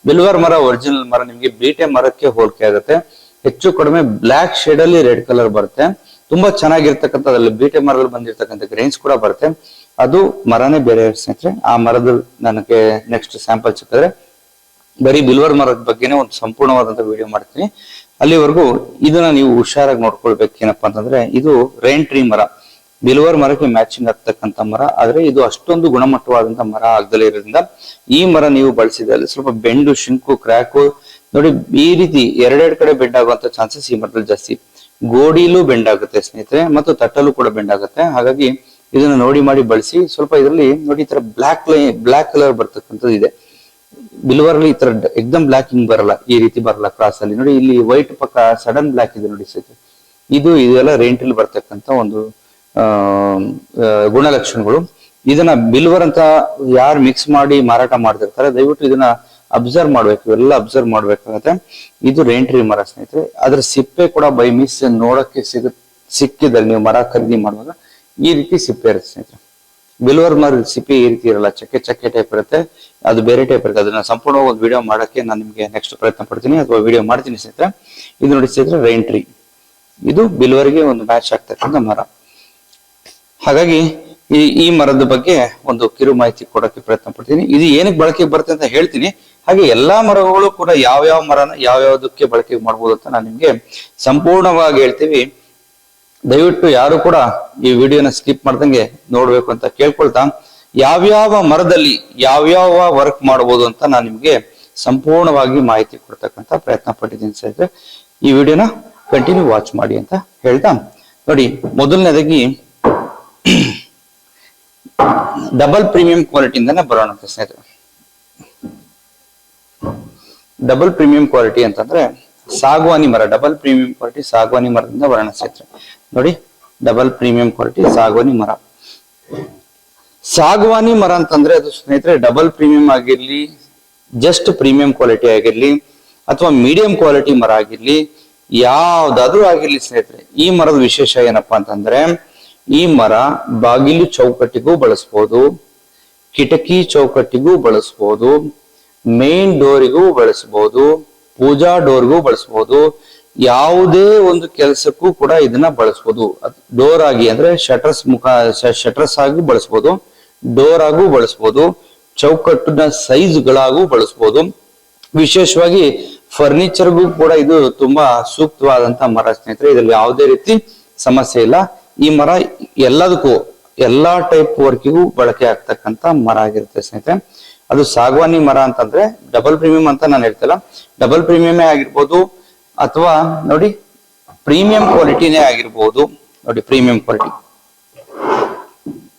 ಬಿಲ್ವರ್ ಮರ ಒರಿಜಿನಲ್ ಮರ ನಿಮ್ಗೆ ಬೀಟೆ ಮರಕ್ಕೆ ಹೋಲಿಕೆ ಆಗುತ್ತೆ. ಹೆಚ್ಚು ಕಡಿಮೆ ಬ್ಲಾಕ್ ಶೇಡ್ ಅಲ್ಲಿ ರೆಡ್ ಕಲರ್ ಬರುತ್ತೆ. ತುಂಬಾ ಚೆನ್ನಾಗಿರ್ತಕ್ಕಂಥದ್ರಲ್ಲಿ ಬೀಟೆ ಮರದಲ್ಲಿ ಬಂದಿರ್ತಕ್ಕಂಥ ಗ್ರೈನ್ಸ್ ಕೂಡ ಬರುತ್ತೆ. ಅದು ಮರನೇ ಬೇರೆ ಸ್ನೇಹಿತರೆ. ಆ ಮರದ ನನಗೆ ನೆಕ್ಸ್ಟ್ ಸ್ಯಾಂಪಲ್ ಸಿಕ್ಕಿದ್ರೆ ಬರೀ ಬಿಲ್ವರ್ ಮರದ ಬಗ್ಗೆನೇ ಒಂದು ಸಂಪೂರ್ಣವಾದಂತ ವಿಡಿಯೋ ಮಾಡ್ತೀನಿ. ಅಲ್ಲಿವರೆಗೂ ಇದನ್ನ ನೀವು ಹುಷಾರಾಗಿ ನೋಡ್ಕೊಳ್ಬೇಕು. ಏನಪ್ಪಾ ಅಂತಂದ್ರೆ ಇದು ರೈನ್ ಟ್ರೀ ಮರ, ಬಿಲ್ವರ್ ಮರಕ್ಕೆ ಮ್ಯಾಚಿಂಗ್ ಆಗ್ತಕ್ಕಂಥ ಮರ. ಆದ್ರೆ ಇದು ಅಷ್ಟೊಂದು ಗುಣಮಟ್ಟವಾದಂತ ಮರ ಆಗದಲ್ಲೇ ಇರೋದ್ರಿಂದ ಈ ಮರ ನೀವು ಬಳಸಿದಲ್ಲಿ ಸ್ವಲ್ಪ ಬೆಂಡು, ಶಿಂಕು, ಕ್ರ್ಯಾಕು, ನೋಡಿ ಈ ರೀತಿ ಎರಡೆರಡು ಕಡೆ ಬೆಂಡ್ ಆಗುವಂತ ಚಾನ್ಸಸ್ ಈ ಮರದಲ್ಲಿ ಜಾಸ್ತಿ. ಗೋಡಿಲೂ ಬೆಂಡ್ ಆಗುತ್ತೆ ಸ್ನೇಹಿತರೆ, ಮತ್ತು ತಟ್ಟಲು ಕೂಡ ಬೆಂಡ್ ಆಗುತ್ತೆ. ಹಾಗಾಗಿ ಇದನ್ನ ನೋಡಿ ಮಾಡಿ ಬಳಸಿ. ಸ್ವಲ್ಪ ಇದರಲ್ಲಿ ನೋಡಿ ಈ ತರ ಬ್ಲಾಕ್ ಕಲರ್ ಬರ್ತಕ್ಕಂಥದ್ದು ಇದೆ. ಬಿಲ್ವರ್ಲಿ ಈ ತರ ಎಕ್ದಮ್ ಬ್ಲಾಕ್ ಹಿಂಗ್ ಬರಲ್ಲ, ಈ ರೀತಿ ಬರಲ್ಲ ಕ್ರಾಸ್ ಅಲ್ಲಿ. ನೋಡಿ ಇಲ್ಲಿ ವೈಟ್ ಪಕ್ಕ ಸಡನ್ ಬ್ಲಾಕ್ ಇದೆ ನೋಡಿ ಸ್ನೇಹಿತರೆ. ಇದೆಲ್ಲ ರೇಂಟಿಲ್ ಬರ್ತಕ್ಕಂಥ ಒಂದು ಗುಣಲಕ್ಷಣಗಳು. ಇದನ್ನ ಬಿಲ್ವರ್ ಅಂತ ಯಾರು ಮಿಕ್ಸ್ ಮಾಡಿ ಮಾರಾಟ ಮಾಡ್ತಿರ್ತಾರೆ ದಯವಿಟ್ಟು ಇದನ್ನ ಅಬ್ಸರ್ವ್ ಮಾಡ್ಬೇಕು, ಇವೆಲ್ಲ ಅಬ್ಸರ್ವ್ ಮಾಡ್ಬೇಕಾಗತ್ತೆ. ಇದು ರೇಂಟ್ರಿ ಮರ ಸ್ನೇಹಿತರೆ. ಅದ್ರ ಸಿಪ್ಪೆ ಕೂಡ ಬೈ ಮಿಸ್ ನೋಡಕ್ಕೆ ಸಿಕ್ಕಿದಲ್ಲಿ ನೀವು ಮರ ಖರೀದಿ ಮಾಡುವಾಗ ಈ ರೀತಿ ಸಿಪ್ಪೆ ಇರುತ್ತೆ ಸ್ನೇಹಿತರೆ. ಬಿಲ್ವರ್ ಮರ ಸಿಪ್ಪೆ ಈ ರೀತಿ ಇರಲ್ಲ, ಚಕ್ಕೆ ಚಕ್ಕೆ ಟೈಪ್ ಇರುತ್ತೆ, ಅದು ಬೇರೆ ಟೈಪ್ ಇರುತ್ತೆ. ಅದನ್ನ ಸಂಪೂರ್ಣವಾಗಿ ಒಂದು ವಿಡಿಯೋ ಮಾಡಕ್ಕೆ ನಾನು ನಿಮ್ಗೆ ನೆಕ್ಸ್ಟ್ ಪ್ರಯತ್ನ ಪಡ್ತೀನಿ ಅಥವಾ ವಿಡಿಯೋ ಮಾಡ್ತೀನಿ ಸ್ನೇಹಿತರೆ. ಇದು ನೋಡಿ ಸ್ನೇಹಿತರೆ ರೇಂಟ್ರಿ, ಇದು ಬಿಲ್ವರ್ಗೆ ಒಂದು ಮ್ಯಾಚ್ ಆಗ್ತಕ್ಕಂಥ ಮರ. ಹಾಗಾಗಿ ಈ ಮರದ ಬಗ್ಗೆ ಒಂದು ಕಿರು ಮಾಹಿತಿ ಕೊಡಕ್ಕೆ ಪ್ರಯತ್ನ ಪಡ್ತೀನಿ. ಇದು ಏನಕ್ಕೆ ಬಳಕೆಗೆ ಬರುತ್ತೆ ಅಂತ ಹೇಳ್ತೀನಿ. ಹಾಗೆ ಎಲ್ಲಾ ಮರಗಳು ಕೂಡ ಯಾವ್ಯಾವ ಮರನ ಯಾವ್ಯಾವ್ದಕ್ಕೆ ಬಳಕೆ ಮಾಡ್ಬೋದು ಅಂತ ನಾನು ನಿಮ್ಗೆ ಸಂಪೂರ್ಣವಾಗಿ ಹೇಳ್ತೀವಿ. ದಯವಿಟ್ಟು ಯಾರು ಕೂಡ ಈ ವಿಡಿಯೋನ ಸ್ಕಿಪ್ ಮಾಡ್ದಂಗೆ ನೋಡ್ಬೇಕು ಅಂತ ಕೇಳ್ಕೊಳ್ತಾ, ಯಾವ್ಯಾವ ಮರದಲ್ಲಿ ಯಾವ್ಯಾವ ವರ್ಕ್ ಮಾಡ್ಬೋದು ಅಂತ ನಾನು ನಿಮ್ಗೆ ಸಂಪೂರ್ಣವಾಗಿ ಮಾಹಿತಿ ಕೊಡ್ತಕ್ಕಂಥ ಪ್ರಯತ್ನ ಪಟ್ಟಿದ್ದೀನಿ ಸ್ನೇಹಿತರೆ. ಈ ವಿಡಿಯೋನ ಕಂಟಿನ್ಯೂ ವಾಚ್ ಮಾಡಿ ಅಂತ ಹೇಳ್ತಾ, ನೋಡಿ ಮೊದಲನೇದಾಗಿ ಡಬಲ್ ಪ್ರೀಮಿಯಂ ಕ್ವಾಲಿಟಿಯಿಂದನೇ ಬರೋಣ ಸ್ನೇಹಿತರೆ. ಡಬಲ್ ಪ್ರೀಮಿಯಂ ಕ್ವಾಲಿಟಿ ಅಂತಂದ್ರೆ ಸಾಗವಾನಿ ಮರ, ಡಬಲ್ ಪ್ರೀಮಿಯಂ ಕ್ವಾಲಿಟಿ ಸಾಗವಾನಿ ಮರದಿಂದ ಬರೋಣ ಸ್ನೇಹಿತರೆ. ನೋಡಿ ಡಬಲ್ ಪ್ರೀಮಿಯಂ ಕ್ವಾಲಿಟಿ ಸಾಗವಾನಿ ಮರ. ಸಾಗವಾನಿ ಮರ ಅಂತಂದ್ರೆ ಅದು ಸ್ನೇಹಿತರೆ ಡಬಲ್ ಪ್ರೀಮಿಯಂ ಆಗಿರ್ಲಿ, ಜಸ್ಟ್ ಪ್ರೀಮಿಯಂ ಕ್ವಾಲಿಟಿ ಆಗಿರ್ಲಿ, ಅಥವಾ ಮೀಡಿಯಂ ಕ್ವಾಲಿಟಿ ಮರ ಆಗಿರ್ಲಿ, ಯಾವ್ದಾದ್ರೂ ಆಗಿರ್ಲಿ ಸ್ನೇಹಿತರೆ, ಈ ಮರದ ವಿಶೇಷ ಏನಪ್ಪಾ ಅಂತಂದ್ರೆ ಈ ಮರ ಬಾಗಿಲು ಚೌಕಟ್ಟಿಗೂ ಬಳಸ್ಬೋದು, ಕಿಟಕಿ ಚೌಕಟ್ಟಿಗೂ ಬಳಸ್ಬೋದು, ಮೇನ್ ಡೋರಿಗೂ ಬಳಸ್ಬೋದು, ಪೂಜಾ ಡೋರ್ಗೂ ಬಳಸ್ಬೋದು, ಯಾವುದೇ ಒಂದು ಕೆಲಸಕ್ಕೂ ಕೂಡ ಇದನ್ನ ಬಳಸ್ಬೋದು. ಡೋರ್ ಆಗಿ ಅಂದ್ರೆ ಶಟರ್ಸ್ ಆಗಿ ಬಳಸ್ಬೋದು, ಡೋರ್ ಆಗು ಬಳಸ್ಬೋದು, ಚೌಕಟ್ಟಿನ ಸೈಜ್ಗಳಾಗೂ ಬಳಸ್ಬೋದು. ವಿಶೇಷವಾಗಿ ಫರ್ನಿಚರ್ಗೂ ಕೂಡ ಇದು ತುಂಬಾ ಸೂಕ್ತವಾದಂತ ಮರ ಸ್ನೇಹಿತರೆ. ಇದರಲ್ಲಿ ಯಾವುದೇ ರೀತಿ ಸಮಸ್ಯೆ ಇಲ್ಲ. ಈ ಮರ ಎಲ್ಲದಕ್ಕೂ ಎಲ್ಲಾ ಟೈಪ್ ವರ್ಕಿಗೂ ಬಳಕೆ ಆಗ್ತಕ್ಕಂತ ಮರ ಆಗಿರುತ್ತೆ ಸ್ನೇಹಿತರೆ. ಅದು ಸಾಗವಾನಿ ಮರ ಅಂತಂದ್ರೆ ಡಬಲ್ ಪ್ರೀಮಿಯಂ ಅಂತ ನಾನು ಹೇಳ್ತಿಲ್ಲ, ಡಬಲ್ ಪ್ರೀಮಿಯಮೇ ಆಗಿರ್ಬೋದು ಅಥವಾ ನೋಡಿ ಪ್ರೀಮಿಯಂ ಕ್ವಾಲಿಟಿನೇ ಆಗಿರ್ಬೋದು. ನೋಡಿ ಪ್ರೀಮಿಯಂ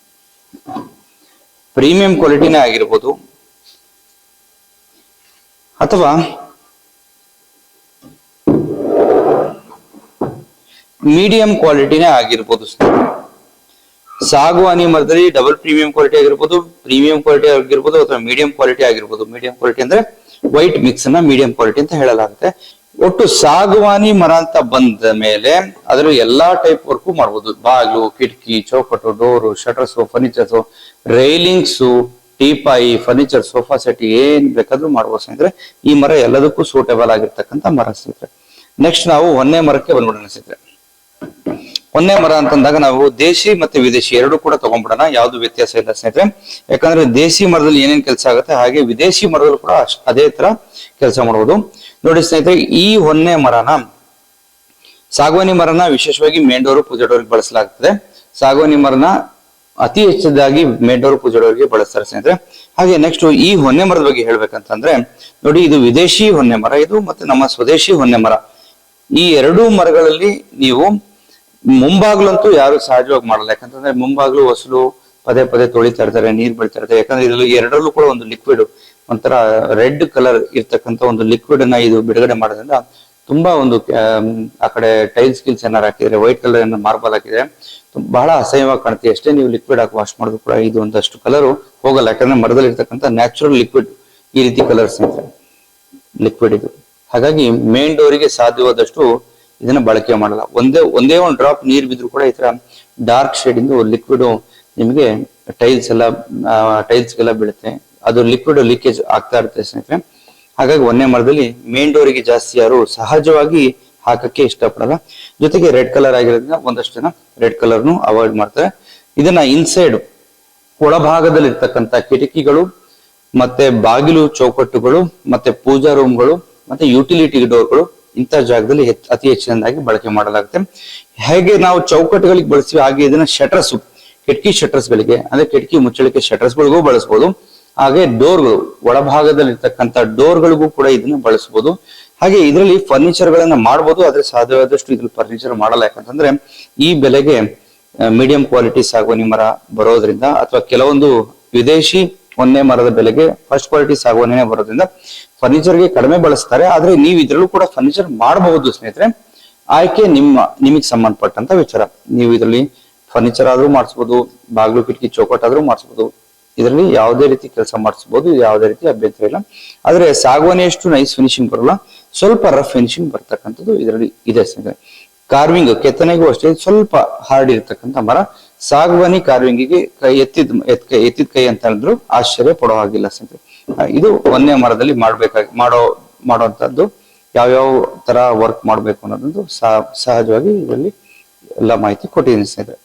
ಕ್ವಾಲಿಟಿನೇ ಆಗಿರ್ಬೋದು ಅಥವಾ ಮೀಡಿಯಂ ಕ್ವಾಲಿಟಿನೇ ಆಗಿರ್ಬೋದು. ಸಾಗವಾನಿ ಮರದಲ್ಲಿ ಡಬಲ್ ಪ್ರೀಮಿಯಂ ಕ್ವಾಲಿಟಿ ಆಗಿರ್ಬೋದು, ಪ್ರೀಮಿಯಂ ಕ್ವಾಲಿಟಿ ಆಗಿರ್ಬೋದು ಅಥವಾ ಮೀಡಿಯಂ ಕ್ವಾಲಿಟಿ ಆಗಿರ್ಬೋದು. ಮೀಡಿಯಂ ಕ್ವಾಲಿಟಿ ಅಂದ್ರೆ ವೈಟ್ ಮಿಕ್ಸ್ ಅನ್ನ ಮೀಡಿಯಂ ಕ್ವಾಲಿಟಿ ಅಂತ ಹೇಳಲಾಗುತ್ತೆ. ಒಟ್ಟು ಸಾಗವಾನಿ ಮರ ಅಂತ ಬಂದ ಮೇಲೆ ಅದರ ಎಲ್ಲಾ ಟೈಪ್ ವರ್ಕು ಮಾಡ್ಬೋದು. ಬಾಗಿಲು, ಕಿಟಕಿ, ಚೌಕಟ್ಟು, door, shutters, furnitures, railings, teapoy, furniture, sofa set ಏನ್ ಬೇಕಾದ್ರೂ ಮಾಡ್ಬೋದು ಸ್ನೇಹಿತರೆ. ಈ ಮರ ಎಲ್ಲದಕ್ಕೂ ಸೂಟೇಬಲ್ ಆಗಿರ್ತಕ್ಕಂಥ ಮರ ಸ್ನೇಹಿತರೆ. ನೆಕ್ಸ್ಟ್ ನಾವು ಹೊನ್ನೆ ಮರಕ್ಕೆ ಬಂದ್ಬಿಡೋಣ ಸ್ನೇಹಿತರೆ. ಹೊನ್ನೆ ಮರ ಅಂತಂದಾಗ ನಾವು ದೇಶಿ ಮತ್ತೆ ವಿದೇಶಿ ಎರಡು ಕೂಡ ತಗೊಂಡ್ಬಿಡೋಣ, ಯಾವ್ದು ವ್ಯತ್ಯಾಸ ಇಲ್ಲ ಸ್ನೇಹಿತರೆ. ಯಾಕಂದ್ರೆ ದೇಶಿ ಮರದಲ್ಲಿ ಏನೇನ್ ಕೆಲಸ ಆಗುತ್ತೆ ಹಾಗೆ ವಿದೇಶಿ ಮರದಲ್ಲಿ ಕೂಡ ಅದೇ ತರ ಕೆಲಸ ಮಾಡಬಹುದು. ನೋಡಿ ಸ್ನೇಹಿತರೆ, ಈ ಹೊನ್ನೆ ಮರನ ಸಾಗವಾನಿ ಮರನ ವಿಶೇಷವಾಗಿ ಮೇಂಡೋರು ಪೂಜಾಡೋರಿಗೆ ಬಳಸಲಾಗ್ತದೆ. ಸಾಗವಾನಿ ಮರನ ಅತಿ ಹೆಚ್ಚಾಗಿ ಮೇಂಡೋರು ಪೂಜಾಡೋರಿಗೆ ಬಳಸ್ತಾರೆ ಸ್ನೇಹಿತರೆ. ಹಾಗೆ ನೆಕ್ಸ್ಟ್ ಈ ಹೊನ್ನೆ ಮರದ ಬಗ್ಗೆ ಹೇಳ್ಬೇಕಂತಂದ್ರೆ ನೋಡಿ, ಇದು ವಿದೇಶಿ ಹೊನ್ನೆ ಮರ ಇದು ಮತ್ತೆ ನಮ್ಮ ಸ್ವದೇಶಿ ಹೊನ್ನೆ ಮರ. ಈ ಎರಡೂ ಮರಗಳಲ್ಲಿ ನೀವು ಮುಂಬಾಗ್ಲಂತೂ ಯಾರು ಸಹಜವಾಗಿ ಮಾಡಲ್ಲ. ಯಾಕಂತಂದ್ರೆ ಮುಂಬಾಗ್ಲು ಹೊಸಲು ಪದೇ ಪದೇ ತೊಳಿತಾ ಇರ್ತಾರೆ, ನೀರ್ ಬೀಳ್ತಾ ಇರ್ತಾರೆ. ಯಾಕಂದ್ರೆ ಇದರಲ್ಲಿ ಎರಡರಲ್ಲೂ ಕೂಡ ಒಂದು ಲಿಕ್ವಿಡ್, ಒಂಥರ ರೆಡ್ ಕಲರ್ ಇರ್ತಕ್ಕಂಥ ಒಂದು ಲಿಕ್ವಿಡ್ ಅನ್ನ ಇದು ಬಿಡುಗಡೆ ಮಾಡೋದ್ರಿಂದ ತುಂಬಾ ಒಂದು ಆ ಕಡೆ ಟೈಲ್ಸ್ ಗಿಲ್ಸ್ ಏನಾರು ಹಾಕಿದ್ರೆ, ವೈಟ್ ಕಲರ್ ಏನಾರು ಮಾರ್ಬಲ್ ಹಾಕಿದ್ರೆ ಬಹಳ ಅಸಹ್ಯವಾಗಿ ಕಾಣುತ್ತೆ. ಎಷ್ಟೇ ನೀವು ಲಿಕ್ವಿಡ್ ಹಾಕಿ ವಾಶ್ ಮಾಡಿದ್ರು ಕೂಡ ಇದು ಒಂದಷ್ಟು ಕಲರ್ ಹೋಗಲ್ಲ. ಯಾಕಂದ್ರೆ ಮರದಲ್ಲಿ ಇರ್ತಕ್ಕಂಥ ನ್ಯಾಚುರಲ್ ಲಿಕ್ವಿಡ್ ಈ ರೀತಿ ಕಲರ್ಸ್ ಲಿಕ್ವಿಡ್ ಇದು. ಹಾಗಾಗಿ ಮೇನ್ ಡೋರಿಗೆ ಸಾಧ್ಯವಾದಷ್ಟು ಇದನ್ನ ಬಳಕೆ ಮಾಡಲ್ಲ. ಒಂದೇ ಒಂದು ಡ್ರಾಪ್ ನೀರ್ ಬಿದ್ರು ಕೂಡ ಈ ತರ ಡಾರ್ಕ್ ಶೇಡ್ ಇಂದ ಲಿಕ್ವಿಡ್ ನಿಮಗೆ ಟೈಲ್ಸ್ಗೆಲ್ಲ ಬೀಳುತ್ತೆ. ಅದು ಲಿಕ್ವಿಡ್ ಲೀಕೇಜ್ ಆಗ್ತಾ ಇರುತ್ತೆ ಸ್ನೇಹಿತರೆ. ಹಾಗಾಗಿ ಹೊನ್ನೆ ಮರದಲ್ಲಿ ಮೇನ್ ಡೋರಿಗೆ ಜಾಸ್ತಿ ಯಾರು ಸಹಜವಾಗಿ ಹಾಕಕ್ಕೆ ಇಷ್ಟಪಡಲ್ಲ. ಜೊತೆಗೆ ರೆಡ್ ಕಲರ್ ಆಗಿರೋದ್ರಿಂದ ಒಂದಷ್ಟು ಜನ ರೆಡ್ ಕಲರ್ನು ಅವಾಯ್ಡ್ ಮಾಡ್ತಾರೆ. ಇದನ್ನ ಇನ್ಸೈಡ್ ಒಳಭಾಗದಲ್ಲಿ ಇರ್ತಕ್ಕಂಥ ಕಿಟಕಿಗಳು ಮತ್ತೆ ಬಾಗಿಲು ಚೌಕಟ್ಟುಗಳು ಮತ್ತೆ ಪೂಜಾ ರೂಮ್ಗಳು ಮತ್ತೆ ಯುಟಿಲಿಟಿ ಡೋರ್ಗಳು ಇಂಥ ಜಾಗದಲ್ಲಿ ಅತಿ ಹೆಚ್ಚಿನದಾಗಿ ಬಳಕೆ ಮಾಡಲಾಗುತ್ತೆ. ಹೇಗೆ ನಾವು ಚೌಕಟ್ಟುಗಳಿಗೆ ಬಳಸ್ತೀವಿ ಹಾಗೆ ಇದನ್ನ ಶಟರ್ಸ್, ಕಿಟಕಿ ಶಟರ್ಸ್ ಗಳಿಗೆ ಅಂದ್ರೆ ಕಿಟಕಿ ಮುಚ್ಚಳಿಕೆ ಶಟರ್ಸ್ ಗಳಿಗೂ ಬಳಸಬಹುದು. ಹಾಗೆ ಡೋರ್ಗಳು, ಒಳಭಾಗದಲ್ಲಿ ಇರ್ತಕ್ಕಂಥ ಡೋರ್ಗಳಿಗೂ ಕೂಡ ಇದನ್ನ ಬಳಸಬಹುದು. ಹಾಗೆ ಇದರಲ್ಲಿ ಫರ್ನಿಚರ್ ಗಳನ್ನ ಮಾಡ್ಬೋದು, ಆದ್ರೆ ಸಾಧ್ಯವಾದಷ್ಟು ಇದ್ರಲ್ಲಿ ಫರ್ನಿಚರ್ ಮಾಡಲ್ಲ. ಯಾಕಂತಂದ್ರೆ ಈ ಬೆಲೆಗೆ ಮೀಡಿಯಂ ಕ್ವಾಲಿಟಿ ಸಾಗುವಾನಿ ಮರ ಬರೋದ್ರಿಂದ, ಅಥವಾ ಕೆಲವೊಂದು ವಿದೇಶಿ ಒಂದೇ ಮರದ ಬೆಲೆಗೆ ಫಸ್ಟ್ ಕ್ವಾಲಿಟಿ ಸಾಗುವಾನಿನೇ ಬರೋದ್ರಿಂದ ಫರ್ನಿಚರ್ಗೆ ಕಡಿಮೆ ಬಳಸ್ತಾರೆ. ಆದ್ರೆ ನೀವು ಇದ್ರಲ್ಲೂ ಕೂಡ ಫರ್ನಿಚರ್ ಮಾಡಬಹುದು ಸ್ನೇಹಿತರೆ. ಆಯ್ಕೆ ನಿಮಗೆ ಸಂಬಂಧಪಟ್ಟಂತ ವಿಚಾರ. ನೀವು ಇದರಲ್ಲಿ ಫರ್ನಿಚರ್ ಆದ್ರೂ ಮಾಡಿಸ್ಬೋದು, ಬಾಗಿಲು ಕಿಟಕಿ ಚೌಕಟ್ ಆದ್ರೂ ಮಾಡಿಸ್ಬೋದು, ಇದರಲ್ಲಿ ಯಾವುದೇ ರೀತಿ ಕೆಲಸ ಮಾಡಿಸ್ಬೋದು, ಯಾವುದೇ ರೀತಿ ಅಭ್ಯಂತರ ಇಲ್ಲ. ಆದ್ರೆ ಸಾಗುವಾನಿಯಷ್ಟು ನೈಸ್ ಫಿನಿಶಿಂಗ್ ಬರಲ್ಲ, ಸ್ವಲ್ಪ ರಫ್ ಫಿನಿಶಿಂಗ್ ಬರ್ತಕ್ಕಂಥದ್ದು ಇದರಲ್ಲಿ ಇದೆ ಸ್ನೇಹಿತರೆ. ಕಾರ್ವಿಂಗ್ ಕೆತ್ತನೆಗೂ ಅಷ್ಟೇ ಸ್ವಲ್ಪ ಹಾರ್ಡ್ ಇರತಕ್ಕಂಥ ಮರ. ಸಾಗುವಾನಿ ಕಾರ್ವಿಂಗಿಗೆ ಎತ್ತಿದ ಕೈ ಅಂತ ಹೇಳಿದ್ರು ಆಶ್ಚರ್ಯ ಪಡೋ ಹಾಗಿಲ್ಲ ಸ್ನೇಹಿತರೆ. ಇದು ಒಂದೇ ಮರದಲ್ಲಿ ಮಾಡುವಂತದ್ದು ಯಾವ್ಯಾವ ತರ ವರ್ಕ್ ಮಾಡ್ಬೇಕು ಅನ್ನೋದೊಂದು ಸಹಜವಾಗಿ ಇದರಲ್ಲಿ ಎಲ್ಲ ಮಾಹಿತಿ ಕೊಟ್ಟಿದ್ದೀನಿ ಸ್ನೇಹಿತರೆ.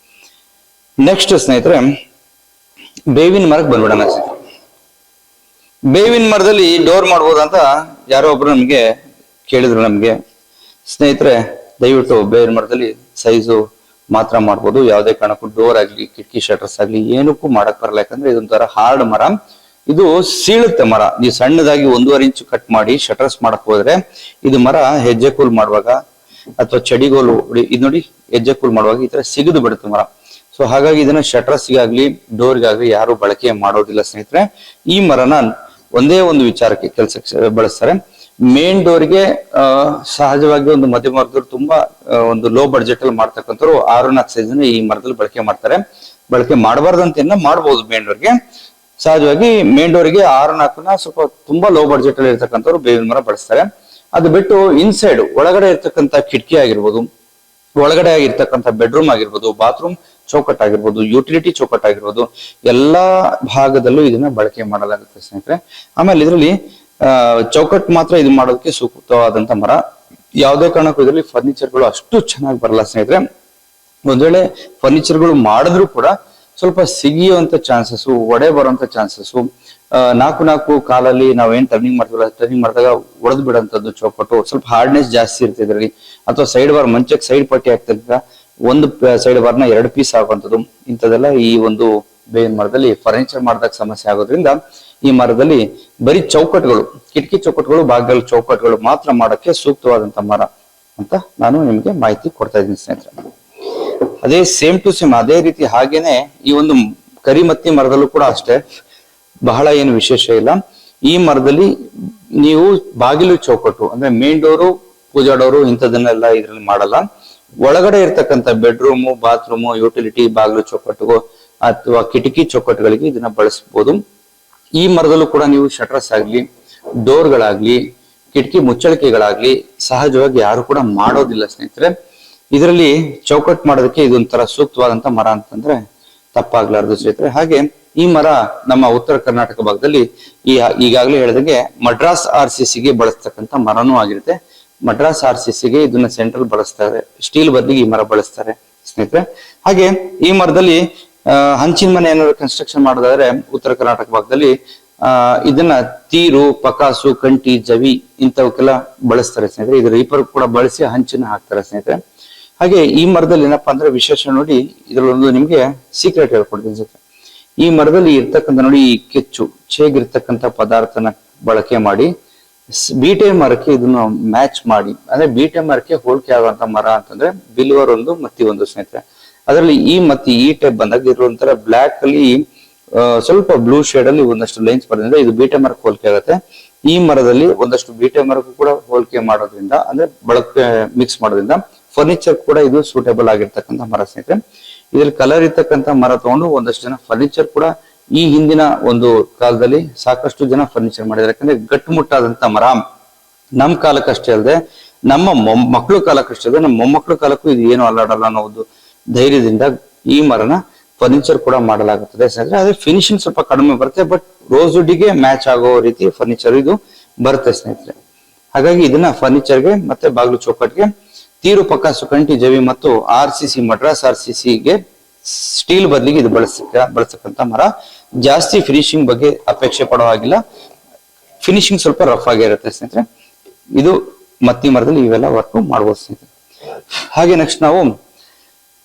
ನೆಕ್ಸ್ಟ್ ಸ್ನೇಹಿತರೆ, ಬೇವಿನ ಮರಕ್ಕೆ ಬಂದ್ಬಿಡೋಣ ಸ್ನೇಹಿತರೆ. ಬೇವಿನ ಮರದಲ್ಲಿ ಡೋರ್ ಮಾಡ್ಬೋದಂತ ಯಾರೋ ಒಬ್ರು ನಮ್ಗೆ ಕೇಳಿದ್ರು. ನಮ್ಗೆ ಸ್ನೇಹಿತರೆ, ದಯವಿಟ್ಟು ಬೇವಿನ ಮರದಲ್ಲಿ ಸೈಜು ಮಾತ್ರ ಮಾಡ್ಬೋದು, ಯಾವುದೇ ಕಾರಣಕ್ಕೂ ಡೋರ್ ಆಗ್ಲಿ ಕಿಟಕಿ ಶಟರ್ಸ್ ಆಗ್ಲಿ ಏನಕ್ಕೂ ಮಾಡಕ್ ಬರಲ್ಲ. ಯಾಕಂದ್ರೆ ಇದೊಂಥರ ಹಾರ್ಡ್ ಮರ, ಇದು ಸೀಳುತ್ತೆ ಮರ. ನೀವು ಸಣ್ಣದಾಗಿ 1.5 ಇಂಚು ಕಟ್ ಮಾಡಿ ಶಟರ್ಸ್ ಮಾಡಕ್ ಹೋದ್ರೆ ಇದು ಮರ ಹೆಜ್ಜೆ ಕೂಲ್ ಮಾಡುವಾಗ ಅಥವಾ ಚಡಿಗೋಲು ಇದು ನೋಡಿ ಹೆಜ್ಜೆ ಕೂಲ್ ಮಾಡುವಾಗ ಈ ತರ ಸಿಗಿದು ಬಿಡುತ್ತೆ ಮರ. ಸೊ ಹಾಗಾಗಿ ಇದನ್ನ ಶಟರ್ಸ್ಗಾಗ್ಲಿ ಡೋರ್ಗಾಗ್ಲಿ ಯಾರು ಬಳಕೆ ಮಾಡೋದಿಲ್ಲ ಸ್ನೇಹಿತರೆ. ಈ ಮರನ ಒಂದೇ ಒಂದು ವಿಚಾರಕ್ಕೆ ಕೆಲಸಕ್ಕೆ ಬಳಸ್ತಾರೆ. ಮೇನ್ ಡೋರ್ಗೆ ಸಹಜವಾಗಿ ಒಂದು ಮಧ್ಯಮ ವರ್ಗದವರು ತುಂಬಾ ಒಂದು ಲೋ ಬಡ್ಜೆಟ್ ಅಲ್ಲಿ ಮಾಡ್ತಕ್ಕಂಥವ್ರು 6-4 ಸೈಜ್ ಈ ಮರದಲ್ಲಿ ಬಳಕೆ ಮಾಡ್ತಾರೆ. ಬಳಕೆ ಮಾಡಬಾರ್ದಂತ ಮಾಡ್ಬೋದು. ಮೇನ್ ಡೋರ್ಗೆ ಸಹಜವಾಗಿ ಮೇನ್ ಡೋರ್ಗೆ 6-4ನ ಸ್ವಲ್ಪ ತುಂಬಾ ಲೋ ಬಡ್ಜೆಟ್ ಅಲ್ಲಿ ಇರ್ತಕ್ಕಂಥವ್ರು ಬೇವಿನ ಮರ ಬಳಸ್ತಾರೆ. ಅದು ಬಿಟ್ಟು ಇನ್ಸೈಡ್ ಒಳಗಡೆ ಇರ್ತಕ್ಕಂಥ ಕಿಟಕಿ ಆಗಿರ್ಬೋದು, ಒಳಗಡೆ ಆಗಿರ್ತಕ್ಕಂಥ ಬೆಡ್ರೂಮ್ ಆಗಿರ್ಬೋದು, ಬಾತ್ರೂಮ್ ಚೌಕಟ್ ಆಗಿರ್ಬೋದು, ಯುಟಿಲಿಟಿ ಚೌಕಟ್ ಆಗಿರ್ಬೋದು, ಎಲ್ಲಾ ಭಾಗದಲ್ಲೂ ಇದನ್ನ ಬಳಕೆ ಮಾಡಲಾಗುತ್ತೆ ಸ್ನೇಹಿತರೆ. ಆಮೇಲೆ ಇದರಲ್ಲಿ ಚೌಕಟ್ ಮಾತ್ರ ಇದು ಮಾಡೋದಕ್ಕೆ ಸೂಕ್ತವಾದಂತ ಮರ. ಯಾವುದೇ ಕಾರಣಕ್ಕೂ ಇದರಲ್ಲಿ ಫರ್ನಿಚರ್ಗಳು ಅಷ್ಟು ಚೆನ್ನಾಗಿ ಬರಲ್ಲ ಸ್ನೇಹಿತರೆ. ಒಂದ್ ವೇಳೆ ಫರ್ನಿಚರ್ಗಳು ಮಾಡಿದ್ರು ಕೂಡ ಸ್ವಲ್ಪ ಸಿಗಿಯುವಂತ ಚಾನ್ಸಸ್, ಒಡೆ ಬರುವಂತ ಚಾನ್ಸಸ್, 4 ಕಾಲಲ್ಲಿ ನಾವೇನ್ ಟರ್ನಿಂಗ್ ಮಾಡ್ತೀವಲ್ಲ, ಟರ್ನಿಂಗ್ ಮಾಡಿದಾಗ ಒಡೆದು ಬಿಡೋಂಥದ್ದು ಚೌಕಟ್ಟು, ಸ್ವಲ್ಪ ಹಾರ್ಡ್ನೆಸ್ ಜಾಸ್ತಿ ಇರುತ್ತೆ ಇದರಲ್ಲಿ. ಅಥವಾ ಸೈಡ್ ಬಾರ್ ಮಂಚಕ್ಕೆ ಸೈಡ್ ಪಟ್ಟಿ ಆಗ್ತದೆ, ಒಂದು ಸೈಡ್ ಬಾರ್ನ 2 ಪೀಸ್ ಆಗುವಂಥದ್ದು, ಇಂಥದೆಲ್ಲ ಈ ಒಂದು ಬೇವಿನ ಮರದಲ್ಲಿ ಫರ್ನಿಚರ್ ಮಾಡಿದಾಗ ಸಮಸ್ಯೆ ಆಗೋದ್ರಿಂದ ಈ ಮರದಲ್ಲಿ ಬರೀ ಚೌಕಟ್ಗಳು, ಕಿಟಕಿ ಚೌಕಟ್ಗಳು, ಬಾಗಿಲು ಚೌಕಟ್ಗಳು ಮಾತ್ರ ಮಾಡಕ್ಕೆ ಸೂಕ್ತವಾದಂತ ಮರ ಅಂತ ನಾನು ನಿಮ್ಗೆ ಮಾಹಿತಿ ಕೊಡ್ತಾ ಇದ್ದೀನಿ ಸ್ನೇಹಿತರೆ. ಅದೇ ಸೇಮ್ ಟು ಸೇಮ್ ಅದೇ ರೀತಿ ಹಾಗೇನೆ ಈ ಒಂದು ಕರಿಮತ್ತಿ ಮರದಲ್ಲೂ ಕೂಡ ಅಷ್ಟೇ ಬಹಳ ಏನು ವಿಶೇಷ ಇಲ್ಲ. ಈ ಮರದಲ್ಲಿ ನೀವು ಬಾಗಿಲು ಚೌಕಟ್ಟು ಅಂದ್ರೆ ಮೇನ್ ಡೋರು, ಪೂಜಾ ಡೋರು ಇಂಥದನ್ನೆಲ್ಲ ಇದ್ರಲ್ಲಿ ಮಾಡಲ್ಲ. ಒಳಗಡೆ ಇರ್ತಕ್ಕಂಥ ಬೆಡ್ರೂಮು, ಬಾತ್ರೂಮು, ಯುಟಿಲಿಟಿ, ಬಾಗಿಲು ಚೌಕಟ್ಟು ಅಥವಾ ಕಿಟಕಿ ಚೌಕಟ್ಟುಗಳಿಗೆ ಇದನ್ನ ಬಳಸಬಹುದು. ಈ ಮರದಲ್ಲೂ ಕೂಡ ನೀವು ಶಟರ್ಸ್ ಆಗ್ಲಿ, ಡೋರ್ಗಳಾಗ್ಲಿ, ಕಿಟಕಿ ಮುಚ್ಚಳಿಕೆಗಳಾಗ್ಲಿ ಸಹಜವಾಗಿ ಯಾರು ಕೂಡ ಮಾಡೋದಿಲ್ಲ ಸ್ನೇಹಿತರೆ. ಇದರಲ್ಲಿ ಚೌಕಟ್ ಮಾಡೋದಕ್ಕೆ ಇದೊಂಥರ ಸೂಕ್ತವಾದಂತ ಮರ ಅಂತಂದ್ರೆ ತಪ್ಪಾಗ್ಲಾರ್ದು ಸ್ನೇಹಿತರೆ. ಹಾಗೆ ಈ ಮರ ನಮ್ಮ ಉತ್ತರ ಕರ್ನಾಟಕ ಭಾಗದಲ್ಲಿ ಈಗಾಗಲೇ ಹೇಳಿದಂಗೆ ಮಡ್ರಾಸ್ RCCಗೆ ಬಳಸ್ತಕ್ಕಂಥ ಮರನೂ ಆಗಿರುತ್ತೆ. ಮಡ್ರಾಸ್ RCCಗೆ ಇದನ್ನ ಸೆಂಟ್ರಲ್ ಬಳಸ್ತಾರೆ, ಸ್ಟೀಲ್ ಬದಲಿಗೆ ಈ ಮರ ಬಳಸ್ತಾರೆ ಸ್ನೇಹಿತರೆ. ಹಾಗೆ ಈ ಮರದಲ್ಲಿ ಹಂಚಿನ ಮನೆ ಏನಾದ್ರು ಕನ್ಸ್ಟ್ರಕ್ಷನ್ ಮಾಡೋದಾದ್ರೆ ಉತ್ತರ ಕರ್ನಾಟಕ ಭಾಗದಲ್ಲಿ ಇದನ್ನ ತೀರು, ಪಕಾಸು, ಕಂಟಿ, ಜವಿ ಇಂಥವಕ್ಕೆಲ್ಲ ಬಳಸ್ತಾರೆ ಸ್ನೇಹಿತರೆ. ಇದು ರೀಪರ್ ಕೂಡ ಬಳಸಿ ಹಂಚನ್ನ ಹಾಕ್ತಾರೆ ಸ್ನೇಹಿತರೆ. ಹಾಗೆ ಈ ಮರದಲ್ಲಿ ಏನಪ್ಪಾ ಅಂದ್ರೆ ವಿಶೇಷ ನೋಡಿ, ಇದ್ರಲ್ಲೊಂದು ನಿಮ್ಗೆ ಸೀಕ್ರೆಟ್ ಹೇಳ್ಕೊಡ್ತೀನಿ ಸ್ನೇಹಿತರೆ. ಈ ಮರದಲ್ಲಿ ಇರ್ತಕ್ಕಂಥ ನೋಡಿ, ಈ ಕೆಚ್ಚು ಚೇಗಿರ್ತಕ್ಕಂಥ ಪದಾರ್ಥನ ಬಳಕೆ ಮಾಡಿ ಬೀಟೆ ಮರಕ್ಕೆ ಇದನ್ನ ಮ್ಯಾಚ್ ಮಾಡಿ, ಅಂದ್ರೆ ಬೀಟೆ ಮರಕ್ಕೆ ಹೋಲಿಕೆ ಆಗುವಂತ ಮರ ಅಂತಂದ್ರೆ ಬಿಲ್ವರ್ ಒಂದು, ಮತ್ತಿ ಒಂದು ಸ್ನೇಹಿತರೆ. ಅದರಲ್ಲಿ ಈ ಮತ್ತಿ ಈ ಟೈಪ್ ಬಂದಾಗ ಇರುವಂತರ ಬ್ಲಾಕ್ ಅಲ್ಲಿ ಸ್ವಲ್ಪ ಬ್ಲೂ ಶೇಡ್ ಅಲ್ಲಿ ಒಂದಷ್ಟು ಲೈನ್ಸ್ ಬರೋದ್ರಿಂದ ಇದು ಬೀಟೆ ಮರಕ್ಕೆ ಹೋಲಿಕೆ ಆಗುತ್ತೆ. ಈ ಮರದಲ್ಲಿ ಒಂದಷ್ಟು ಬೀಟೆ ಮರಕ್ಕೂ ಕೂಡ ಹೋಲಿಕೆ ಮಾಡೋದ್ರಿಂದ, ಅಂದ್ರೆ ಬಳಕೆ ಮಿಕ್ಸ್ ಮಾಡೋದ್ರಿಂದ ಫರ್ನಿಚರ್ ಕೂಡ ಇದು ಸೂಟೇಬಲ್ ಆಗಿರ್ತಕ್ಕಂಥ ಮರ ಸ್ನೇಹಿತರೆ. ಇದ್ರಲ್ಲಿ ಕಲರ್ ಇರ್ತಕ್ಕಂಥ ಮರ ತಗೊಂಡು ಒಂದಷ್ಟು ಜನ ಫರ್ನಿಚರ್ ಕೂಡ ಈ ಹಿಂದಿನ ಒಂದು ಕಾಲದಲ್ಲಿ ಸಾಕಷ್ಟು ಜನ ಫರ್ನಿಚರ್ ಮಾಡಿದ್ದಾರೆ. ಯಾಕಂದ್ರೆ ಗಟ್ಟುಮುಟ್ಟಾದಂತ ಮರ ನಮ್ಮ ಕಾಲಕ್ಕಷ್ಟೇ ಅಲ್ಲದೆ ನಮ್ಮ ಮಕ್ಕಳು ಕಾಲಕ್ಕಷ್ಟೇ ಅಲ್ಲದೆ ನಮ್ಮ ಮೊಮ್ಮಕ್ಕಳು ಕಾಲಕ್ಕೂ ಇದು ಏನು ಅಲ್ಲಾಡಲ್ಲ ಅನ್ನೋದು ಧೈರ್ಯದಿಂದ ಈ ಮರನ ಫರ್ನಿಚರ್ ಕೂಡ ಮಾಡಲಾಗುತ್ತದೆ ಸ್ನೇಹಿತರೆ. ಅದೇ ಫಿನಿಶಿಂಗ್ ಸ್ವಲ್ಪ ಕಡಿಮೆ ಬರುತ್ತೆ, ಬಟ್ ರೋಸ್ ವುಡ್ಗೆ ಮ್ಯಾಚ್ ಆಗೋ ರೀತಿ ಫರ್ನಿಚರ್ ಇದು ಬರುತ್ತೆ ಸ್ನೇಹಿತರೆ. ಹಾಗಾಗಿ ಇದನ್ನ ಫರ್ನಿಚರ್ಗೆ ಮತ್ತೆ ಬಾಗಿಲು ಚೌಕಟ್ಗೆ ತೀರು, ಪಕಾಸು, ಕಂಟಿ, ಜವಿ ಮತ್ತು RCC ಮಡ್ರಾಸ್ RCCಗೆ ಸ್ಟೀಲ್ ಬದಲಿಗೆ ಇದು ಬಳಸಕ್ಕಂತ ಮರ. ಜಾಸ್ತಿ ಫಿನಿಶಿಂಗ್ ಬಗ್ಗೆ ಅಪೇಕ್ಷೆ ಪಡೋ ಹಾಗಿಲ್ಲ, ಫಿನಿಶಿಂಗ್ ಸ್ವಲ್ಪ ರಫ್ ಆಗಿರುತ್ತೆ ಸ್ನೇಹಿತರೆ. ಇದು ಮತ್ತಿ ಮರದಲ್ಲಿ ಇವೆಲ್ಲ ವರ್ಕ್ ಮಾಡ್ಬೋದು ಸ್ನೇಹಿತರೆ. ಹಾಗೆ ನೆಕ್ಸ್ಟ್ ನಾವು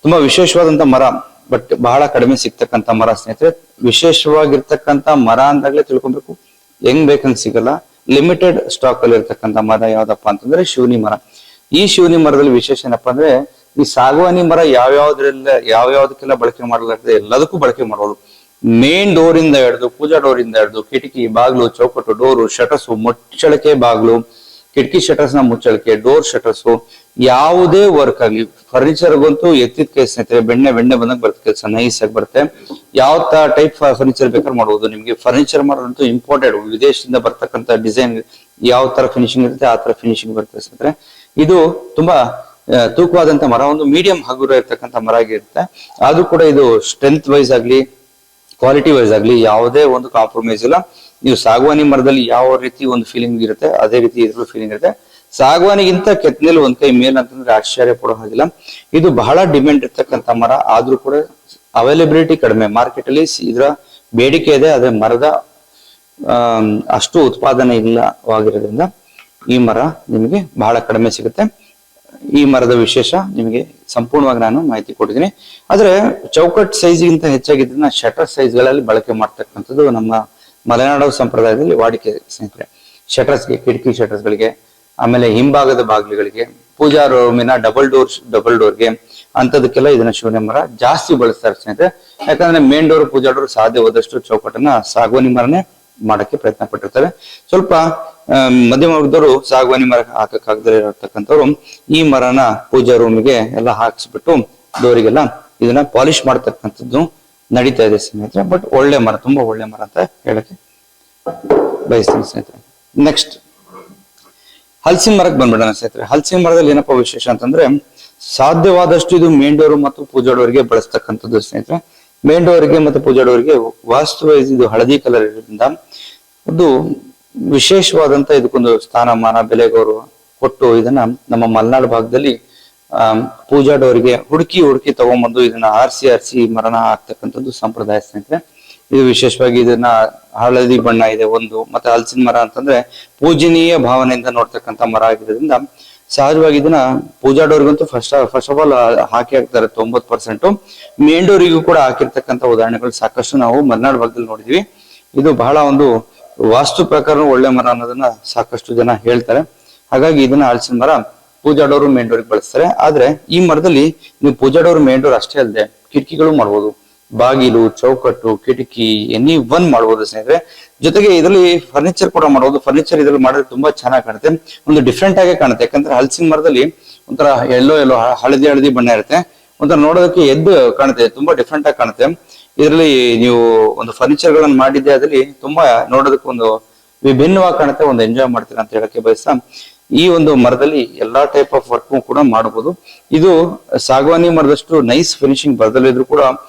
ತುಂಬಾ ವಿಶೇಷವಾದಂತ ಮರ, ಬಟ್ ಬಹಳ ಕಡಿಮೆ ಸಿಗ್ತಕ್ಕಂತ ಮರ ಸ್ನೇಹಿತರೆ. ವಿಶೇಷವಾಗಿರ್ತಕ್ಕಂತ ಮರ ಅಂದಾಗ್ಲೇ ತಿಳ್ಕೊಬೇಕು, ಹೆಂಗ್ ಬೇಕಂಗ್ ಸಿಗಲ್ಲ. ಲಿಮಿಟೆಡ್ ಸ್ಟಾಕ್ ಅಲ್ಲಿ ಇರ್ತಕ್ಕಂಥ ಮರ ಯಾವ್ದಪ್ಪ ಅಂತಂದ್ರೆ ಶಿವನಿ ಮರ. ಈ ಶಿವನಿ ಮರದಲ್ಲಿ ವಿಶೇಷ ಏನಪ್ಪಾ ಅಂದ್ರೆ ಈ ಸಾಗವಾನಿ ಮರ ಯಾವ್ಯಾವ್ದಕ್ಕೆಲ್ಲ ಬಳಕೆ ಮಾಡಲಾಗ್ತದೆ ಎಲ್ಲದಕ್ಕೂ ಬಳಕೆ ಮಾಡೋದು. ಮೇನ್ ಡೋರ್ ಇಂದ ಹಿಡಿದು ಪೂಜಾ ಡೋರ್ ಇಂದ ಹಿಡಿದು ಕಿಟಕಿ ಬಾಗ್ಲು ಚೌಕಟ್ಟು ಡೋರು ಶಟರ್ಸು ಮುಚ್ಚಳಿಕೆ ಬಾಗ್ಲು ಕಿಟಕಿ ಶಟರ್ಸ್ ನ ಮುಚ್ಚಳಿಕೆ ಡೋರ್ ಶಟರ್ಸು ಯಾವುದೇ ವರ್ಕ್ ಆಗ್ಲಿ ಫರ್ನಿಚರ್ಗಂತೂ ಎತ್ತಿದ ಕೈ ಸ್ನೇಹಿತರೆ ಬೆಣ್ಣೆ ಬಂದಾಗ ಬರುತ್ತೆ ಕೆಲಸ ನೈಸ್ ಆಗಿ ಬರುತ್ತೆ. ಯಾವ ಟೈಪ್ ಫರ್ನಿಚರ್ ಬೇಕಾದ್ರೆ ಮಾಡಬಹುದು. ನಿಮ್ಗೆ ಫರ್ನಿಚರ್ ಮಾಡೋದಂತೂ ಇಂಪಾರ್ಟೆಂಟ್. ವಿದೇಶದಿಂದ ಬರ್ತಕ್ಕಂಥ ಡಿಸೈನ್ ಯಾವ ತರ ಫಿನಿಶಿಂಗ್ ಇರುತ್ತೆ ಆ ತರ ಫಿನಿಶಿಂಗ್ ಬರುತ್ತೆ ಸ್ನೇಹಿತರೆ. ಇದು ತುಂಬಾ ತೂಕವಾದಂತ ಮರ, ಒಂದು ಮೀಡಿಯಂ ಹಗುರ ಇರ್ತಕ್ಕಂಥ ಮರ ಆಗಿರುತ್ತೆ. ಆದ್ರೂ ಕೂಡ ಇದು ಸ್ಟ್ರೆಂತ್ ವೈಸ್ ಆಗ್ಲಿ ಕ್ವಾಲಿಟಿ ವೈಸ್ ಆಗ್ಲಿ ಯಾವುದೇ ಒಂದು ಕಾಂಪ್ರಮೈಸ್ ಇಲ್ಲ. ನೀವು ಸಾಗವಾನಿ ಮರದಲ್ಲಿ ಯಾವ ರೀತಿ ಒಂದು ಫೀಲಿಂಗ್ ಇರುತ್ತೆ ಅದೇ ರೀತಿ ಇದ್ರೂ ಫೀಲಿಂಗ್ ಇರುತ್ತೆ. ಸಾಗವಾನಿಗಿಂತ ಕೆತ್ತನೆಲ್ ಒಂದ್ ಕೈ ಮೇಲ್ ಅಂತಂದ್ರೆ ಆಶ್ಚರ್ಯ ಪಡೋ ಹಾಗಿಲ್ಲ. ಇದು ಬಹಳ ಡಿಮ್ಯಾಂಡ್ ಇರ್ತಕ್ಕಂಥ ಮರ, ಆದ್ರೂ ಕೂಡ ಅವೈಲಬಿಲಿಟಿ ಕಡಿಮೆ. ಮಾರ್ಕೆಟ್ ಅಲ್ಲಿ ಇದರ ಬೇಡಿಕೆ ಇದೆ, ಅದೇ ಮರದ ಅಷ್ಟು ಉತ್ಪಾದನೆ ಇಲ್ಲವಾಗಿರೋದ್ರಿಂದ ಈ ಮರ ನಿಮಗೆ ಬಹಳ ಕಡಿಮೆ ಸಿಗುತ್ತೆ. ಈ ಮರದ ವಿಶೇಷ ನಿಮಗೆ ಸಂಪೂರ್ಣವಾಗಿ ನಾನು ಮಾಹಿತಿ ಕೊಟ್ಟಿದ್ದೀನಿ. ಆದ್ರೆ ಚೌಕಟ್ ಸೈಜ್ಗಿಂತ ಹೆಚ್ಚಾಗಿದ್ದನ್ನ ಶಟರ್ ಸೈಜ್ ಗಳಲ್ಲಿ ಬಳಕೆ ಮಾಡ್ತಕ್ಕಂಥದ್ದು ನಮ್ಮ ಮಲೆನಾಡು ಸಂಪ್ರದಾಯದಲ್ಲಿ ವಾಡಿಕೆ ಸ್ನೇಹಿತರೆ. ಶಟರ್ಸ್ಗೆ ಕಿಟಕಿ ಶಟರ್ಸ್ ಗಳಿಗೆ, ಆಮೇಲೆ ಹಿಂಭಾಗದ ಬಾಗಿಲುಗಳಿಗೆ, ಪೂಜಾ ರೂಮಿನ ಡಬಲ್ ಡೋರ್ಗೆ ಅಂತದಕ್ಕೆಲ್ಲ ಇದನ್ನ ಶಿವನೆ ಮರ ಜಾಸ್ತಿ ಬಳಸ್ತಾರೆ ಸ್ನೇಹಿತರೆ. ಯಾಕಂದ್ರೆ ಮೇನ್ ಡೋರ್ ಪೂಜಾ ಡೋರ್ ಸಾಧ್ಯವಾದಷ್ಟು ಚೌಕಟ್ಟನ್ನ ಸಾಗವಾನಿ ಮರನೇ ಮಾಡಕ್ಕೆ ಪ್ರಯತ್ನ ಪಟ್ಟಿರ್ತಾರೆ. ಸ್ವಲ್ಪ ಮಧ್ಯಮ ವರ್ಗದವರು ಸಾಗವಾನಿ ಮರ ಹಾಕಕ್ಕಾಗದೇ ಇರತಕ್ಕಂಥವ್ರು ಈ ಮರನ ಪೂಜಾ ರೂಮಿಗೆ ಎಲ್ಲ ಹಾಕ್ಸ್ಬಿಟ್ಟು ಡೋರಿಗೆಲ್ಲ ಇದನ್ನ ಪಾಲಿಶ್ ಮಾಡ್ತಕ್ಕಂಥದ್ದು ನಡೀತಾ ಇದೆ ಸ್ನೇಹಿತರೆ. ಬಟ್ ಒಳ್ಳೆ ಮರ, ತುಂಬಾ ಒಳ್ಳೆ ಮರ ಅಂತ ಹೇಳಕ್ಕೆ ಬಯಸ್ತೀನಿ ಸ್ನೇಹಿತರೆ. ನೆಕ್ಸ್ಟ್ ಹಲಸಿನ ಮರಕ್ಕೆ ಬಂದ್ಬಿಡೋಣ ಸ್ನೇಹಿತರೆ. ಹಲಸಿನ ಮರದಲ್ಲಿ ಏನಪ್ಪಾ ವಿಶೇಷ ಅಂತಂದ್ರೆ ಸಾಧ್ಯವಾದಷ್ಟು ಇದು ಮೇನ್ ಡೋರ್ ಮತ್ತು ಪೂಜಾ ಡೋರ್ಗೆ ಬಳಸ್ತಕ್ಕಂಥದ್ದು ಸ್ನೇಹಿತರೆ. ಮೇನ್ ಡೋರ್ಗೆ ಮತ್ತು ಪೂಜಾ ಡೋರ್ಗೆ ವಾಸ್ತುವೈಸ್ ಇದು ಹಳದಿ ಕಲರ್ ಇರೋದ್ರಿಂದ ಒಂದು ವಿಶೇಷವಾದಂತ ಇದಕ್ಕೊಂದು ಸ್ಥಾನಮಾನ ಬೆಲೆ ಗೌರವ ಕೊಟ್ಟು ಇದನ್ನ ನಮ್ಮ ಮಲೆನಾಡು ಭಾಗದಲ್ಲಿ ಪೂಜಾ ಡೋರ್ಗೆ ಹುಡುಕಿ ತಗೊಂಡ್ಬಂದು ಇದನ್ನ ಆರಿಸಿ ಮರನ ಹಾಕ್ತಕ್ಕಂಥದ್ದು ಸಂಪ್ರದಾಯ ಸ್ನೇಹಿತರೆ. ಇದು ವಿಶೇಷವಾಗಿ ಇದನ್ನ ಹಳದಿ ಬಣ್ಣ ಇದೆ ಒಂದು, ಮತ್ತೆ ಹಲಸಿನ ಮರ ಅಂತಂದ್ರೆ ಪೂಜನೀಯ ಭಾವನೆಯಿಂದ ನೋಡ್ತಕ್ಕಂಥ ಮರ ಆಗಿರೋದ್ರಿಂದ ಸಹಜವಾಗಿ ಇದನ್ನ ಪೂಜಾ ಡೋರ್ಗಂತೂ ಫಸ್ಟ್ ಆಫ್ ಆಲ್ ಹಾಕಿ ಹಾಕ್ತಾರೆ 90%. ಮೇನ್ ಡೋರಿಗೂ ಕೂಡ ಹಾಕಿರ್ತಕ್ಕಂಥ ಉದಾಹರಣೆಗಳು ಸಾಕಷ್ಟು ನಾವು ಮಲೆನಾಡು ಭಾಗದಲ್ಲಿ ನೋಡಿದ್ವಿ. ಇದು ಬಹಳ ಒಂದು ವಾಸ್ತು ಪ್ರಕಾರ ಒಳ್ಳೆ ಮರ ಅನ್ನೋದನ್ನ ಸಾಕಷ್ಟು ಜನ ಹೇಳ್ತಾರೆ. ಹಾಗಾಗಿ ಇದನ್ನ ಹಲಸಿನ ಮರ ಪೂಜಾ ಡೋರ್ ಮೇನ್ ಡೋರ್ಗೆ ಬಳಸ್ತಾರೆ. ಆದ್ರೆ ಈ ಮರದಲ್ಲಿ ನೀವು ಪೂಜಾ ಡೋರ್ ಮೇನ್ ಡೋರ್ ಅಷ್ಟೇ ಅಲ್ಲದೆ ಕಿಟಕಿಗಳು ಮಾಡ್ಬೋದು, ಬಾಗಿಲು ಚೌಕಟ್ಟು ಕಿಟಕಿ ಎನಿ ಒನ್ ಮಾಡ್ಬೋದು ಸ್ನೇಹಿತರೆ. ಜೊತೆಗೆ ಇದರಲ್ಲಿ ಫರ್ನಿಚರ್ ಕೂಡ ಮಾಡ್ಬೋದು. ಫರ್ನಿಚರ್ ಇದ್ರಲ್ಲಿ ಮಾಡಿದ್ರೆ ತುಂಬಾ ಚೆನ್ನಾಗಿ ಕಾಣುತ್ತೆ, ಒಂದು ಡಿಫ್ರೆಂಟ್ ಆಗಿ ಕಾಣುತ್ತೆ. ಯಾಕಂದ್ರೆ ಹಲಸಿನ ಮರದಲ್ಲಿ ಒಂಥರ ಎಲ್ಲೋ ಹಳದಿ ಬಣ್ಣ ಇರುತ್ತೆ, ಒಂಥರ ನೋಡೋದಕ್ಕೆ ಎದ್ದು ಕಾಣುತ್ತೆ, ತುಂಬಾ ಡಿಫ್ರೆಂಟ್ ಆಗಿ ಕಾಣುತ್ತೆ. ಇದರಲ್ಲಿ ನೀವು ಒಂದು ಫರ್ನಿಚರ್ ಗಳನ್ನ ಮಾಡಿದ್ದೆ ಅದ್ರಲ್ಲಿ ತುಂಬಾ ನೋಡೋದಕ್ಕೆ ಒಂದು ವಿಭಿನ್ನವಾಗಿ ಕಾಣುತ್ತೆ, ಒಂದು ಎಂಜಾಯ್ ಮಾಡ್ತೀರಾ ಅಂತ ಹೇಳಕ್ಕೆ ಬಯಸ್ತಾ ಈ ಒಂದು ಮರದಲ್ಲಿ ಎಲ್ಲಾ ಟೈಪ್ ಆಫ್ ವರ್ಕ್ ಕೂಡ ಮಾಡಬಹುದು. ಇದು ಸಾಗವಾನಿ ಮರದಷ್ಟು ನೈಸ್ ಫಿನಿಶಿಂಗ್ ಬರದಲ್ಲಿದ್ರು ಕೂಡ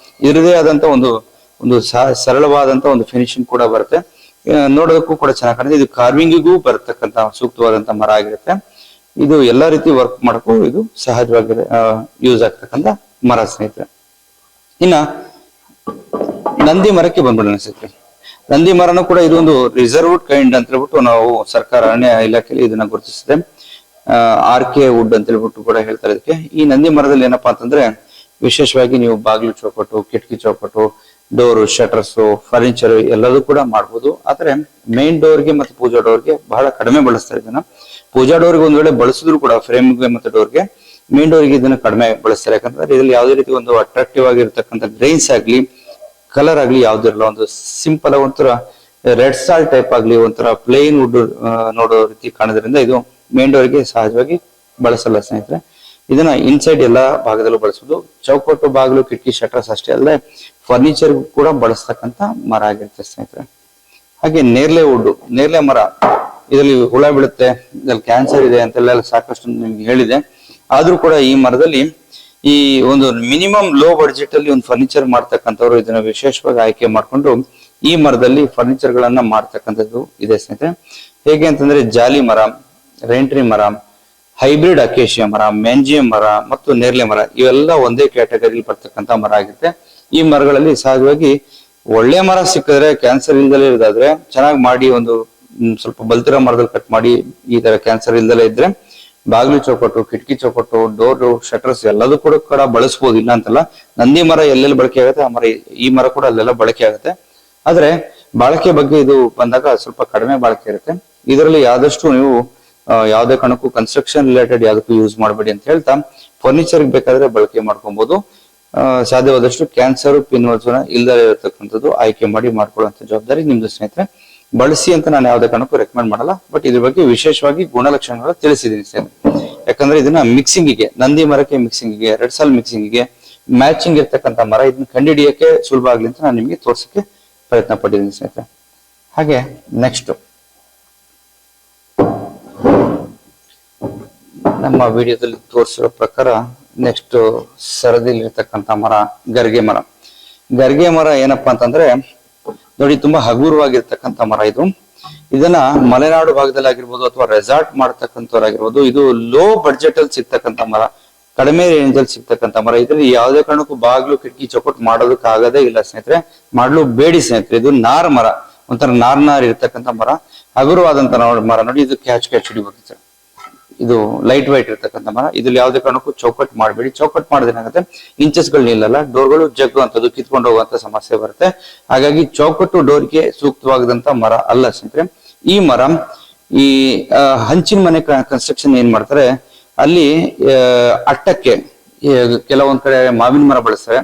ಇದರದೇ ಆದಂತ ಒಂದು ಸರಳವಾದಂತ ಒಂದು ಫಿನಿಶಿಂಗ್ ಕೂಡ ಬರುತ್ತೆ, ನೋಡೋದಕ್ಕೂ ಕೂಡ ಚೆನ್ನಾಗಿ ಕಾಣುತ್ತೆ. ಇದು ಕಾರ್ವಿಂಗಿಗೂ ಬರತಕ್ಕಂತ ಸೂಕ್ತವಾದಂತ ಮರ ಆಗಿರುತ್ತೆ. ಇದು ಎಲ್ಲಾ ರೀತಿ ವರ್ಕ್ ಮಾಡಕ್ಕೂ ಇದು ಸಹಜವಾಗಿ ಯೂಸ್ ಆಗ್ತಕ್ಕಂಥ ಮರ ಸ್ನೇಹಿತರೆ. ಇನ್ನ ನಂದಿ ಮರಕ್ಕೆ ಬಂದ್ಬಿಡೋಣ ಸ್ನೇಹಿತರೆ. ನಂದಿ ಮರನು ಕೂಡ ಇದೊಂದು ರಿಸರ್ವ್ಡ್ ಕೈಂಡ್ ಅಂತ ಹೇಳ್ಬಿಟ್ಟು ನಾವು ಸರ್ಕಾರ ಅರಣ್ಯ ಇಲಾಖೆಯಲ್ಲಿ ಇದನ್ನ ಗುರುತಿಸಿದೆ. RK ವುಡ್ ಅಂತ ಹೇಳ್ಬಿಟ್ಟು ಕೂಡ ಹೇಳ್ತಾರೆ ಇದಕ್ಕೆ. ಈ ನಂದಿ ಮರದಲ್ಲಿ ಏನಪ್ಪಾ ಅಂತಂದ್ರೆ ವಿಶೇಷವಾಗಿ ನೀವು ಬಾಗಿಲು ಚೌಕಟ್ಟು ಕಿಟಕಿ ಚೌಕಟ್ಟು ಡೋರು ಶಟರ್ಸ್ ಫರ್ನಿಚರ್ ಎಲ್ಲದೂ ಕೂಡ ಮಾಡ್ಬೋದು. ಆದ್ರೆ ಮೇನ್ ಡೋರ್ಗೆ ಮತ್ತೆ ಪೂಜಾ ಡೋರ್ಗೆ ಬಹಳ ಕಡಿಮೆ ಬಳಸ್ತಾರೆ ಇದನ್ನ. ಪೂಜಾ ಡೋರ್ಗೆ ಒಂದ್ ವೇಳೆ ಬಳಸಿದ್ರು ಕೂಡ ಫ್ರೇಮ್ಗೆ ಮತ್ತೆ ಡೋರ್ಗೆ, ಮೇನ್ ಡೋರ್ಗೆ ಇದನ್ನ ಕಡಿಮೆ ಬಳಸ್ತಾರೆ. ಯಾಕಂದ್ರೆ ಇದರಲ್ಲಿ ಯಾವುದೇ ರೀತಿ ಒಂದು ಅಟ್ರಾಕ್ಟಿವ್ ಆಗಿರ್ತಕ್ಕಂಥ ಗ್ರೈನ್ಸ್ ಆಗ್ಲಿ ಕಲರ್ ಆಗ್ಲಿ ಯಾವ್ದು ಇರಲ್ಲ, ಒಂದು ಸಿಂಪಲ್ ಒಂಥರ ರೆಡ್ ಸಾಲ್ಟ್ ಟೈಪ್ ಆಗ್ಲಿ ಒಂಥರ ಪ್ಲೇನ್ ವುಡ್ ನೋಡೋ ರೀತಿ ಕಾಣೋದ್ರಿಂದ ಇದು ಮೇನ್ ಡೋರ್ಗೆ ಸಹಜವಾಗಿ ಬಳಸಲ್ಲ ಸ್ನೇಹಿತರೆ. ಇದನ್ನ ಇನ್ಸೈಡ್ ಎಲ್ಲಾ ಭಾಗದಲ್ಲೂ ಬಳಸಬಹುದು. ಚೌಕಟ್ಟು ಬಾಗಿಲು ಕಿಟಕಿ ಶಟರ್ಸ್ ಅಷ್ಟೇ ಅಲ್ಲದೆ ಫರ್ನಿಚರ್ ಕೂಡ ಬಳಸ್ತಕ್ಕಂತ ಮರ ಆಗಿರುತ್ತೆ ಸ್ನೇಹಿತರೆ. ಹಾಗೆ ನೇರ್ಲೆ ಮರ, ಇದರಲ್ಲಿ ಹುಳ ಬೀಳುತ್ತೆ, ಇದ್ರಲ್ಲಿ ಕ್ಯಾನ್ಸರ್ ಇದೆ ಅಂತೆಲ್ಲ ಸಾಕಷ್ಟು ನಿಮ್ಗೆ ಹೇಳಿದೆ. ಆದ್ರೂ ಕೂಡ ಈ ಮರದಲ್ಲಿ ಈ ಒಂದು ಮಿನಿಮಮ್ ಲೋ ಬಡ್ಜೆಟ್ ಅಲ್ಲಿ ಒಂದು ಫರ್ನಿಚರ್ ಮಾಡ್ತಕ್ಕಂಥವ್ರು ಇದನ್ನ ವಿಶೇಷವಾಗಿ ಆಯ್ಕೆ ಮಾಡ್ಕೊಂಡು ಈ ಮರದಲ್ಲಿ ಫರ್ನಿಚರ್ ಗಳನ್ನ ಮಾಡ್ತಕ್ಕಂಥದ್ದು ಇದೆ ಸ್ನೇಹಿತರೆ. ಹೇಗೆ ಅಂತಂದ್ರೆ ಜಾಲಿ ಮರ, ರೇಂಟ್ರಿ ಮರ, ಹೈಬ್ರಿಡ್ ಅಕೇಶಿಯಾ ಮರ, ಮೆಂಜಿಯಂ ಮರ ಮತ್ತು ನೇರ್ಲೆ ಮರ ಇವೆಲ್ಲ ಒಂದೇ ಕ್ಯಾಟಗರಿಲಿ ಬರ್ತಕ್ಕಂಥ ಮರ ಆಗುತ್ತೆ. ಈ ಮರಗಳಲ್ಲಿ ಸಹಜವಾಗಿ ಒಳ್ಳೆ ಮರ ಸಿಕ್ಕಿದ್ರೆ ಕ್ಯಾನ್ಸರ್ ಇಲ್ದಲೇ ಇರೋದಾದ್ರೆ ಚೆನ್ನಾಗಿ ಮಾಡಿ ಒಂದು ಸ್ವಲ್ಪ ಬಲ್ತಿರೋ ಮರದಲ್ಲಿ ಕಟ್ ಮಾಡಿ ಈ ತರ ಕ್ಯಾನ್ಸರ್ ಇಲ್ದಲೇ ಇದ್ರೆ ಬಾಗಿಲು ಚೌಕಟ್ಟು ಕಿಟಕಿ ಚೌಕಟ್ಟು ಡೋರು ಶಟರ್ಸ್ ಎಲ್ಲದೂ ಕೂಡ ಬಳಸ್ಬೋದು, ಇಲ್ಲ ಅಂತಲ್ಲ. ನಂದಿ ಮರ ಎಲ್ಲೆಲ್ಲಿ ಬಳಕೆ ಆಗುತ್ತೆ ಆ ಮರ ಈ ಮರ ಕೂಡ ಅಲ್ಲೆಲ್ಲ ಬಳಕೆ ಆಗುತ್ತೆ. ಆದ್ರೆ ಬಳಕೆ ಬಗ್ಗೆ ಇದು ಬಂದಾಗ ಸ್ವಲ್ಪ ಕಡಿಮೆ ಬಳಕೆ ಇರುತ್ತೆ. ಇದರಲ್ಲಿ ಆದಷ್ಟು ನೀವು ಯಾವುದೇ ಕಾರಣಕ್ಕೂ ಕನ್ಸ್ಟ್ರಕ್ಷನ್ ರಿಲೇಟೆಡ್ ಯಾವುದಕ್ಕೂ ಯೂಸ್ ಮಾಡಬೇಡಿ ಅಂತ ಹೇಳ್ತಾ ಫರ್ನಿಚರ್ ಬೇಕಾದ್ರೆ ಬಳಕೆ ಮಾಡ್ಕೊಬಹುದು. ಸಾಧ್ಯವಾದಷ್ಟು ಕ್ಯಾನ್ಸರ್ ಪಿನ್ ಹೋಲ್ಸ್ನ ಇಲ್ಲದೆ ಇರತಕ್ಕಂಥದ್ದು ಆಯ್ಕೆ ಮಾಡಿ ಮಾಡ್ಕೊಳ್ಳುವಂತ ಜವಾಬ್ದಾರಿ ನಿಮ್ದು ಸ್ನೇಹಿತರೆ. ಬಳಸಿ ಅಂತ ನಾನು ಯಾವುದೇ ಕಾರಣಕ್ಕೂ ರೆಕಮೆಂಡ್ ಮಾಡಲ್ಲ, ಬಟ್ ಇದ್ರ ಬಗ್ಗೆ ವಿಶೇಷವಾಗಿ ಗುಣಲಕ್ಷಣಗಳು ತಿಳಿಸಿದ್ದೀನಿ ಸ್ನೇಹಿತರೆ. ಯಾಕಂದ್ರೆ ಇದನ್ನ ಮಿಕ್ಸಿಂಗಿಗೆ, ನಂದಿ ಮರಕ್ಕೆ ಮಿಕ್ಸಿಂಗಿಗೆ, ರೆಡ್ ಸಾಲ್ ಮಿಕ್ಸಿಂಗಿಗೆ ಮ್ಯಾಚಿಂಗ್ ಇರ್ತಕ್ಕಂಥ ಮರ, ಇದನ್ನ ಕಂಡುಹಿಡಿಯಕ್ಕೆ ಸುಲಭ ಆಗ್ಲಿ ಅಂತ ನಾನು ನಿಮಗೆ ತೋರ್ಸಕ್ಕೆ ಪ್ರಯತ್ನ ಪಟ್ಟಿದ್ದೀನಿ ಸ್ನೇಹಿತರೆ. ಹಾಗೆ ನೆಕ್ಸ್ಟ್ ನಮ್ಮ ವಿಡಿಯೋದಲ್ಲಿ ತೋರಿಸಿರೋ ಪ್ರಕಾರ ನೆಕ್ಸ್ಟ್ ಸರದಿಲಿ ಇರ್ತಕ್ಕಂಥ ಮರ ಗರ್ಗೆ ಮರ. ಗರ್ಗೆ ಮರ ಏನಪ್ಪಾ ಅಂತಂದ್ರೆ ನೋಡಿ, ತುಂಬಾ ಹಗುರವಾಗಿರ್ತಕ್ಕಂಥ ಮರ ಇದು. ಇದನ್ನ ಮಲೆನಾಡು ಭಾಗದಲ್ಲಿ ಆಗಿರ್ಬೋದು ಅಥವಾ ರೆಸಾರ್ಟ್ ಮಾಡ್ತಕ್ಕಂಥವ್ರಾಗಿರ್ಬೋದು, ಇದು ಲೋ ಬಡ್ಜೆಟ್ ಅಲ್ಲಿ ಸಿಗ್ತಕ್ಕಂಥ ಮರ, ಕಡಿಮೆ ರೇಂಜ್ ಅಲ್ಲಿ ಸಿಗ್ತಕ್ಕಂಥ ಮರ. ಇದ್ರಲ್ಲಿ ಯಾವುದೇ ಕಾರಣಕ್ಕೂ ಬಾಗ್ಲು ಕಿಟಕಿ ಚೌಕಟ್ ಮಾಡೋದಕ್ಕೆ ಆಗದೇ ಇಲ್ಲ ಸ್ನೇಹಿತರೆ, ಮಾಡ್ಲು ಬೇಡಿ ಸ್ನೇಹಿತರೆ. ಇದು ನಾರ್ ಮರ, ಒಂಥರ ನಾರ್ ಇರ್ತಕ್ಕಂಥ ಮರ, ಹಗುರವಾದಂತ ಮರ. ನೋಡಿ, ಇದು ಕ್ಯಾಚ್ ಹಿಡಿಬೇಕು. ಇದು ಲೈಟ್ ವೈಟ್ ಇರ್ತಕ್ಕಂಥ ಮರ. ಇದ್ರಲ್ಲಿ ಯಾವುದೇ ಕಾರಣಕ್ಕೂ ಚೌಕಟ್ ಮಾಡಬೇಡಿ. ಚೌಕಟ್ ಮಾಡೋದೇನಾಗುತ್ತೆ, ಇಂಚಸ್ಗಳು ನಿಲ್ಲಲ್ಲ, ಡೋರ್ಗಳು ಜಗ್ಗು ಅಂತದ್ದು ಕಿತ್ಕೊಂಡು ಹೋಗುವಂತ ಸಮಸ್ಯೆ ಬರುತ್ತೆ. ಹಾಗಾಗಿ ಚೌಕಟ್ಟು ಡೋರ್ಗೆ ಸೂಕ್ತವಾಗದಂತ ಮರ ಅಲ್ಲ ಸ್ನೇಹಿತರೆ. ಈ ಮರ ಈ ಹಂಚಿನ ಮನೆ ಕನ್ಸ್ಟ್ರಕ್ಷನ್ ಏನ್ ಮಾಡ್ತಾರೆ, ಅಲ್ಲಿ ಅಟ್ಟಕ್ಕೆ ಕೆಲವೊಂದ್ ಕಡೆ ಮಾವಿನ ಮರ ಬಳಸ್ತಾರೆ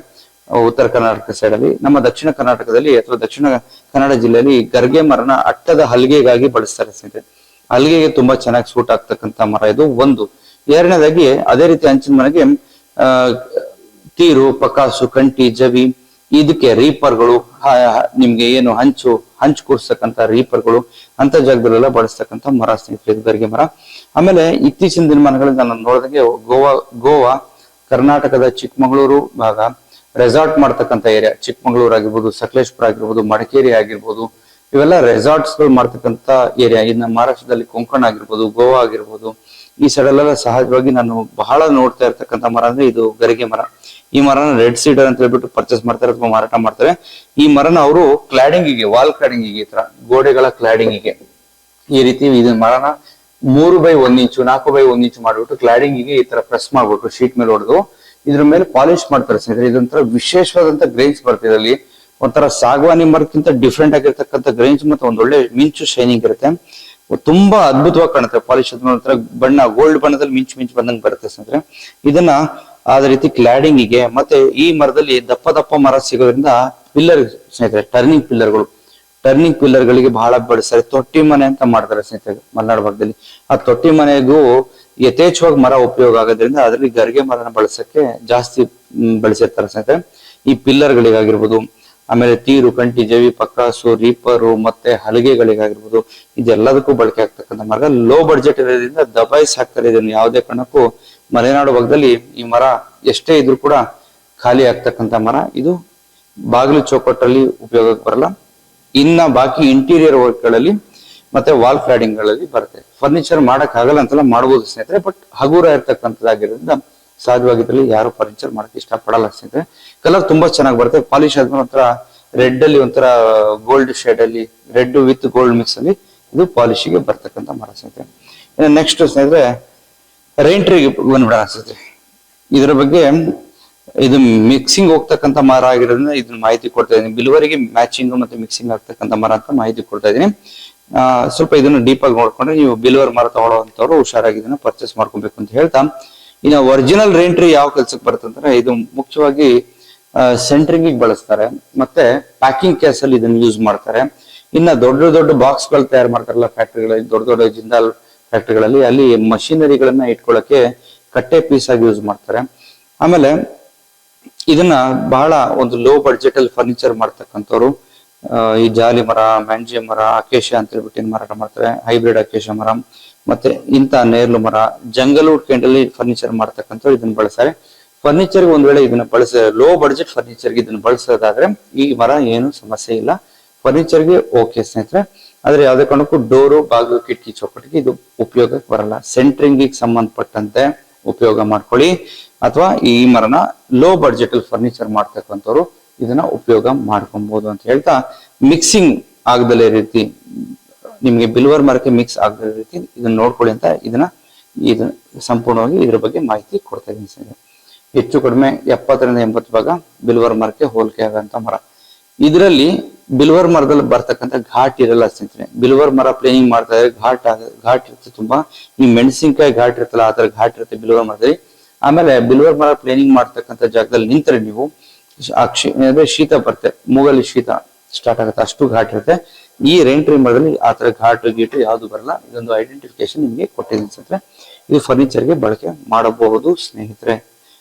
ಉತ್ತರ ಕರ್ನಾಟಕ ಸೈಡ್ ಅಲ್ಲಿ. ನಮ್ಮ ದಕ್ಷಿಣ ಕರ್ನಾಟಕದಲ್ಲಿ ಅಥವಾ ದಕ್ಷಿಣ ಕನ್ನಡ ಜಿಲ್ಲೆಯಲ್ಲಿ ಗರ್ಗೆ ಮರನ ಅಟ್ಟದ ಹಲ್ಗೆಗಾಗಿ ಬಳಸ್ತಾರೆ ಸ್ನೇಹಿತರೆ. ಹಲ್ಗೆಗೆ ತುಂಬಾ ಚೆನ್ನಾಗಿ ಸೂಟ್ ಆಗ್ತಕ್ಕಂಥ ಮರ ಇದು ಒಂದು. ಎರಡನೇದಾಗಿ ಅದೇ ರೀತಿ ಹಂಚಿನ ಮನೆಗೆ ತೀರು, ಪಕಾಸು, ಕಂಟಿ, ಜವಿ, ಇದಕ್ಕೆ ರೀಪರ್ಗಳು, ನಿಮ್ಗೆ ಏನು ಹಂಚು ಕೂರ್ಸ್ತಕ್ಕಂಥ ರೀಪರ್ಗಳು ಅಂತ ಜಾಗದಲ್ಲೆಲ್ಲ ಬಳಸ್ತಕ್ಕಂಥ ಮರ ಸ್ನೇಹಿತರೆ ಇದು ಗರ್ಗೆ ಮರ. ಆಮೇಲೆ ಇತ್ತೀಚಿನ ದಿನಮಾನಗಳಲ್ಲಿ ನಾನು ನೋಡಿದಂಗೆ ಗೋವಾ ಕರ್ನಾಟಕದ ಚಿಕ್ಕಮಗಳೂರು ಭಾಗ ರೆಸಾರ್ಟ್ ಮಾಡ್ತಕ್ಕಂಥ ಏರಿಯಾ, ಚಿಕ್ಕಮಗಳೂರು ಆಗಿರ್ಬೋದು, ಸಕಲೇಶ್ಪುರ ಆಗಿರ್ಬೋದು, ಮಡಿಕೇರಿ ಆಗಿರ್ಬೋದು, ಇವೆಲ್ಲ ರೆಸಾರ್ಟ್ಸ್ ಗಳು ಮಾಡ್ತಕ್ಕಂಥ ಏರಿಯಾ. ಇನ್ನು ಮಹಾರಾಷ್ಟ್ರದಲ್ಲಿ ಕೊಂಕಣ ಆಗಿರ್ಬೋದು, ಗೋವಾ ಆಗಿರ್ಬೋದು, ಈ ಸೈಡ್ ಅಲ್ಲೆಲ್ಲ ಸಹಜವಾಗಿ ನಾನು ಬಹಳ ನೋಡ್ತಾ ಇರ್ತಕ್ಕಂಥ ಮರ ಅಂದ್ರೆ ಇದು ಗರಿಗೆ ಮರ. ಈ ಮರನ ರೆಡ್ ಸೀಡರ್ ಅಂತ ಹೇಳ್ಬಿಟ್ಟು ಪರ್ಚೇಸ್ ಮಾಡ್ತಾರೆ ಅಥವಾ ಮಾರಾಟ ಮಾಡ್ತಾರೆ. ಈ ಮರನ ಅವರು ಕ್ಲಾಡಿಂಗಿಗೆ, ವಾಲ್ ಕ್ಲಾಡಿಂಗಿಗೆ, ಈ ತರ ಗೋಡೆಗಳ ಕ್ಲಾಡಿಂಗಿಗೆ ಈ ರೀತಿ ಇದನ್ನ ಮರನ 3x1 ಇಂಚು 4x1 ಇಂಚು ಮಾಡ್ಬಿಟ್ಟು ಕ್ಲಾಡಿಂಗಿಗೆ ಈ ತರ ಪ್ರೆಸ್ ಮಾಡ್ಬಿಟ್ಟು ಶೀಟ್ ಮೇಲೆ ಹೊಡೆದು ಇದ್ರ ಮೇಲೆ ಪಾಲಿಶ್ ಮಾಡ್ತಾರೆ ಸ್ನೇಹಿತರೆ. ಇದೊಂಥರ ವಿಶೇಷವಾದಂತ ಗ್ರೈನ್ಸ್ ಬರ್ತದೆ. ಇದರಲ್ಲಿ ಒಂಥರ ಸಾಗವಾನಿ ಮರಕ್ಕಿಂತ ಡಿಫ್ರೆಂಟ್ ಆಗಿರ್ತಕ್ಕಂಥ ಗ್ರೈನ್ಸ್ ಮತ್ತೆ ಒಂದೊಳ್ಳೆ ಮಿಂಚು ಶೈನಿಂಗ್ ಇರುತ್ತೆ. ತುಂಬಾ ಅದ್ಭುತವಾಗಿ ಕಾಣುತ್ತೆ. ಪಾಲಿಶ್ ಒಂಥರ ಬಣ್ಣ ಗೋಲ್ಡ್ ಬಣ್ಣದಲ್ಲಿ ಮಿಂಚು ಬಂದಂಗೆ ಬರುತ್ತೆ ಸ್ನೇಹಿತರೆ. ಇದನ್ನ ಆದ ರೀತಿ ಕ್ಲಾಡಿಂಗಿಗೆ ಮತ್ತೆ ಈ ಮರದಲ್ಲಿ ದಪ್ಪ ಮರ ಸಿಗೋದ್ರಿಂದ ಪಿಲ್ಲರ್ ಸ್ನೇಹಿತರೆ, ಟರ್ನಿಂಗ್ ಪಿಲ್ಲರ್ಗಳಿಗೆ ಬಹಳ ಬಳಸ್ತಾರೆ. ತೊಟ್ಟಿ ಮನೆ ಅಂತ ಮಾಡ್ತಾರೆ ಸ್ನೇಹಿತರೆ ಮಲೆನಾಡು ಭಾಗದಲ್ಲಿ. ಆ ತೊಟ್ಟಿ ಮನೆಗೂ ಯಥೇಚ್ಛವಾಗಿ ಮರ ಉಪಯೋಗ ಆಗೋದ್ರಿಂದ ಅದರಲ್ಲಿ ಗರಿಗೆ ಮರನ ಬಳಸಕ್ಕೆ ಜಾಸ್ತಿ ಬಳಸಿರ್ತಾರೆ ಸ್ನೇಹಿತರೆ. ಈ ಪಿಲ್ಲರ್ಗಳಿಗಾಗಿರ್ಬೋದು, ಆಮೇಲೆ ತೀರು, ಕಂಟಿ, ಜವಿ, ಪಕ್ಕಾಸು, ರೀಪರು ಮತ್ತೆ ಹಲಗೆಗಳಿಗಾಗಿರ್ಬೋದು, ಇದೆಲ್ಲದಕ್ಕೂ ಬಳಕೆ ಆಗ್ತಕ್ಕಂಥ ಮರ. ಲೋ ಬಡ್ಜೆಟ್ ಇರೋದ್ರಿಂದ ದಬಾಯಿಸಿ ಹಾಕ್ತಾರೆ. ಇದನ್ನು ಯಾವುದೇ ಕಾರಣಕ್ಕೂ ಮಲೆನಾಡು ಭಾಗದಲ್ಲಿ ಈ ಮರ ಎಷ್ಟೇ ಇದ್ರೂ ಕೂಡ ಖಾಲಿ ಆಗ್ತಕ್ಕಂಥ ಮರ. ಇದು ಬಾಗಿಲು ಚೌಕಟ್ಟಲ್ಲಿ ಉಪಯೋಗಕ್ಕೆ ಬರಲ್ಲ. ಇನ್ನ ಬಾಕಿ ಇಂಟೀರಿಯರ್ ವರ್ಕ್ ಗಳಲ್ಲಿ ಮತ್ತೆ ವಾಲ್ ಕ್ಲಾಡಿಂಗ್ ಗಳಲ್ಲಿ ಬರುತ್ತೆ. ಫರ್ನಿಚರ್ ಮಾಡಕ್ ಆಗಲ್ಲ ಅಂತೆಲ್ಲ ಮಾಡ್ಬೋದು ಸ್ನೇಹಿತರೆ, ಬಟ್ ಹಗುರ ಇರ್ತಕ್ಕಂಥದ್ದಾಗಿರೋದ್ರಿಂದ ಸಹಜವಾಗಿ ಯಾರು ಫರ್ನಿಚರ್ ಮಾಡಕ್ ಇಷ್ಟ ಪಡಲ್ಲ ಸ್ನೇಹಿತರೆ. ಕಲರ್ ತುಂಬಾ ಚೆನ್ನಾಗಿ ಬರುತ್ತೆ. ಪಾಲಿಶ್ ಆದ್ಮೇಲೆ ಒಂಥರ ರೆಡ್ ಅಲ್ಲಿ ಒಂಥರ ಗೋಲ್ಡ್ ಶೇಡ್ ಅಲ್ಲಿ, ರೆಡ್ ವಿತ್ ಗೋಲ್ಡ್ ಮಿಕ್ಸ್ ಅಲ್ಲಿ ಇದು ಪಾಲಿಶಿಗೆ ಬರ್ತಕ್ಕಂಥ ಮರ ಸ್ನೇಹಿತರೆ. ಇನ್ನು ನೆಕ್ಸ್ಟ್ ಸ್ನೇಹಿತರೆ ರೈನ್ ಟ್ರೀಗೆ ಬಂದ್ಬಿಡೋಣ ಸ್ನೇಹಿತರೆ. ಇದರ ಬಗ್ಗೆ ಇದು ಮಿಕ್ಸಿಂಗ್ ಹೋಗ್ತಕ್ಕಂಥ ಮರ ಆಗಿರೋದ್ರಿಂದ ಇದನ್ನ ಮಾಹಿತಿ ಕೊಡ್ತಾ ಇದೀನಿ. ಬಿಲ್ವರಿಗೆ ಮ್ಯಾಚಿಂಗ್ ಮತ್ತೆ ಮಿಕ್ಸಿಂಗ್ ಆಗ್ತಕ್ಕಂಥ ಮರ ಅಂತ ಮಾಹಿತಿ ಕೊಡ್ತಾ ಇದೀನಿ. ಸ್ವಲ್ಪ ಇದನ್ನು ಡೀಪ್ ಆಗಿ ನೋಡ್ಕೊಂಡ್ರೆ ನೀವು ಬಿಲ್ವರ್ ಮರ ತಗೊಳ್ಳೋವಂಥವ್ರು ಹುಷಾರಾಗಿ ಇದನ್ನ ಪರ್ಚೇಸ್ ಮಾಡ್ಕೊಬೇಕು ಅಂತ ಹೇಳ್ತಾ, ಇನ್ನು ಒರಿಜಿನಲ್ ರೈನ್ ಟ್ರೀ ಯಾವ ಕೆಲ್ಸಕ್ಕೆ ಬರುತ್ತೆ ಅಂದ್ರೆ ಇದು ಮುಖ್ಯವಾಗಿ ಸೆಂಟ್ರಿಂಗ್ ಬಳಸ್ತಾರೆ ಮತ್ತೆ ಪ್ಯಾಕಿಂಗ್ ಕೇಸ್ ಅಲ್ಲಿ ಇದನ್ನ ಯೂಸ್ ಮಾಡ್ತಾರೆ. ಇನ್ನ ದೊಡ್ಡ ಬಾಕ್ಸ್ ಗಳು ತಯಾರು ಮಾಡ್ತಾರಲ್ಲ ಫ್ಯಾಕ್ಟ್ರಿಗಳಲ್ಲಿ, ದೊಡ್ಡ ಜಿಂದಾಲ್ ಫ್ಯಾಕ್ಟ್ರಿಗಳಲ್ಲಿ, ಅಲ್ಲಿ ಮಷಿನರಿಗಳನ್ನ ಇಟ್ಕೊಳ್ಳಕ್ಕೆ ಕಟ್ಟೆ ಪೀಸ್ ಆಗಿ ಯೂಸ್ ಮಾಡ್ತಾರೆ. ಆಮೇಲೆ ಇದನ್ನ ಬಹಳ ಒಂದು ಲೋ ಬಡ್ಜೆಟ್ ಅಲ್ಲಿ ಫರ್ನಿಚರ್ ಮಾಡ್ತಕ್ಕಂಥವ್ರು ಈ ಜಾಲಿ ಮರ, ಮ್ಯಾಂಜೆ ಮರ, ಅಕೇಶ ಅಂತ ಹೇಳ್ಬಿಟ್ಟು ಮಾರಾಟ ಮಾಡ್ತಾರೆ. ಹೈಬ್ರಿಡ್ ಅಕೇಶ ಮರ ಮತ್ತೆ ಇಂಥ ನೇರ್ಲು ಮರ, ಜಂಗಲ್ವುಡ್ ಕೆಂಡಲ್ಲಿ ಫರ್ನಿಚರ್ ಮಾಡ್ತಕ್ಕಂಥವ್ರು ಇದನ್ನ ಬಳಸ್ತಾರೆ. ಫರ್ನಿಚರ್ ಒಂದ್ ವೇಳೆ ಇದನ್ನ ಲೋ ಬಡ್ಜೆಟ್ ಫರ್ನಿಚರ್ಗೆ ಇದನ್ನ ಬಳಸೋದಾದ್ರೆ ಈ ಮರ ಏನು ಸಮಸ್ಯೆ ಇಲ್ಲ, ಫರ್ನಿಚರ್ಗೆ ಓಕೆ ಸ್ನೇಹಿತರೆ. ಆದ್ರೆ ಯಾವ್ದೇ ಕಾರಣಕ್ಕೂ ಡೋರು, ಬಾಗಿಲು, ಕಿಟಕಿ, ಚೌಕಟ್ಟಿಗೆ ಇದು ಉಪಯೋಗಕ್ಕೆ ಬರಲ್ಲ. ಸೆಂಟ್ರಿಂಗ್ ಸಂಬಂಧಪಟ್ಟಂತೆ ಉಪಯೋಗ ಮಾಡ್ಕೊಳ್ಳಿ. ಅಥವಾ ಈ ಮರನ ಲೋ ಬಡ್ಜೆಟ್ ಅಲ್ಲಿ ಫರ್ನಿಚರ್ ಮಾಡ್ತಕ್ಕಂಥವ್ರು ಇದನ್ನ ಉಪಯೋಗ ಮಾಡ್ಕೊಬಹುದು ಅಂತ ಹೇಳ್ತಾ, ಮಿಕ್ಸಿಂಗ್ ಆಗದಲ್ಲೇ ರೀತಿ ನಿಮ್ಗೆ ಬಿಲ್ವರ್ ಮರಕ್ಕೆ ಮಿಕ್ಸ್ ಆಗದ ರೀತಿ ಇದನ್ನ ನೋಡ್ಕೊಳ್ಳಿ ಅಂತ ಇದನ್ನ ಸಂಪೂರ್ಣವಾಗಿ ಇದ್ರ ಬಗ್ಗೆ ಮಾಹಿತಿ ಕೊಡ್ತಾ ಇದ್ದೀನಿ. ಹೆಚ್ಚು ಕಡಿಮೆ 70 ರಿಂದ 80 ಭಾಗ ಬಿಲ್ವರ್ ಮರಕ್ಕೆ ಹೋಲಿಕೆ ಆಗಂತ ಮರ. ಇದರಲ್ಲಿ ಬಿಲ್ವರ್ ಮರದಲ್ಲಿ ಬರ್ತಕ್ಕಂಥ ಘಾಟ್ ಇರಲ್ಲ ಸ್ನೇಹಿತರೆ. ಬಿಲ್ವರ್ ಮರ ಪ್ಲೇನಿಂಗ್ ಮಾಡ್ತಾ ಇದ್ರೆ ಘಾಟ್ ಇರುತ್ತೆ ತುಂಬಾ. ಈ ಮೆಣಸಿನ್ಕಾಯಿ ಘಾಟ್ ಇರುತ್ತಲ್ಲ ಆ ತರ ಘಾಟ್ ಇರುತ್ತೆ ಬಿಲ್ವರ್ ಮರದಲ್ಲಿ. ಆಮೇಲೆ ಬಿಲ್ವರ್ ಮರ ಪ್ಲೇನಿಂಗ್ ಮಾಡ್ತಕ್ಕಂಥ ಜಾಗದಲ್ಲಿ ನಿಂತರೆ ನೀವು ಶೀತ ಬರುತ್ತೆ, ಮೂಗಲ್ಲಿ ಶೀತ ಸ್ಟಾರ್ಟ್ ಆಗುತ್ತೆ, ಅಷ್ಟು ಘಾಟ್ ಇರುತ್ತೆ. ಈ ರೇನ್ ಟ್ರೀ ಮರದಲ್ಲಿ ಆ ತರ ಘಾಟು ಗೀಟು ಯಾವ್ದು ಬರಲ್ಲ. ಇದೊಂದು ಐಡೆಂಟಿಫಿಕೇಶನ್ ನಿಮ್ಗೆ ಕೊಟ್ಟಿದ್ದೀನಿ ಸ್ನೇಹಿತರೆ. ಇದು ಫರ್ನಿಚರ್ಗೆ ಬಳಕೆ ಮಾಡಬಹುದು ಸ್ನೇಹಿತರೆ.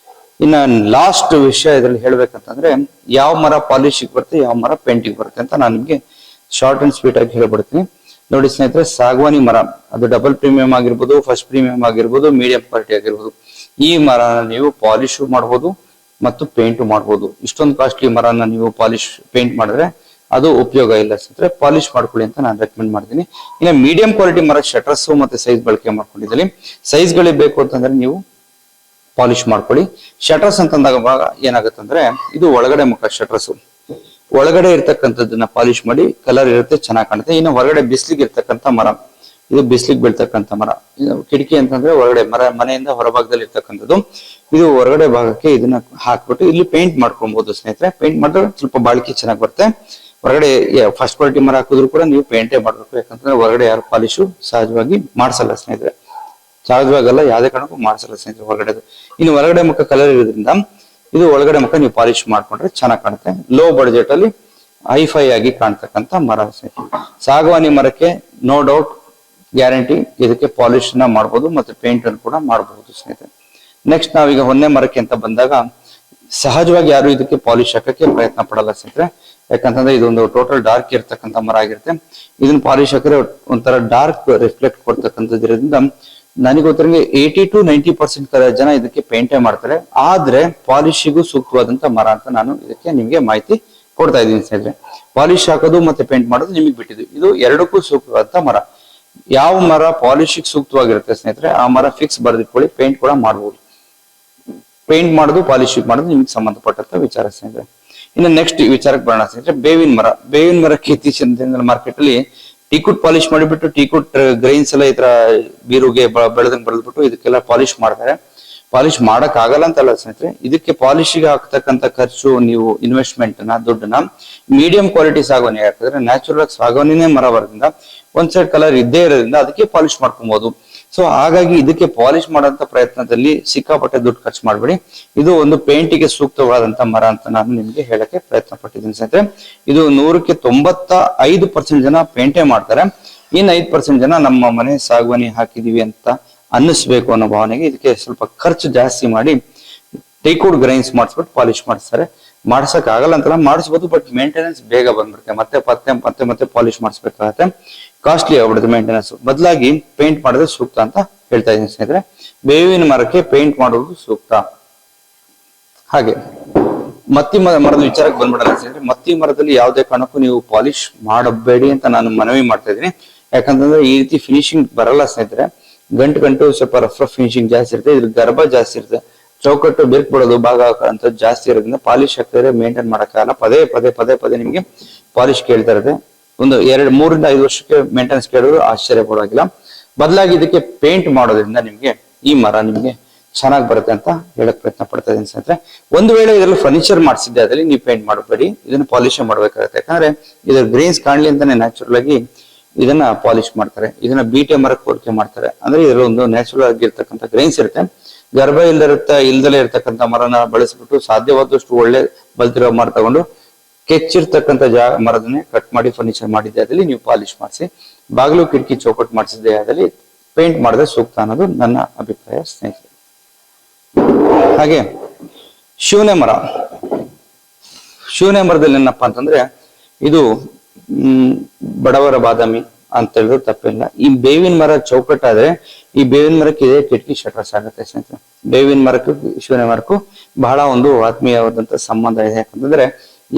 ಇನ್ನ ಲಾಸ್ಟ್ ವಿಷಯ ಇದರಲ್ಲಿ ಹೇಳ್ಬೇಕಂತಂದ್ರೆ ಯಾವ ಮರ ಪಾಲಿಶಿಗೆ ಬರುತ್ತೆ, ಯಾವ ಮರ ಪೇಂಟಿಗೆ ಬರುತ್ತೆ ಅಂತ ನಾನು ನಿಮ್ಗೆ ಶಾರ್ಟ್ ಅಂಡ್ ಸ್ವೀಟ್ ಆಗಿ ಹೇಳ್ಬಿಡ್ತೀನಿ. ನೋಡಿ ಸ್ನೇಹಿತರೆ, ಸಾಗವಾನಿ ಮರ ಅದು ಡಬಲ್ ಪ್ರೀಮಿಯಂ ಆಗಿರ್ಬೋದು, ಫಸ್ಟ್ ಪ್ರೀಮಿಯಂ ಆಗಿರ್ಬೋದು, ಮೀಡಿಯಂ ಕ್ವಾಲಿಟಿ ಆಗಿರ್ಬೋದು. ಈ ಮರನ ನೀವು ಪಾಲಿಶ್ ಮಾಡಬಹುದು ಮತ್ತು ಪೇಂಟ್ ಮಾಡಬಹುದು. ಇಷ್ಟೊಂದು ಕಾಸ್ಟ್ಲಿ ಮರನ ನೀವು ಪಾಲಿಶ್ ಪೇಂಟ್ ಮಾಡಿದ್ರೆ ಅದು ಉಪಯೋಗ ಇಲ್ಲ ಸ್ನೇಹಿತರೆ. ಪಾಲಿಶ್ ಮಾಡ್ಕೊಳ್ಳಿ ಅಂತ ನಾನು ರೆಕಮೆಂಡ್ ಮಾಡ್ತೀನಿ. ಇನ್ನು ಮೀಡಿಯಂ ಕ್ವಾಲಿಟಿ ಮರ ಶಟರ್ಸ್ ಮತ್ತೆ ಸೈಜ್ ಬಳಕೆ ಮಾಡ್ಕೊಂಡಿದ್ದೀನಿ. ಸೈಜ್ಗಳಿಗೆ ಬೇಕು ಅಂತಂದ್ರೆ ನೀವು ಪಾಲಿಶ್ ಮಾಡ್ಕೊಳ್ಳಿ. ಶಟರ್ಸ್ ಅಂತಂದಾಗ ಏನಾಗುತ್ತೆ ಅಂದ್ರೆ ಇದು ಒಳಗಡೆ ಮುಖ ಶಟರ್ಸ್, ಒಳಗಡೆ ಇರ್ತಕ್ಕಂಥದ್ದನ್ನ ಪಾಲಿಶ್ ಮಾಡಿ ಕಲರ್ ಇರುತ್ತೆ, ಚೆನ್ನಾಗಿ ಕಾಣುತ್ತೆ. ಇನ್ನು ಹೊರಗಡೆ ಬಿಸ್ಲಿಗೆ ಇರ್ತಕ್ಕಂಥ ಮರ, ಇದು ಬಿಸ್ಲಿಗೆ ಬೀಳ್ತಕ್ಕಂಥ ಮರ. ಕಿಟಕಿ ಅಂತಂದ್ರೆ ಒಳಗಡೆ ಮನೆಯಿಂದ ಹೊರಭಾಗದಲ್ಲಿ ಇರ್ತಕ್ಕಂಥದ್ದು. ಇದು ಹೊರಗಡೆ ಭಾಗಕ್ಕೆ ಇದನ್ನ ಹಾಕ್ಬಿಟ್ಟು ಇಲ್ಲಿ ಪೇಂಟ್ ಮಾಡ್ಕೊಬಹುದು ಸ್ನೇಹಿತರೆ. ಪೇಂಟ್ ಮಾಡಿದ್ರೆ ಸ್ವಲ್ಪ ಬಾಳಿಕೆ ಚೆನ್ನಾಗಿ ಬರುತ್ತೆ. ಹೊರಗಡೆ ಫಸ್ಟ್ ಕ್ವಾಲಿಟಿ ಮರ ಹಾಕಿದ್ರು ಕೂಡ ನೀವು ಪೇಂಟೇ ಮಾಡ್ಬೇಕು, ಯಾಕಂತಂದ್ರೆ ಹೊರಗಡೆ ಯಾರು ಪಾಲಿಶು ಸಹಜವಾಗಿ ಮಾಡ್ಸಲ್ಲ ಸ್ನೇಹಿತರೆ. ಸಹಜವಾಗಲ್ಲ, ಯಾವುದೇ ಕಾರಣಕ್ಕೂ ಮಾಡ್ಸಲ್ಲ ಸ್ನೇಹಿತರೆ ಹೊರಗಡೆ. ಇನ್ನು ಹೊರಗಡೆ ಮುಖ ಕಲರ್ ಇರೋದ್ರಿಂದ ಇದು ಒಳಗಡೆ ಮುಖ ನೀವು ಪಾಲಿಶ್ ಮಾಡ್ಕೊಂಡ್ರೆ ಚೆನ್ನಾಗಿ ಕಾಣುತ್ತೆ. ಲೋ ಬಡ್ಜೆಟ್ ಅಲ್ಲಿ ಹೈಫೈ ಆಗಿ ಕಾಣ್ತಕ್ಕಂಥ ಮರ ಸ್ನೇಹಿತರೆ. ಸಾಗವಾನಿ ಮರಕ್ಕೆ ನೋ ಡೌಟ್ ಗ್ಯಾರಂಟಿ ಇದಕ್ಕೆ ಪಾಲಿಶ್ ನ ಮಾಡಬಹುದು ಮತ್ತೆ ಪೇಂಟ್ ಅನ್ನು ಕೂಡ ಮಾಡಬಹುದು ಸ್ನೇಹಿತರೆ. ನೆಕ್ಸ್ಟ್ ನಾವೀಗ ಹೊನ್ನೆ ಮರಕ್ಕೆ ಅಂತ ಬಂದಾಗ ಸಹಜವಾಗಿ ಯಾರು ಇದಕ್ಕೆ ಪಾಲಿಶ್ ಹಾಕಕ್ಕೆ ಪ್ರಯತ್ನ ಪಡಲ್ಲ ಸ್ನೇಹಿತರೆ. ಯಾಕಂತಂದ್ರೆ ಇದೊಂದು ಟೋಟಲ್ ಡಾರ್ಕ್ ಇರ್ತಕ್ಕಂಥ ಮರ ಆಗಿರುತ್ತೆ. ಇದನ್ನ ಪಾಲಿಶ್ ಹಾಕಿದ್ರೆ ಒಂಥರ ಡಾರ್ಕ್ ರಿಫ್ಲೆಕ್ಟ್ ಕೊಡ್ತಕ್ಕಂಥದ್ರಿಂದ ನನಗೆ ಗೊತ್ತಿರಂಗೆ 80 to 90% ಜನ ಇದಕ್ಕೆ ಪೇಂಟೇ ಮಾಡ್ತಾರೆ. ಆದ್ರೆ ಪಾಲಿಶಿಗೂ ಸೂಕ್ತವಾದಂತ ಮರ ಅಂತ ನಾನು ಇದಕ್ಕೆ ನಿಮ್ಗೆ ಮಾಹಿತಿ ಕೊಡ್ತಾ ಇದ್ದೀನಿ ಸ್ನೇಹಿತರೆ. ಪಾಲಿಶ್ ಹಾಕೋದು ಮತ್ತೆ ಪೇಂಟ್ ಮಾಡೋದು ನಿಮಗೆ ಬಿಟ್ಟಿದ್ದು. ಇದು ಎರಡಕ್ಕೂ ಸೂಕ್ತವಾದಂತ ಮರ. ಯಾವ ಮರ ಪಾಲಿಶಿಗೆ ಸೂಕ್ತವಾಗಿರುತ್ತೆ ಸ್ನೇಹಿತರೆ ಆ ಮರ ಫಿಕ್ಸ್ ಬರೆದಿಟ್ಕೊಳ್ಳಿ. ಪೇಂಟ್ ಕೂಡ ಮಾಡಬಹುದು. ಪೇಂಟ್ ಮಾಡೋದು ಪಾಲಿಶ್ ಮಾಡೋದು ನಿಮ್ಗೆ ಸಂಬಂಧಪಟ್ಟಂತ ವಿಚಾರ ಸ್ನೇಹಿತರೆ. ಇನ್ನು ನೆಕ್ಸ್ಟ್ ವಿಚಾರಕ್ಕೆ ಬರೋಣ ಸ್ನೇಹಿತರೆ. ಬೇವಿನ ಮರ. ಬೇವಿನ ಮರಕ್ಕೆ ಇತ್ತೀಚಿನ ದಿನದಲ್ಲಿ ಮಾರ್ಕೆಟ್ ಅಲ್ಲಿ ಟೀಕುಟ್ ಪಾಲಿಶ್ ಮಾಡಿಬಿಟ್ಟು ಟೀಕುಟ್ ಗ್ರೈನ್ಸ್ ಎಲ್ಲ ಈ ತರ ಬೀರುಗೆ ಬೆಳೆದಂಗ್ ಬೆಳೆದ್ಬಿಟ್ಟು ಇದಕ್ಕೆಲ್ಲ ಪಾಲಿಶ್ ಮಾಡ್ತಾರೆ. ಪಾಲಿಶ್ ಮಾಡಕ್ ಆಗಲ್ಲ ಅಂತಲ್ಲ ಸ್ನೇಹಿತರೆ. ಇದಕ್ಕೆ ಪಾಲಿಶಿಗೆ ಹಾಕ್ತಕ್ಕಂಥ ಖರ್ಚು, ನೀವು ಇನ್ವೆಸ್ಟ್ಮೆಂಟ್ ನ ದುಡ್ಡನ್ನ ಮೀಡಿಯಂ ಕ್ವಾಲಿಟಿ ಸಾಗವಾನಿ ಹಾಕಿದ್ರೆ ನ್ಯಾಚುರಲ್ ಆಗಿ ಸಾಗವಾನಿನೇ ಮರ ಬರೋದ್ರಿಂದ ಒಂದ್ ಸೈಡ್ ಕಲರ್ ಇದ್ದೇ ಇರೋದ್ರಿಂದ ಅದಕ್ಕೆ ಪಾಲಿಶ್ ಮಾಡ್ಕೊಬಹುದು. ಸೊ ಹಾಗಾಗಿ ಇದಕ್ಕೆ ಪಾಲಿಶ್ ಮಾಡೋಂಥ ಪ್ರಯತ್ನದಲ್ಲಿ ಸಿಕ್ಕಾಪಟ್ಟೆ ದುಡ್ಡು ಖರ್ಚು ಮಾಡ್ಬೇಡಿ. ಇದು ಒಂದು ಪೇಂಟಿಗೆ ಸೂಕ್ತವಾದಂತ ಮರ ಅಂತ ನಾನು ನಿಮ್ಗೆ ಹೇಳಕ್ಕೆ ಪ್ರಯತ್ನ ಪಟ್ಟಿದ್ದೀನಿ ಸ್ನೇಹಿತರೆ. ಇದು 100ಕ್ಕೆ 95% ಜನ ಪೇಂಟೇ ಮಾಡ್ತಾರೆ. ಇನ್ನು 5% ಜನ ನಮ್ಮ ಮನೆ ಸಾಗವಾನಿ ಹಾಕಿದೀವಿ ಅಂತ ಅನ್ನಿಸ್ಬೇಕು ಅನ್ನೋ ಭಾವನೆಗೆ ಇದಕ್ಕೆ ಸ್ವಲ್ಪ ಖರ್ಚು ಜಾಸ್ತಿ ಮಾಡಿ ಟೀಕುಡ್ ಗ್ರೈನ್ಸ್ ಮಾಡಿಸ್ಬಿಟ್ಟು ಪಾಲಿಶ್ ಮಾಡಿಸ್ತಾರೆ. ಮಾಡ್ಸಕ್ ಆಗಲ್ಲ ಅಂತಲ್ಲ, ಮಾಡಿಸ್ಬೋದು, ಬಟ್ ಮೇಂಟೆನೆನ್ಸ್ ಬೇಗ ಬಂದ್ಬಿಡುತ್ತೆ. ಮತ್ತೆ ಪಾಲಿಶ್ ಮಾಡಿಸ್ಬೇಕಾಗತ್ತೆ, ಕಾಸ್ಟ್ಲಿ ಆಗ್ಬಿಡುತ್ತೆ ಮೇಂಟೆನೆನ್ಸ್. ಬದಲಾಗಿ ಪೇಂಟ್ ಮಾಡಿದ್ರೆ ಸೂಕ್ತ ಅಂತ ಹೇಳ್ತಾ ಇದ್ದೀನಿ ಸ್ನೇಹಿತರೆ. ಬೇವಿನ ಮರಕ್ಕೆ ಪೇಂಟ್ ಮಾಡೋದು ಸೂಕ್ತ. ಹಾಗೆ ಮತ್ತಿ ಮರದ ವಿಚಾರಕ್ಕೆ ಬಂದ್ಬಿಡಲ್ಲ ಸ್ನೇಹಿತರೆ. ಮತ್ತಿ ಮರದಲ್ಲಿ ಯಾವುದೇ ಕಾರಣಕ್ಕೂ ನೀವು ಪಾಲಿಶ್ ಮಾಡಬೇಡಿ ಅಂತ ನಾನು ಮನವಿ ಮಾಡ್ತಾ ಇದ್ದೀನಿ. ಯಾಕಂತಂದ್ರೆ ಈ ರೀತಿ ಫಿನಿಶಿಂಗ್ ಬರಲ್ಲ ಸ್ನೇಹಿತರೆ. ಗಂಟು ಸ್ವಲ್ಪ ರಫ್ ಫಿನಿಶಿಂಗ್ ಜಾಸ್ತಿ ಇರುತ್ತೆ. ಇದ್ರ ಗರ್ಭ ಜಾಸ್ತಿ ಇರುತ್ತೆ. ಚೌಕಟ್ಟು ಬಿರ್ಕ್ ಬಿಡೋದು ಭಾಗ ಅಂತ ಜಾಸ್ತಿ ಇರೋದ್ರಿಂದ ಪಾಲಿಶ್ ಹಾಕಿದ್ರೆ ಮೇಂಟೈನ್ ಮಾಡಕ್ಕಾಗಲ್ಲ. ಪದೇ ನಿಮ್ಗೆ ಪಾಲಿಶ್ ಕೇಳ್ತಾ ಇರುತ್ತೆ. ಒಂದು 3 ರಿಂದ 5 ವರ್ಷಕ್ಕೆ ಮೇಂಟೆನೆನ್ಸ್ ಕೇಳಿದ್ರು ಆಶ್ಚರ್ಯ ಪಡೋವಾಗಿಲ್ಲ. ಬದಲಾಗಿ ಇದಕ್ಕೆ ಪೇಂಟ್ ಮಾಡೋದ್ರಿಂದ ನಿಮ್ಗೆ ಈ ಮರ ನಿಮ್ಗೆ ಚೆನ್ನಾಗಿ ಬರುತ್ತೆ ಅಂತ ಹೇಳಕ್ ಪ್ರಯತ್ನ ಪಡ್ತಾ ಇದೀನಿ ಸ್ನೇಹಿತರೆ. ಒಂದು ವೇಳೆ ಇದರಲ್ಲಿ ಫರ್ನಿಚರ್ ಮಾಡಿಸಿದ್ದೆ ಅದ್ರಲ್ಲಿ ನೀವು ಪೇಂಟ್ ಮಾಡಬೇಡಿ, ಇದನ್ನ ಪಾಲಿಶ್ ಮಾಡ್ಬೇಕಾಗುತ್ತೆ. ಯಾಕಂದ್ರೆ ಇದ್ರ ಗ್ರೇನ್ಸ್ ಕಾಣ್ಲಿ ಅಂತಾನೆ ನ್ಯಾಚುರಲ್ ಆಗಿ ಇದನ್ನ ಪಾಲಿಶ್ ಮಾಡ್ತಾರೆ. ಇದನ್ನ ಬೀಟೆ ಮರಕ್ಕೆ ಹೋಲಿಕೆ ಮಾಡ್ತಾರೆ. ಅಂದ್ರೆ ಇದರಲ್ಲಿ ಒಂದು ನ್ಯಾಚುರಲ್ ಆಗಿರ್ತಕ್ಕಂಥ ಗ್ರೇನ್ಸ್ ಇರುತ್ತೆ. ಗರ್ಭ ಇಲ್ದಲೇ ಇರ್ತಕ್ಕಂಥ ಮರನ ಬಳಸ್ಬಿಟ್ಟು ಸಾಧ್ಯವಾದಷ್ಟು ಒಳ್ಳೆ ಬಲ್ತಿರೋ ಮರ ತಗೊಂಡು ಕೆಚ್ಚಿರ್ತಕ್ಕಂಥ ಮರದನ್ನೇ ಕಟ್ ಮಾಡಿ ಫರ್ನಿಚರ್ ಮಾಡಿದ್ದೆ ಅದಲ್ಲಿ ನೀವು ಪಾಲಿಶ್ ಮಾಡಿಸಿ, ಬಾಗಿಲು ಕಿಟಕಿ ಚೌಕಟ್ಟು ಮಾಡಿಸಿದ್ದೆ ಅದಲ್ಲಿ ಪೇಂಟ್ ಮಾಡಿದ್ರೆ ಸೂಕ್ತ ಅನ್ನೋದು ನನ್ನ ಅಭಿಪ್ರಾಯ ಸ್ನೇಹಿತರೆ. ಹಾಗೆ ಶಿವನೆ ಮರ. ಶಿವನೆ ಮರದಲ್ಲಿ ಏನಪ್ಪಾ ಅಂತಂದ್ರೆ ಇದು ಬಡವರ ಬಾದಾಮಿ ಅಂತ ಹೇಳಿದ್ರು ತಪ್ಪಿಲ್ಲ. ಈ ಬೇವಿನ ಮರ ಚೌಕಟ್ಟಾದ್ರೆ ಈ ಬೇವಿನ ಮರಕ್ಕೆ ಇದೇ ಕಿಟಕಿ ಶಟರ್ಸ್ ಆಗುತ್ತೆ ಸ್ನೇಹಿತರೆ. ಬೇವಿನ ಮರಕ್ಕೂ ಶಿವನೆ ಮರಕ್ಕೂ ಬಹಳ ಒಂದು ಆತ್ಮೀಯವಾದಂತ ಸಂಬಂಧ ಇದೆ. ಯಾಕಂತಂದ್ರೆ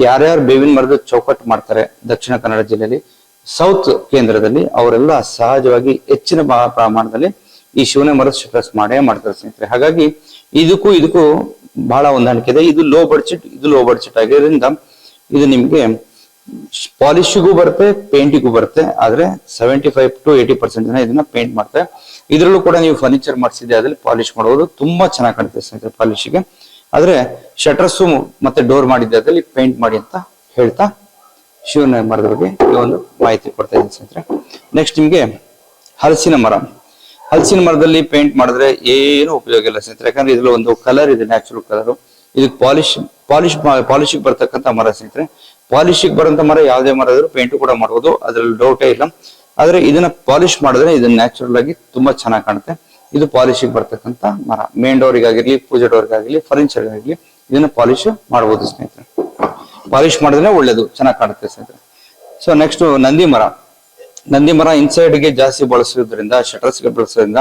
ಯಾರ್ಯಾರು ಬೇವಿನ ಮರದ ಚೌಕಟ್ಟು ಮಾಡ್ತಾರೆ ದಕ್ಷಿಣ ಕನ್ನಡ ಜಿಲ್ಲೆಯಲ್ಲಿ, ಸೌತ್ ಕೇಂದ್ರದಲ್ಲಿ ಅವರೆಲ್ಲ ಸಹಜವಾಗಿ ಹೆಚ್ಚಿನ ಪ್ರಮಾಣದಲ್ಲಿ ಈ ಶಿವನೆ ಮರದ ಶಟರ್ಸ್ ಮಾಡೇ ಮಾಡ್ತಾರೆ ಸ್ನೇಹಿತರೆ. ಹಾಗಾಗಿ ಇದಕ್ಕೂ ಬಹಳ ಹೊಂದಾಣಿಕೆ ಇದೆ. ಇದು ಲೋ ಬಡ್ಜೆಟ್ ಆಗಿರೋದ್ರಿಂದ ಇದು ನಿಮ್ಗೆ ಪಾಲಿಶಿಗೂ ಬರುತ್ತೆ, ಪೇಂಟಿಗೂ ಬರುತ್ತೆ. ಆದ್ರೆ 75 to 80% ಜನ ಇದನ್ನ ಪೇಂಟ್ ಮಾಡ್ತಾರೆ. ಇದ್ರಲ್ಲೂ ಕೂಡ ನೀವು ಫರ್ನಿಚರ್ ಮಾಡಿಸಿದ್ರೆ ಅದ್ರಲ್ಲಿ ಪಾಲಿಶ್ ಮಾಡೋದು ತುಂಬಾ ಚೆನ್ನಾಗಿ ಕಾಣುತ್ತೆ ಸ್ನೇಹಿತರೆ ಪಾಲಿಶಿಗೆ. ಆದ್ರೆ ಶಟರ್ಸು ಮತ್ತೆ ಡೋರ್ ಮಾಡಿದ್ದೆ ಅದ್ರಲ್ಲಿ ಪೇಂಟ್ ಮಾಡಿ ಅಂತ ಹೇಳ್ತಾ ಶಿವನ ಮರದ ಬಗ್ಗೆ ಈ ಒಂದು ಮಾಹಿತಿ ಕೊಡ್ತಾ ಇದ್ದೀನಿ ಸ್ನೇಹಿತರೆ. ನೆಕ್ಸ್ಟ್ ನಿಮ್ಗೆ ಹಲಸಿನ ಮರ. ಹಲಸಿನ ಮರದಲ್ಲಿ ಪೇಂಟ್ ಮಾಡಿದ್ರೆ ಏನು ಉಪಯೋಗ ಇಲ್ಲ ಸ್ನೇಹಿತರೆ, ಯಾಕಂದ್ರೆ ಇದ್ರಲ್ಲಿ ಒಂದು ಕಲರ್ ಇದೆ, ನ್ಯಾಚುರಲ್ ಕಲರ್. ಇದಕ್ಕೆ ಪಾಲಿಶಿಗೆ ಬರ್ತಕ್ಕಂಥ ಮರ ಸ್ನೇಹಿತರೆ. ಪಾಲಿಶಿಗೆ ಬರೋಂಥ ಮರ ಯಾವುದೇ ಮರ ಇದ್ರೂ ಪೇಂಟ್ ಕೂಡ ಮಾಡ್ಬೋದು, ಅದ್ರಲ್ಲಿ ಡೌಟೇ ಇಲ್ಲ. ಆದ್ರೆ ಇದನ್ನ ಪಾಲಿಶ್ ಮಾಡಿದ್ರೆ ಇದನ್ನ ನ್ಯಾಚುರಲ್ ಆಗಿ ತುಂಬಾ ಚೆನ್ನಾಗಿ ಕಾಣುತ್ತೆ. ಇದು ಪಾಲಿಶಿಗೆ ಬರ್ತಕ್ಕಂಥ ಮರ. ಮೇನ್ ಡೋರಿಗಾಗಿರ್ಲಿ, ಪೂಜೆ ಡೋರ್ಗಾಗಿರ್ಲಿ, ಫರ್ನಿಚರ್ ಆಗಿರ್ಲಿ ಇದನ್ನ ಪಾಲಿಶ್ ಮಾಡಬಹುದು ಸ್ನೇಹಿತರೆ. ಪಾಲಿಶ್ ಮಾಡಿದ್ರೆ ಒಳ್ಳೇದು, ಚೆನ್ನಾಗಿ ಕಾಣುತ್ತೆ ಸ್ನೇಹಿತರೆ. ಸೊ ನೆಕ್ಸ್ಟ್ ನಂದಿ ಮರ. ನಂದಿ ಮರ ಇನ್ಸೈಡ್ ಗೆ ಜಾಸ್ತಿ ಬಳಸೋದ್ರಿಂದ, ಶಟರ್ಸ್ ಗೆ ಬಳಸೋದ್ರಿಂದ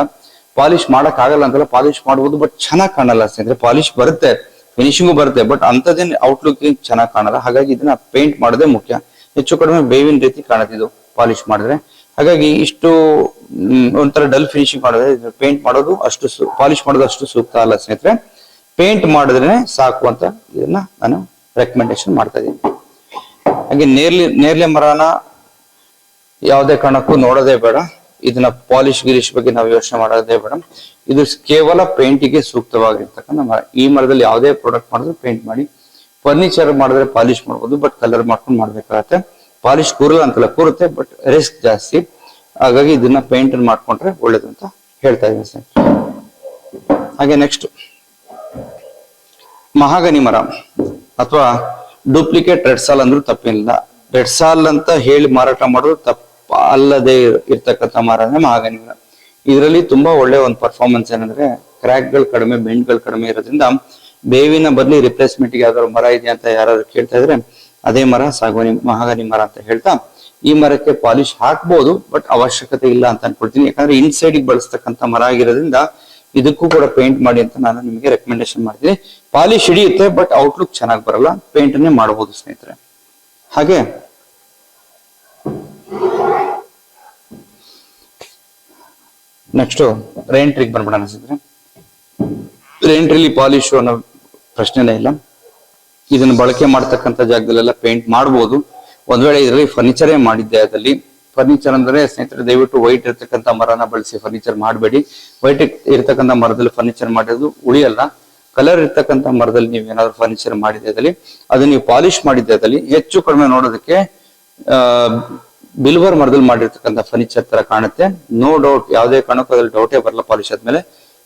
ಪಾಲಿಶ್ ಮಾಡಕ್ ಆಗಲ್ಲ ಅಂತಲ್ಲ, ಪಾಲಿಶ್ ಮಾಡಬಹುದು, ಬಟ್ ಚೆನ್ನಾಗಿ ಕಾಣಲ್ಲ ಸ್ನೇಹಿತರೆ. ಪಾಲಿಶ್ ಬರುತ್ತೆ, ಫಿನಿಶಿಂಗು ಬರುತ್ತೆ, ಬಟ್ ಅಂತದೇನು ಔಟ್ಲುಕ್ ಚೆನ್ನಾಗಿ ಕಾಣಲ್ಲ. ಹಾಗಾಗಿ ಇದನ್ನ ಪೇಂಟ್ ಮಾಡೋದೇ ಮುಖ್ಯ. ಹೆಚ್ಚು ಕಡಿಮೆ ಬೇವಿನ ರೀತಿ ಕಾಣುತ್ತೆ ಇದು ಪಾಲಿಶ್ ಮಾಡಿದ್ರೆ. ಹಾಗಾಗಿ ಇಷ್ಟು ಒಂಥರ ಡಲ್ ಫಿನಿಶಿಂಗ್ ಮಾಡಿದ್ರೆ ಪೇಂಟ್ ಮಾಡೋದು ಅಷ್ಟು ಪಾಲಿಶ್ ಮಾಡೋದು ಅಷ್ಟು ಸೂಕ್ತ ಅಲ್ಲ ಸ್ನೇಹಿತರೆ. ಪೇಂಟ್ ಮಾಡಿದ್ರೆ ಸಾಕು ಅಂತ ಇದನ್ನ ನಾನು ರೆಕಮೆಂಡೇಶನ್ ಮಾಡ್ತಾ ಇದ್ದೀನಿ. ಹಾಗೆ ನೇರ್ಲೆ ಮರನ ಯಾವುದೇ ಕಾರಣಕ್ಕೂ ನೋಡೋದೇ ಬೇಡ. ಇದನ್ನ ಪಾಲಿಶ್ ಗಿರೀಶ್ ಬಗ್ಗೆ ನಾವು ಯೋಚನೆ ಮಾಡೋದೇ ಬೇಡ. ಇದು ಕೇವಲ ಪೇಂಟಿಗೆ ಸೂಕ್ತವಾಗಿರ್ತಕ್ಕಂಥ ಮರ. ಈ ಮರದಲ್ಲಿ ಯಾವುದೇ ಪ್ರಾಡಕ್ಟ್ ಮಾಡಿದ್ರೆ ಪೇಂಟ್ ಮಾಡಿ. ಫರ್ನಿಚರ್ ಮಾಡಿದ್ರೆ ಪಾಲಿಶ್ ಮಾಡ್ಬೋದು, ಬಟ್ ಕಲರ್ ಮಾಡ್ಕೊಂಡು ಮಾಡ್ಬೇಕಾಗತ್ತೆ. ಪಾಲಿಶ್ ಕೂರಲ್ಲ ಅಂತಲ್ಲ, ಕೂರುತ್ತೆ, ಬಟ್ ರಿಸ್ಕ್ ಜಾಸ್ತಿ. ಹಾಗಾಗಿ ಇದನ್ನ ಪೇಂಟ್ ಮಾಡ್ಕೊಂಡ್ರೆ ಒಳ್ಳೇದು ಅಂತ ಹೇಳ್ತಾ ಇದ್ದೀನಿ ಸರ್. ಹಾಗೆ ನೆಕ್ಸ್ಟ್ ಮಹಾಗನಿ ಮರ ಅಥವಾ ಡೂಪ್ಲಿಕೇಟ್ ರೆಡ್ ಸಾಲ್ ಅಂದ್ರೂ ತಪ್ಪೇನಿಲ್ಲ. ರೆಡ್ ಸಾಲ್ ಅಂತ ಹೇಳಿ ಮಾರಾಟ ಮಾಡೋದು ತಪ್ಪ ಅಲ್ಲದೆ ಇರ್ತಕ್ಕಂಥ ಮರ ಅಂದ್ರೆ ಮಹಾಗನಿ ಮರ. ಇದರಲ್ಲಿ ತುಂಬಾ ಒಳ್ಳೆ ಒಂದು ಪರ್ಫಾರ್ಮೆನ್ಸ್ ಏನಂದ್ರೆ ಕ್ರ್ಯಾಕ್ಗಳು ಕಡಿಮೆ, ಬೆಂಡ್ಗಳು ಕಡಿಮೆ ಇರೋದ್ರಿಂದ ಬೇವಿನ ಬದಲಿ ರಿಪ್ಲೇಸ್ಮೆಂಟ್ ಗೆ ಯಾವ್ದಾದ್ರು ಮರ ಇದೆಯಾ ಅಂತ ಯಾರಾದ್ರು ಕೇಳ್ತಾ ಇದ್ರೆ ಅದೇ ಮರ ಸಾಗುವಾನಿ ಮಹಾಗನಿ ಮರ ಅಂತ ಹೇಳ್ತಾ, ಈ ಮರಕ್ಕೆ ಪಾಲಿಶ್ ಹಾಕ್ಬೋದು, ಬಟ್ ಅವಶ್ಯಕತೆ ಇಲ್ಲ ಅಂತ ಅನ್ಕೊಳ್ತೀನಿ. ಯಾಕಂದ್ರೆ ಇನ್ಸೈಡ್ ಗೆ ಬಳಸ್ತಕ್ಕಂಥ ಮರ ಆಗಿರೋದ್ರಿಂದ ಇದಕ್ಕೂ ಕೂಡ ಪೇಂಟ್ ಮಾಡಿ ಅಂತ ನಾನು ನಿಮಗೆ ರೆಕಮೆಂಡೇಶನ್ ಮಾಡ್ತೀನಿ. ಪಾಲಿಶ್ ಹಿಡಿಯುತ್ತೆ, ಬಟ್ ಔಟ್ಲುಕ್ ಚೆನ್ನಾಗಿ ಬರಲ್ಲ. ಪೇಂಟ್ ಅನ್ನೇ ಮಾಡಬಹುದು ಸ್ನೇಹಿತರೆ. ಹಾಗೆ ನೆಕ್ಸ್ಟ್ ರೈನ್ ಟ್ರೀಗೆ ಬಂದ್ಬಿಡೋಣ ಸ್ನೇಹಿತರೆ. ರೈನ್ ಟ್ರೀಲಿ ಪಾಲಿಶ್ ಅನ್ನೋ ಪ್ರಶ್ನೆನೇ ಇಲ್ಲ. ಇದನ್ನ ಬಳಕೆ ಮಾಡ್ತಕ್ಕಂಥ ಜಾಗದಲ್ಲೆಲ್ಲ ಪೇಂಟ್ ಮಾಡಬಹುದು. ಒಂದ್ ವೇಳೆ ಇದರಲ್ಲಿ ಫರ್ನಿಚರೇ ಮಾಡಿದ್ದೆ, ಅದಲ್ಲಿ ಫರ್ನಿಚರ್ ಅಂದ್ರೆ ಸ್ನೇಹಿತರೆ ದಯವಿಟ್ಟು ವೈಟ್ ಇರ್ತಕ್ಕಂಥ ಮರನ ಬಳಸಿ ಫರ್ನಿಚರ್ ಮಾಡಬೇಡಿ. ವೈಟ್ ಇರ್ತಕ್ಕಂಥ ಮರದಲ್ಲಿ ಫರ್ನಿಚರ್ ಮಾಡೋದು ಉಳಿಯಲ್ಲ. ಕಲರ್ ಇರ್ತಕ್ಕಂಥ ಮರದಲ್ಲಿ ನೀವು ಏನಾದ್ರು ಫರ್ನಿಚರ್ ಮಾಡಿದ್ದೆ ಅದಲ್ಲಿ, ಅದು ನೀವು ಪಾಲಿಶ್ ಮಾಡಿದ್ದೆ ಅದಲ್ಲಿ ಹೆಚ್ಚು ಕಡಿಮೆ ನೋಡೋದಕ್ಕೆ ಬಿಲ್ವರ್ ಮರದಲ್ಲಿ ಮಾಡಿರ್ತಕ್ಕಂಥ ಫರ್ನಿಚರ್ ತರ ಕಾಣುತ್ತೆ. ನೋ ಡೌಟ್, ಯಾವುದೇ ಕಾರಣಕ್ಕೂ ಅದ್ರಲ್ಲಿ ಡೌಟೇ ಬರಲ್ಲ ಪಾಲಿಶ್ ಆದ್ಮೇಲೆ.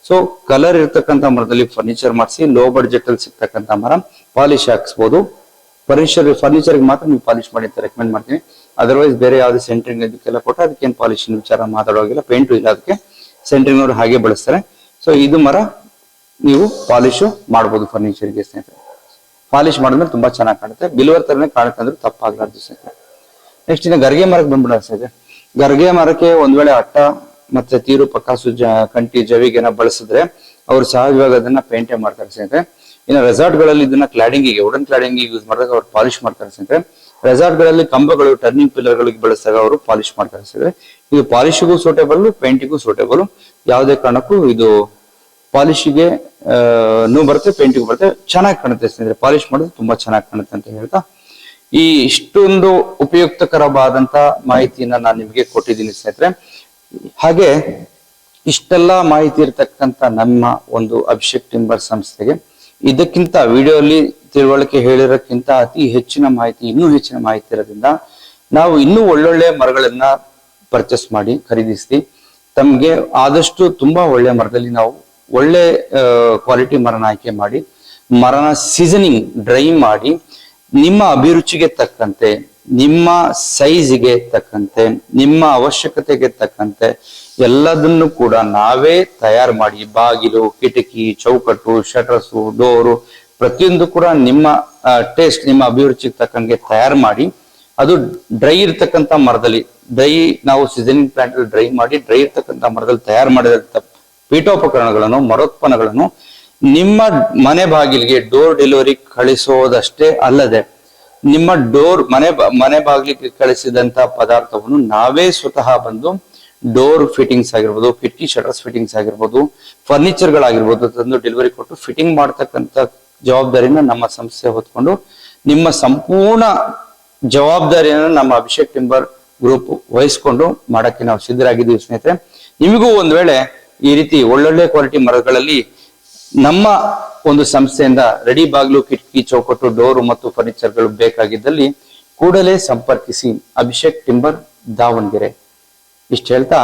ಸೊ ಕಲರ್ ಇರ್ತಕ್ಕಂಥ ಮರದಲ್ಲಿ ಫರ್ನಿಚರ್ ಮಾಡಿಸಿ, ಲೋ ಬಡ್ಜೆಟ್ ಅಲ್ಲಿ ಸಿಗ್ತಕ್ಕಂಥ ಮರ ಪಾಲಿಶ್ ಹಾಕ್ಸ್ಬೋದು. ಫರ್ನಿಚರ್ಗೆ ಮಾತ್ರ ನೀವು ಪಾಲಿಶ್ ಮಾಡಿ ಅಂತ ರೆಕಮೆಂಡ್ ಮಾಡ್ತೀನಿ. ಅದರ್ವೈಸ್ ಬೇರೆ ಯಾವ್ದು ಸೆಂಟ್ರಿಂಗ್ ಇದಕ್ಕೆಲ್ಲ ಕೊಟ್ಟು ಅದಕ್ಕೇನು ಪಾಲಿಶ್ ವಿಚಾರ ಮಾತಾಡೋಗಿಲ್ಲ. ಪೇಂಟು ಇಲ್ಲ ಅದಕ್ಕೆ, ಸೆಂಟ್ರಿಂಗ್ ಅವರು ಹಾಗೆ ಬಳಸ್ತಾರೆ. ಸೊ ಇದು ಮರ ನೀವು ಪಾಲಿಶ್ ಮಾಡ್ಬೋದು ಫರ್ನಿಚರ್ಗೆ ಸ್ನೇಹಿತರೆ. ಪಾಲಿಶ್ ಮಾಡಿದ್ರೆ ತುಂಬಾ ಚೆನ್ನಾಗಿ ಕಾಣುತ್ತೆ, ಬಿಲ್ವರ್ ತರನೇ ಕಾಣುತ್ತೆ ಅಂದ್ರೆ ತಪ್ಪಾಗ್ಲಾರ್ದು ಸ್ನೇಹಿತರೆ. ನೆಕ್ಸ್ಟ್ ಇನ್ನು ಗರ್ಗೆ ಮರಕ್ಕೆ ಬಂದ್ಬಿಡ ಸ್ನೇಹಿತರೆ. ಗರ್ಗೆ ಮರಕ್ಕೆ ಒಂದ್ ವೇಳೆ ಅಟ್ಟ ಮತ್ತೆ ತೀರು ಪಕ್ಕಾಸು ಕಂಟಿ ಜವಿಗೆನ ಬಳಸಿದ್ರೆ ಅವ್ರು ಸಹಜವಾಗಿ ಅದನ್ನ ಪೇಂಟೇ ಮಾಡ್ತಾರೆ ಸ್ನೇಹಿತರೆ. ಇನ್ನು ರೆಸಾರ್ಟ್ ಗಳಲ್ಲಿ ಇದನ್ನ ಕ್ಲಾಡಿಂಗಿಗೆ, ವುಡನ್ ಕ್ಲಾಡಿಂಗಿಗೆ ಯೂಸ್ ಮಾಡಿದಾಗ ಅವ್ರು ಪಾಲಿಶ್ ಮಾಡ್ತಾರೆ ಸ್ನೇಹಿತರೆ. ರೆಸಾರ್ಟ್ ಗಳಲ್ಲಿ ಕಂಬಗಳು, ಟರ್ನಿಂಗ್ ಪಿಲ್ಲರ್ ಗಳಿಗೆ ಬಳಸಿದಾಗ ಅವರು ಪಾಲಿಶ್ ಮಾಡ್ತಾರೆ ಸ್ನೇಹಿತರೆ. ಇದು ಪಾಲಿಶಿಗೂ ಸೂಟೇಬಲ್, ಪೇಂಟಿಗೂ ಸೂಟೇಬಲ್. ಯಾವುದೇ ಕಾರಣಕ್ಕೂ ಇದು ಪಾಲಿಶಿಗೆ ಬರುತ್ತೆ, ಪೇಂಟಿಗೂ ಬರುತ್ತೆ, ಚೆನ್ನಾಗಿ ಕಾಣುತ್ತೆ ಸ್ನೇಹಿತರೆ. ಪಾಲಿಶ್ ಮಾಡೋದು ತುಂಬಾ ಚೆನ್ನಾಗಿ ಕಾಣುತ್ತೆ ಅಂತ ಹೇಳ್ತಾ ಈ ಇಷ್ಟೊಂದು ಉಪಯುಕ್ತಕರವಾದಂತ ಮಾಹಿತಿಯನ್ನ ನಾನು ನಿಮಗೆ ಕೊಟ್ಟಿದ್ದೀನಿ ಸ್ನೇಹಿತರೆ. ಹಾಗೆ ಇಷ್ಟೆಲ್ಲ ಮಾಹಿತಿ ಇರತಕ್ಕಂತ ನಮ್ಮ ಒಂದು ಅಭಿಷೇಕ್ ಟಿಂಬರ್ ಸಂಸ್ಥೆಗೆ ಇದಕ್ಕಿಂತ ವಿಡಿಯೋಲಿ ತಿಳುವಳಿಕೆ ಹೇಳಿರೋಕ್ಕಿಂತ ಅತಿ ಹೆಚ್ಚಿನ ಮಾಹಿತಿ, ಇನ್ನೂ ಹೆಚ್ಚಿನ ಮಾಹಿತಿ ಇರೋದ್ರಿಂದ ನಾವು ಇನ್ನೂ ಒಳ್ಳೊಳ್ಳೆ ಮರಗಳನ್ನ ಪರ್ಚೇಸ್ ಮಾಡಿ ಖರೀದಿಸಿ ತಮ್ಗೆ ಆದಷ್ಟು ತುಂಬಾ ಒಳ್ಳೆ ಮರದಲ್ಲಿ ನಾವು ಒಳ್ಳೆ ಕ್ವಾಲಿಟಿ ಮರನ ಆಯ್ಕೆ ಮಾಡಿ ಮರನ ಸೀಸನಿಂಗ್ ಡ್ರೈ ಮಾಡಿ ನಿಮ್ಮ ಅಭಿರುಚಿಗೆ ತಕ್ಕಂತೆ, ನಿಮ್ಮ ಸೈಜ್ಗೆ ತಕ್ಕಂತೆ, ನಿಮ್ಮ ಅವಶ್ಯಕತೆಗೆ ತಕ್ಕಂತೆ ಎಲ್ಲದನ್ನು ಕೂಡ ನಾವೇ ತಯಾರು ಮಾಡಿ, ಬಾಗಿಲು, ಕಿಟಕಿ, ಚೌಕಟ್ಟು, ಶಟರ್ಸು, ಡೋರು ಪ್ರತಿಯೊಂದು ಕೂಡ ನಿಮ್ಮ ಟೇಸ್ಟ್, ನಿಮ್ಮ ಅಭಿರುಚಿಗೆ ತಕ್ಕಂಗೆ ತಯಾರು ಮಾಡಿ ಅದು ಡ್ರೈ ಇರ್ತಕ್ಕಂಥ ಮರದಲ್ಲಿ, ನಾವು ಸೀಸನಿಂಗ್ ಪ್ಲಾಂಟ್ ಅಲ್ಲಿ ಡ್ರೈ ಮಾಡಿ ಡ್ರೈ ಇರ್ತಕ್ಕಂಥ ಮರದಲ್ಲಿ ತಯಾರು ಮಾಡಿದಂತ ಪೀಠೋಪಕರಣಗಳನ್ನು, ಮರೋತ್ಪನ್ನಗಳನ್ನು ನಿಮ್ಮ ಮನೆ ಬಾಗಿಲಿಗೆ ಡೋರ್ ಡೆಲಿವರಿ ಕಳಿಸೋದಷ್ಟೇ ಅಲ್ಲದೆ ನಿಮ್ಮ ಮನೆ ಬಾಗಿಲಿಗೆ ಕಳಿಸಿದಂತ ಪದಾರ್ಥವನ್ನು ನಾವೇ ಸ್ವತಃ ಬಂದು ಡೋರ್ ಫಿಟ್ಟಿಂಗ್ಸ್ ಆಗಿರ್ಬೋದು, ಕಿಟಕಿ ಶಟರ್ಸ್ ಫಿಟ್ಟಿಂಗ್ಸ್ ಆಗಿರ್ಬೋದು, ಫರ್ನಿಚರ್ ಗಳಾಗಿರ್ಬೋದು ತಂದು ಡೆಲಿವರಿ ಕೊಟ್ಟು ಫಿಟ್ಟಿಂಗ್ ಮಾಡ್ತಕ್ಕಂಥ ಜವಾಬ್ದಾರಿನ ನಮ್ಮ ಸಂಸ್ಥೆ ಹೊತ್ಕೊಂಡು ನಿಮ್ಮ ಸಂಪೂರ್ಣ ಜವಾಬ್ದಾರಿಯನ್ನು ನಮ್ಮ ಅಭಿಷೇಕ್ ಟಿಂಬರ್ ಗ್ರೂಪ್ ವಹಿಸ್ಕೊಂಡು ಮಾಡಕ್ಕೆ ನಾವು ಸಿದ್ಧರಾಗಿದ್ದೀವಿ ಸ್ನೇಹಿತರೆ. ನಿಮಗೂ ಒಂದ್ ವೇಳೆ ಈ ರೀತಿ ಒಳ್ಳೊಳ್ಳೆ ಕ್ವಾಲಿಟಿ ಮರಗಳಲ್ಲಿ ನಮ್ಮ ಒಂದು ಸಂಸ್ಥೆಯಿಂದ ರೆಡಿ ಬಾಗಿಲು, ಕಿಟಕಿ, ಚೌಕಟ್ಟು, ಡೋರು ಮತ್ತು ಫರ್ನಿಚರ್ಗಳು ಬೇಕಾಗಿದ್ದಲ್ಲಿ ಕೂಡಲೇ ಸಂಪರ್ಕಿಸಿ. ಅಭಿಷೇಕ್ ಟಿಂಬರ್ ದಾವಣಗೆರೆ. ಇಷ್ಟು ಹೇಳ್ತಾ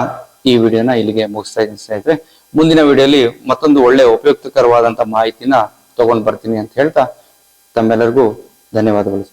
ಈ ವಿಡಿಯೋನ ಇಲ್ಲಿಗೆ ಮುಗಿಸ್ತಾ ಇದ್ದೀನಿ ಸ್ನೇಹಿತರೆ. ಮುಂದಿನ ವಿಡಿಯೋಲಿ ಮತ್ತೊಂದು ಒಳ್ಳೆ ಉಪಯುಕ್ತಕರವಾದಂತ ಮಾಹಿತಿನ ತಗೊಂಡ್ ಬರ್ತೀನಿ ಅಂತ ಹೇಳ್ತಾ ತಮ್ಮೆಲ್ಲರಿಗೂ ಧನ್ಯವಾದಗಳು.